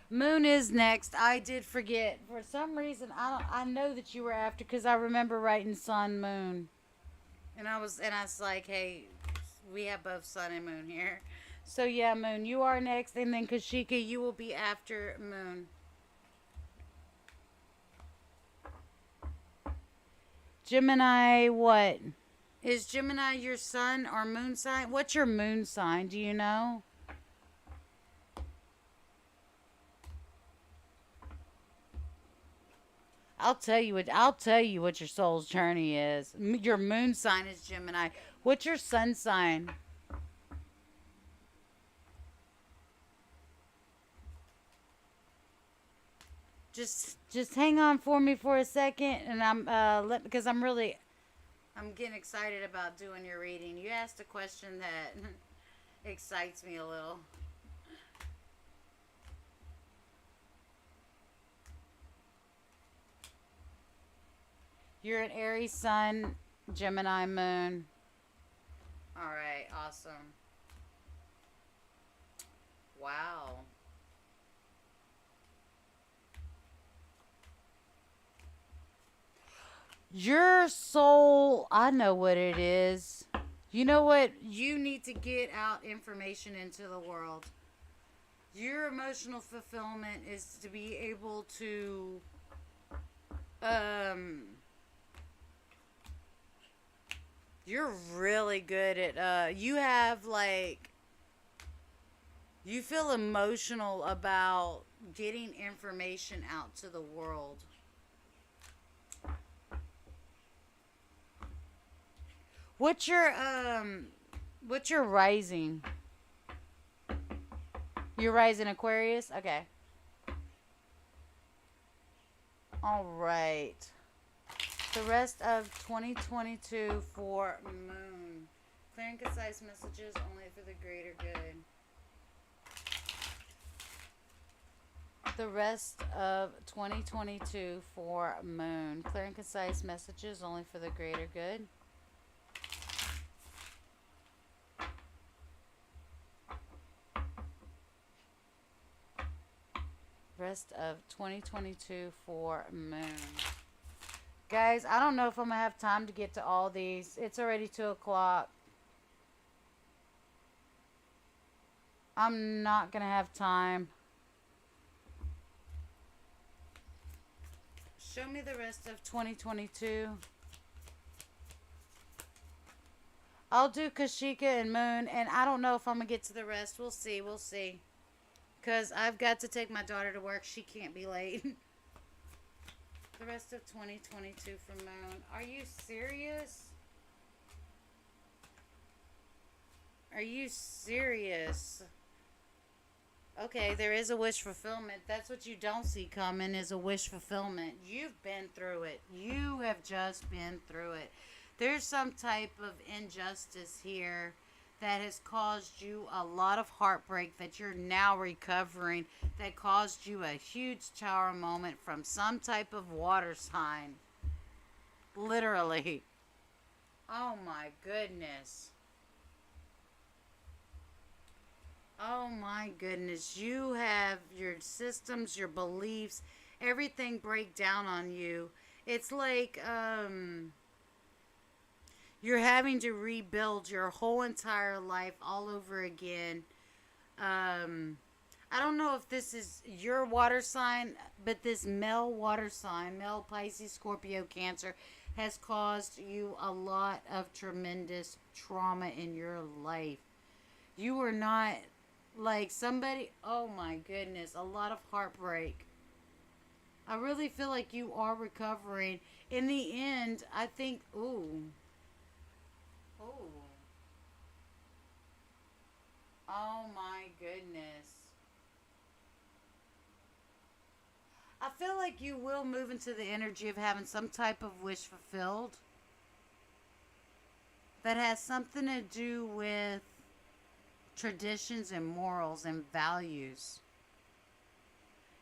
Moon is next. I did forget. For some reason, I know that you were after because I remember writing Sun Moon. And I was like, hey, we have both Sun and Moon here. So yeah, Moon, you are next, and then Kashika, you will be after Moon. Gemini, what? Is Gemini your sun or moon sign? What's your moon sign? Do you know? I'll tell you what your soul's journey is. Your moon sign is Gemini. What's your sun sign? Just hang on for me for a second, and because I'm getting excited about doing your reading. You asked a question that excites me a little. You're an Aries sun, Gemini moon. All right, awesome. Wow. Your soul, I know what it is. You know what? You need to get out information into the world. Your emotional fulfillment is to be able to um you're really good at you have like you feel emotional about getting information out to the world. What's your rising? Your rising Aquarius? Okay. All right. The rest of 2022 for Moon. Clear and concise messages only for the greater good. The rest of 2022 for Moon. Clear and concise messages only for the greater good. Rest of 2022 for Moon. Guys, I don't know if I'm going to have time to get to all these. It's already 2 o'clock. I'm not going to have time. Show me the rest of 2022. I'll do Kashika and Moon, and I don't know if I'm going to get to the rest. We'll see. We'll see. Because I've got to take my daughter to work. She can't be late. The rest of 2022 for Moon. Are you serious? Are you serious? Okay, there is a wish fulfillment. That's what you don't see coming is a wish fulfillment. You've been through it. You have just been through it. There's some type of injustice here that has caused you a lot of heartbreak that you're now recovering, that caused you a huge tower moment from some type of water sign. Literally. Oh my goodness. Oh my goodness. You have your systems, your beliefs, everything break down on you. It's like, you're having to rebuild your whole entire life all over again. I don't know if this is your water sign, but this male water sign, male Pisces, Scorpio, Cancer, has caused you a lot of tremendous trauma in your life. You were not like somebody, oh my goodness, a lot of heartbreak. I really feel like you are recovering. In the end, I think, ooh, ooh, oh my goodness. I feel like you will move into the energy of having some type of wish fulfilled that has something to do with traditions and morals and values.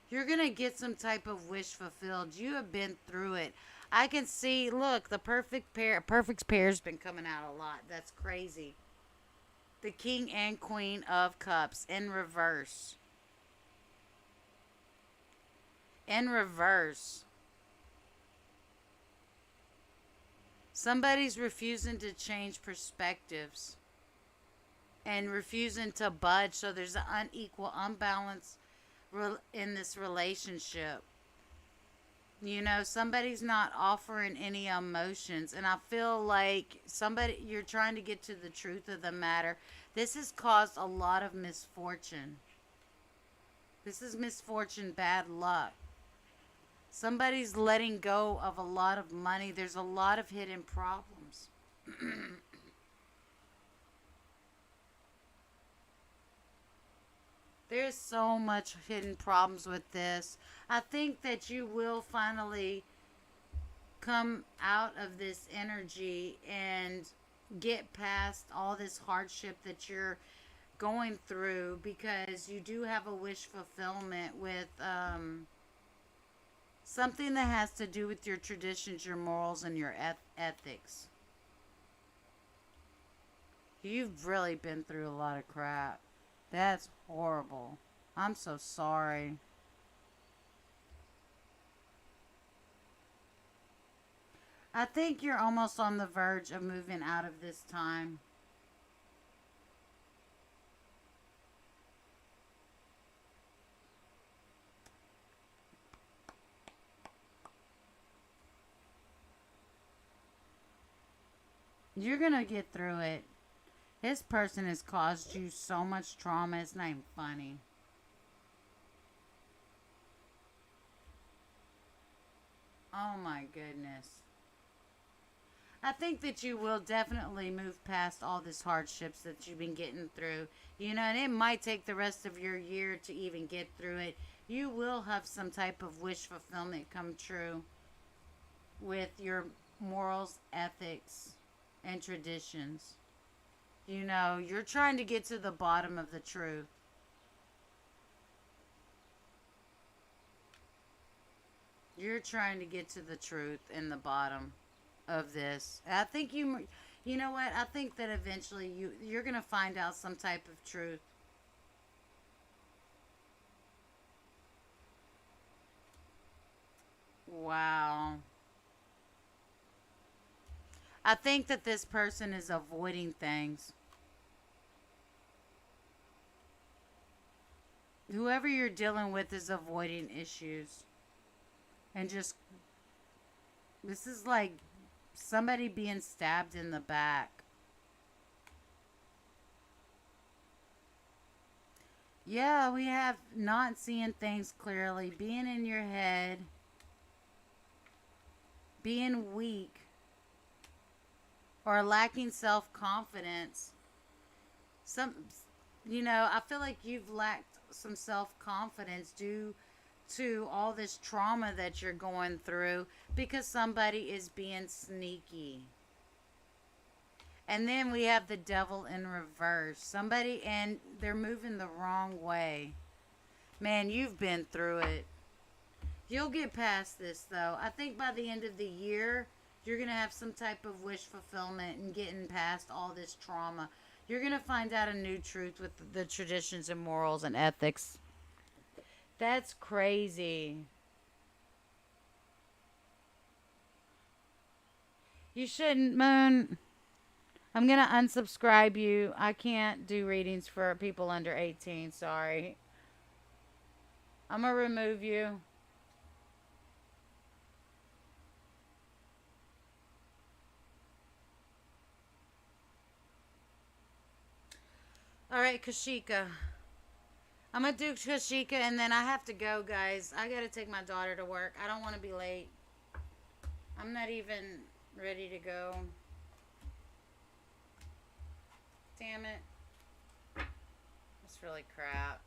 You're going to get some type of wish fulfilled. You have been through it. I can see, look, the perfect pair's been coming out a lot. That's crazy. The King and Queen of Cups in reverse. In reverse. Somebody's refusing to change perspectives and refusing to budge. So there's an unequal, unbalance in this relationship. You know, somebody's not offering any emotions. And I feel like you're trying to get to the truth of the matter. This has caused a lot of misfortune. This is misfortune, bad luck. Somebody's letting go of a lot of money. There's a lot of hidden problems. There's so much hidden problems with this. I think that you will finally come out of this energy and get past all this hardship that you're going through, because you do have a wish fulfillment with something that has to do with your traditions, your morals, and your ethics. You've really been through a lot of crap. That's horrible. I'm so sorry. I think you're almost on the verge of moving out of this time. You're going to get through it. This person has caused you so much trauma, it's not even funny. Oh my goodness. I think that you will definitely move past all this hardships that you've been getting through. You know, and it might take the rest of your year to even get through it. You will have some type of wish fulfillment come true with your morals, ethics, and traditions. You know, you're trying to get to the bottom of the truth. You're trying to get to the truth in the bottom of this. I think you know what? I think that eventually you're going to find out some type of truth. Wow. I think that this person is avoiding things. Whoever you're dealing with is avoiding issues. And just, this is like somebody being stabbed in the back. Yeah, we have not seeing things clearly, being in your head, being weak, or lacking self-confidence. Some, you know, I feel like you've lacked some self-confidence due to all this trauma that you're going through because somebody is being sneaky. And then we have the devil in reverse. Somebody, and they're moving the wrong way. Man, you've been through it. You'll get past this, though. I think by the end of the year, you're going to have some type of wish fulfillment and getting past all this trauma. You're going to find out a new truth with the traditions and morals and ethics. That's crazy. You shouldn't, Moon. I'm going to unsubscribe you. I can't do readings for people under 18. Sorry. I'm going to remove you. All right, Kashika. I'm going to do Kashika and then I have to go, guys. I got to take my daughter to work. I don't want to be late. I'm not even ready to go. Damn it. It's really crap.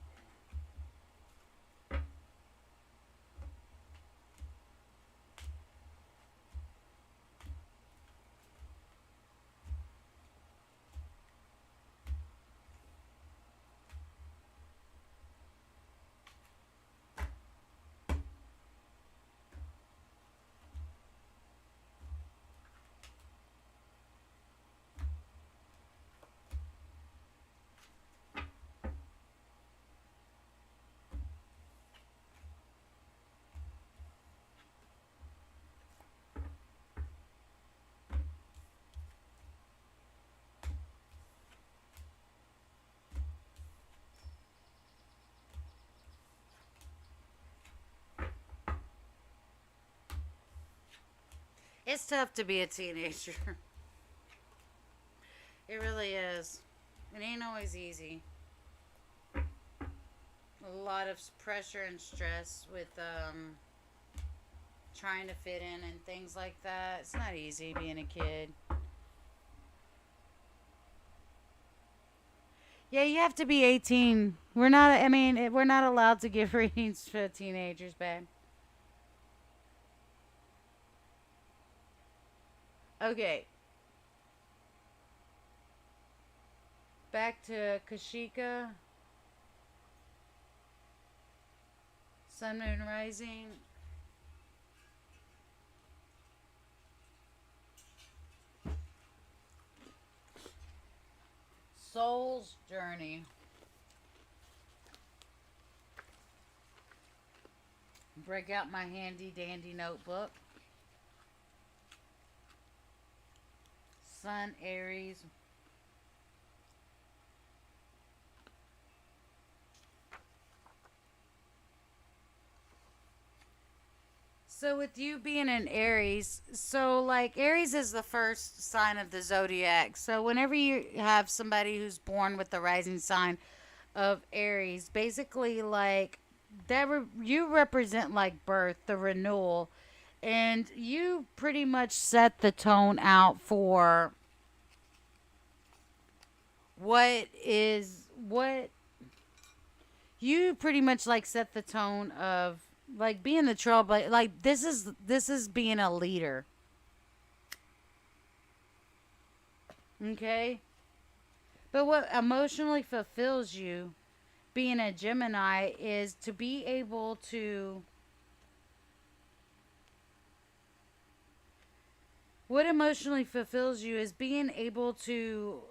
It's tough to be a teenager. It really is. It ain't always easy. A lot of pressure and stress with trying to fit in and things like that. It's not easy being a kid. Yeah, you have to be 18. We're not, I mean, we're not allowed to give readings for teenagers, babe. Okay, back to Kashika. Sun, Moon, Rising. Soul's Journey. Break out my handy dandy notebook. Sun, Aries. So with you being an Aries, so like Aries is the first sign of the zodiac. So whenever you have somebody who's born with the rising sign of Aries, basically like you represent like birth, the renewal, and you pretty much set the tone out for what you pretty much like set the tone of like being the trailblazer. Like this is being a leader. Okay, but what emotionally fulfills you being a Gemini is to be able to. What emotionally fulfills you is being able to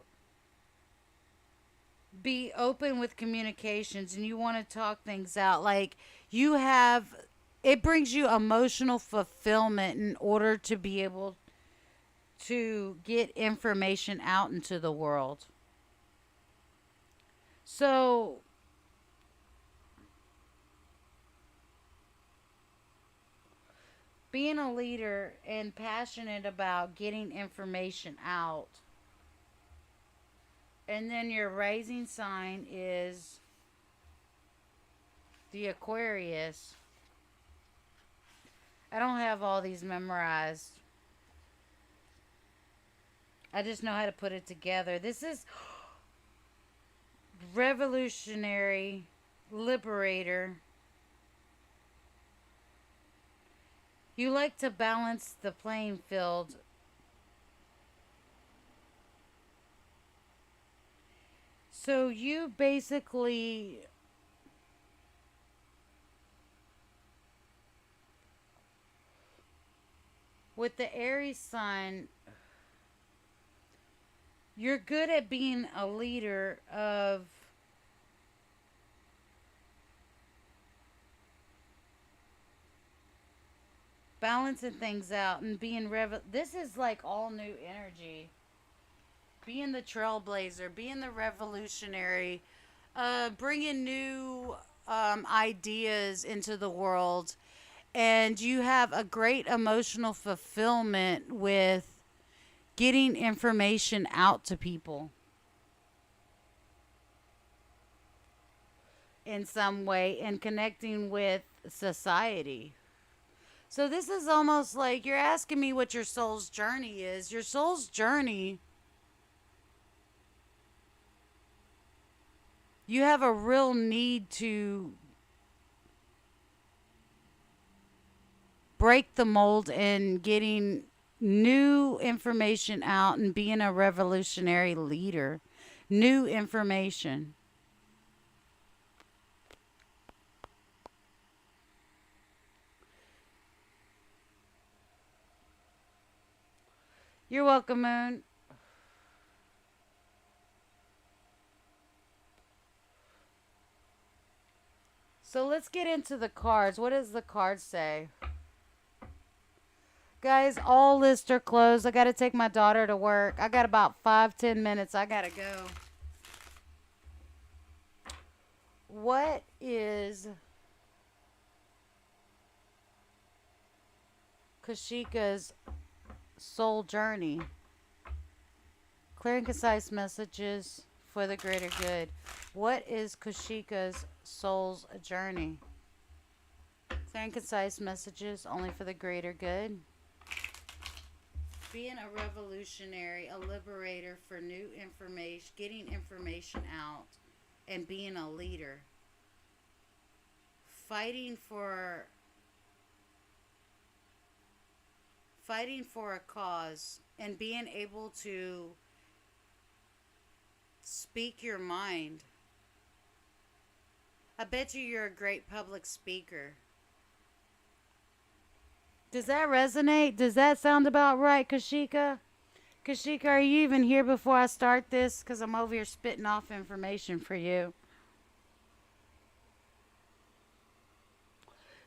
be open with communications and you want to talk things out. Like you have, it brings you emotional fulfillment in order to be able to get information out into the world. So, being a leader and passionate about getting information out. And then your rising sign is the Aquarius. I don't have all these memorized. I just know how to put it together. This is revolutionary, liberator. You like to balance the playing field. So you basically with the Aries sign, you're good at being a leader of balancing things out and being this is like all new energy. Being the trailblazer, being the revolutionary, bringing new ideas into the world, and you have a great emotional fulfillment with getting information out to people. in some way and connecting with society. So this is almost like you're asking me what your soul's journey is. Your soul's journey, you have a real need to break the mold in getting new information out and being a revolutionary leader. New information. You're welcome, Moon. So let's get into the cards. What does the card say? Guys, all lists are closed. I got to take my daughter to work. I got about 5-10 minutes. I got to go. What is Kashika's soul journey? Clear and concise messages for the greater good. What is Kashika's soul's journey? Clear and concise messages only for the greater good. Being a revolutionary, a liberator for new information, getting information out, and being a leader. Fighting for a cause and being able to speak your mind. I bet you're a great public speaker. Does that resonate? Does that sound about right, Kashika? Kashika, are you even here before I start this? Because I'm over here spitting off information for you.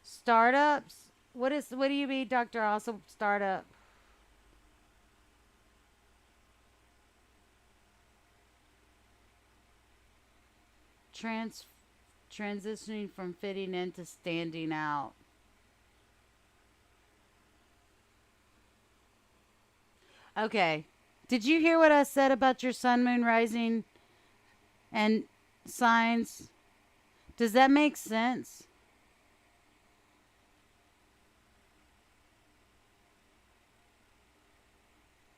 Startups? What do you mean, Dr. Awesome? Startup? Transitioning from fitting in to standing out. Okay. Did you hear what I said about your sun, moon, rising, and signs? Does that make sense?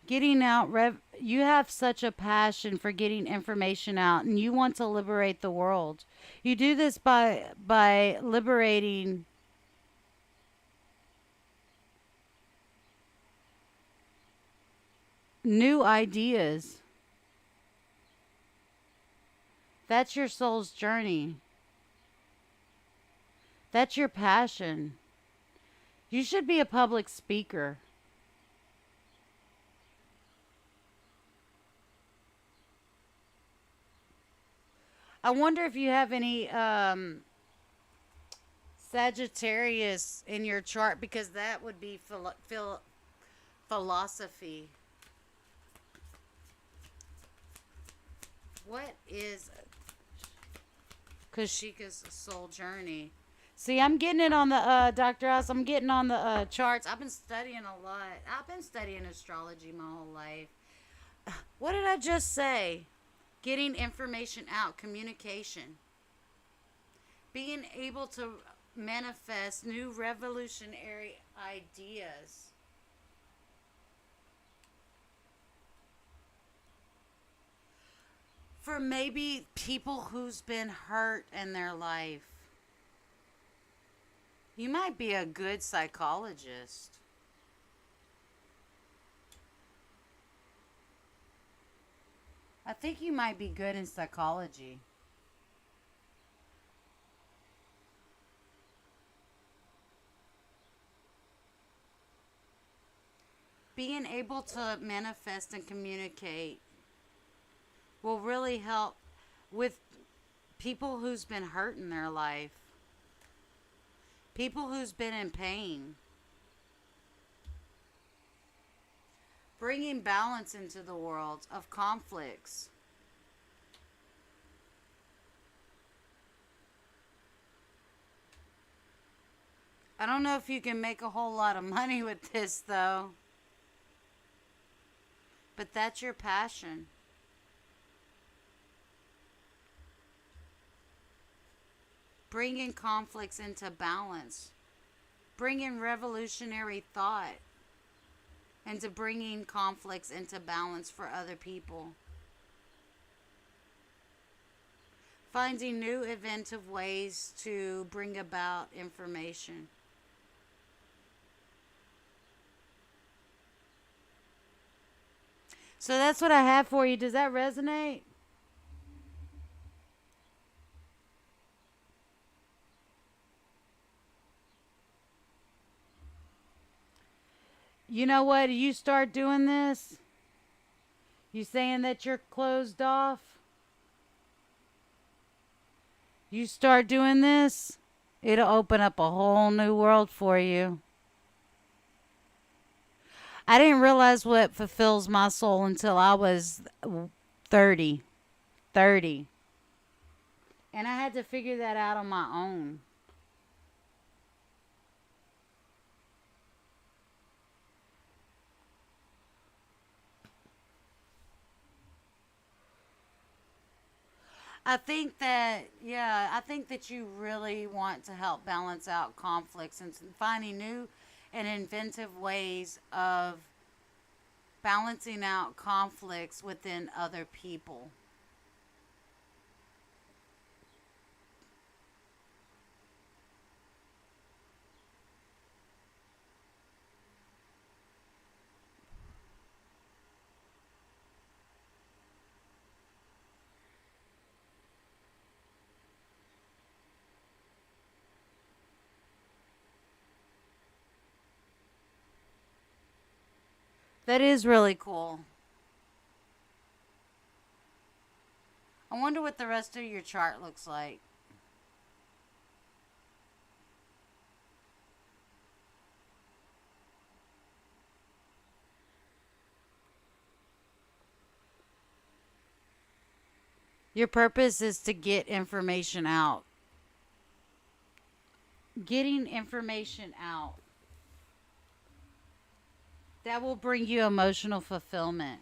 Getting out, you have such a passion for getting information out, and you want to liberate the world. You do this by liberating new ideas. That's your soul's journey. That's your passion. You should be a public speaker. I wonder if you have any Sagittarius in your chart, because that would be philosophy. What is Kashika's soul journey? See, I'm getting it on the Dr. House. I'm getting on the charts. I've been studying a lot. I've been studying astrology my whole life. What did I just say? Getting information out, communication. Being able to manifest new revolutionary ideas. For maybe people who's been hurt in their life. You might be a good psychologist. I think you might be good in psychology. Being able to manifest and communicate will really help with people who's been hurt in their life. People who's been in pain. Bringing balance into the world of conflicts. I don't know if you can make a whole lot of money with this, though. But that's your passion. bringing conflicts into balance, bringing revolutionary thought into bringing conflicts into balance for other people. Finding new inventive ways to bring about information. So that's what I have for you. Does that resonate? You know what? You start doing this. You saying that you're closed off. You start doing this. It'll open up a whole new world for you. I didn't realize what fulfills my soul until I was 30. 30. And I had to figure that out on my own. I think that you really want to help balance out conflicts and finding new and inventive ways of balancing out conflicts within other people. That is really cool. I wonder what the rest of your chart looks like. Your purpose is to get information out. Getting information out. That will bring you emotional fulfillment.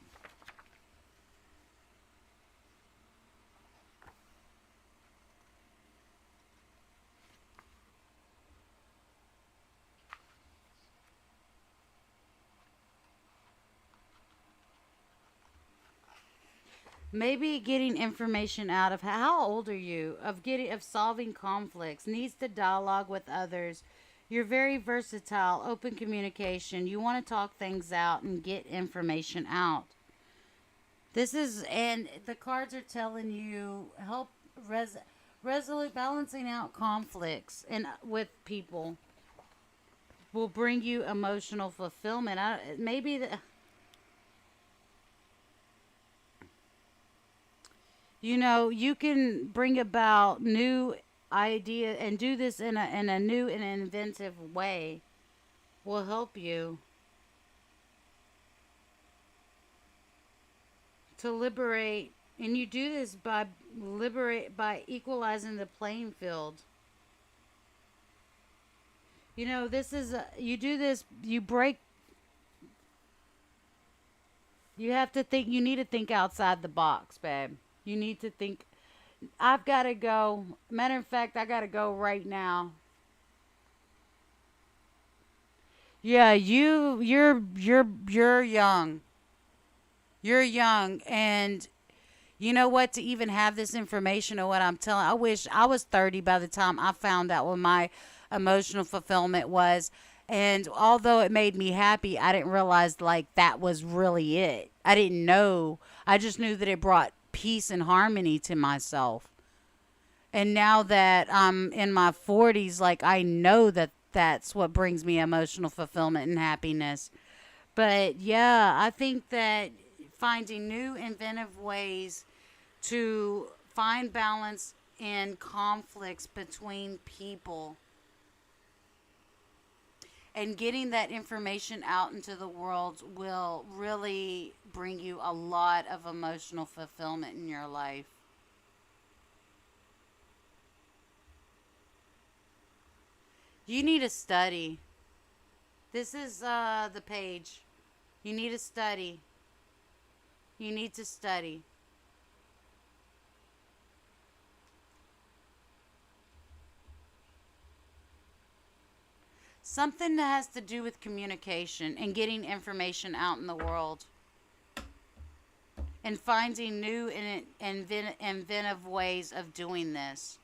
Maybe getting information out of how old are you? Of solving conflicts, needs to dialogue with others. You're very versatile, open communication. You want to talk things out and get information out. And the cards are telling you help resolute balancing out conflicts and with people will bring you emotional fulfillment. You can bring about new idea and do this in a new and inventive way will help you to liberate, and you do this by equalizing the playing field. You do this, you break. You have to think. You need to think outside the box, babe. You need to think. I've got to go. Matter of fact, I got to go right now. Yeah, you're young. You're young, and you know what? To even have this information of what I'm telling, I wish I was 30 by the time I found out what my emotional fulfillment was. And although it made me happy, I didn't realize like that was really it. I didn't know. I just knew that it brought peace and harmony to myself. And now that I'm in my 40s, like I know that that's what brings me emotional fulfillment and happiness. But yeah, I think that finding new inventive ways to find balance in conflicts between people and getting that information out into the world will really bring you a lot of emotional fulfillment in your life. You need to study. This is the page. You need to study. You need to study. Something that has to do with communication and getting information out in the world. And finding new and inventive ways of doing this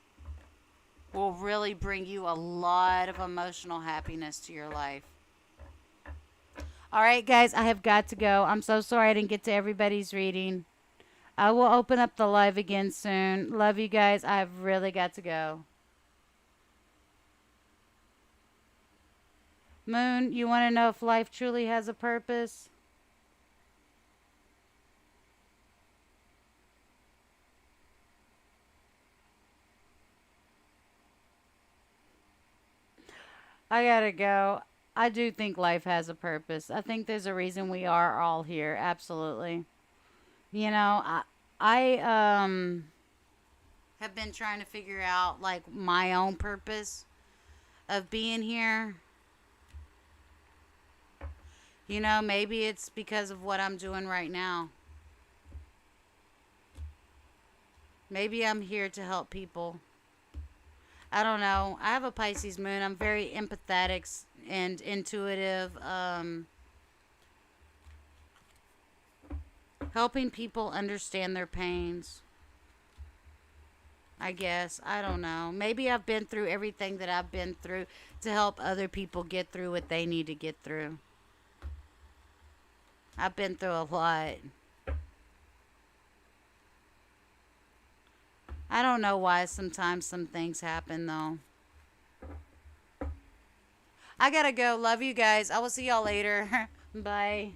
will really bring you a lot of emotional happiness to your life. All right, guys, I have got to go. I'm so sorry I didn't get to everybody's reading. I will open up the live again soon. Love you guys. I've really got to go. Moon, you want to know if life truly has a purpose? I gotta go. I do think life has a purpose. I think there's a reason we are all here. Absolutely. You know, I have been trying to figure out like my own purpose of being here. You know, maybe it's because of what I'm doing right now. Maybe I'm here to help people. I don't know. I have a Pisces moon. I'm very empathetic and intuitive. Helping people understand their pains. I guess. I don't know. Maybe I've been through everything that I've been through to help other people get through what they need to get through. I've been through a lot. I don't know why sometimes some things happen though. I gotta go. Love you guys. I will see y'all later. Bye.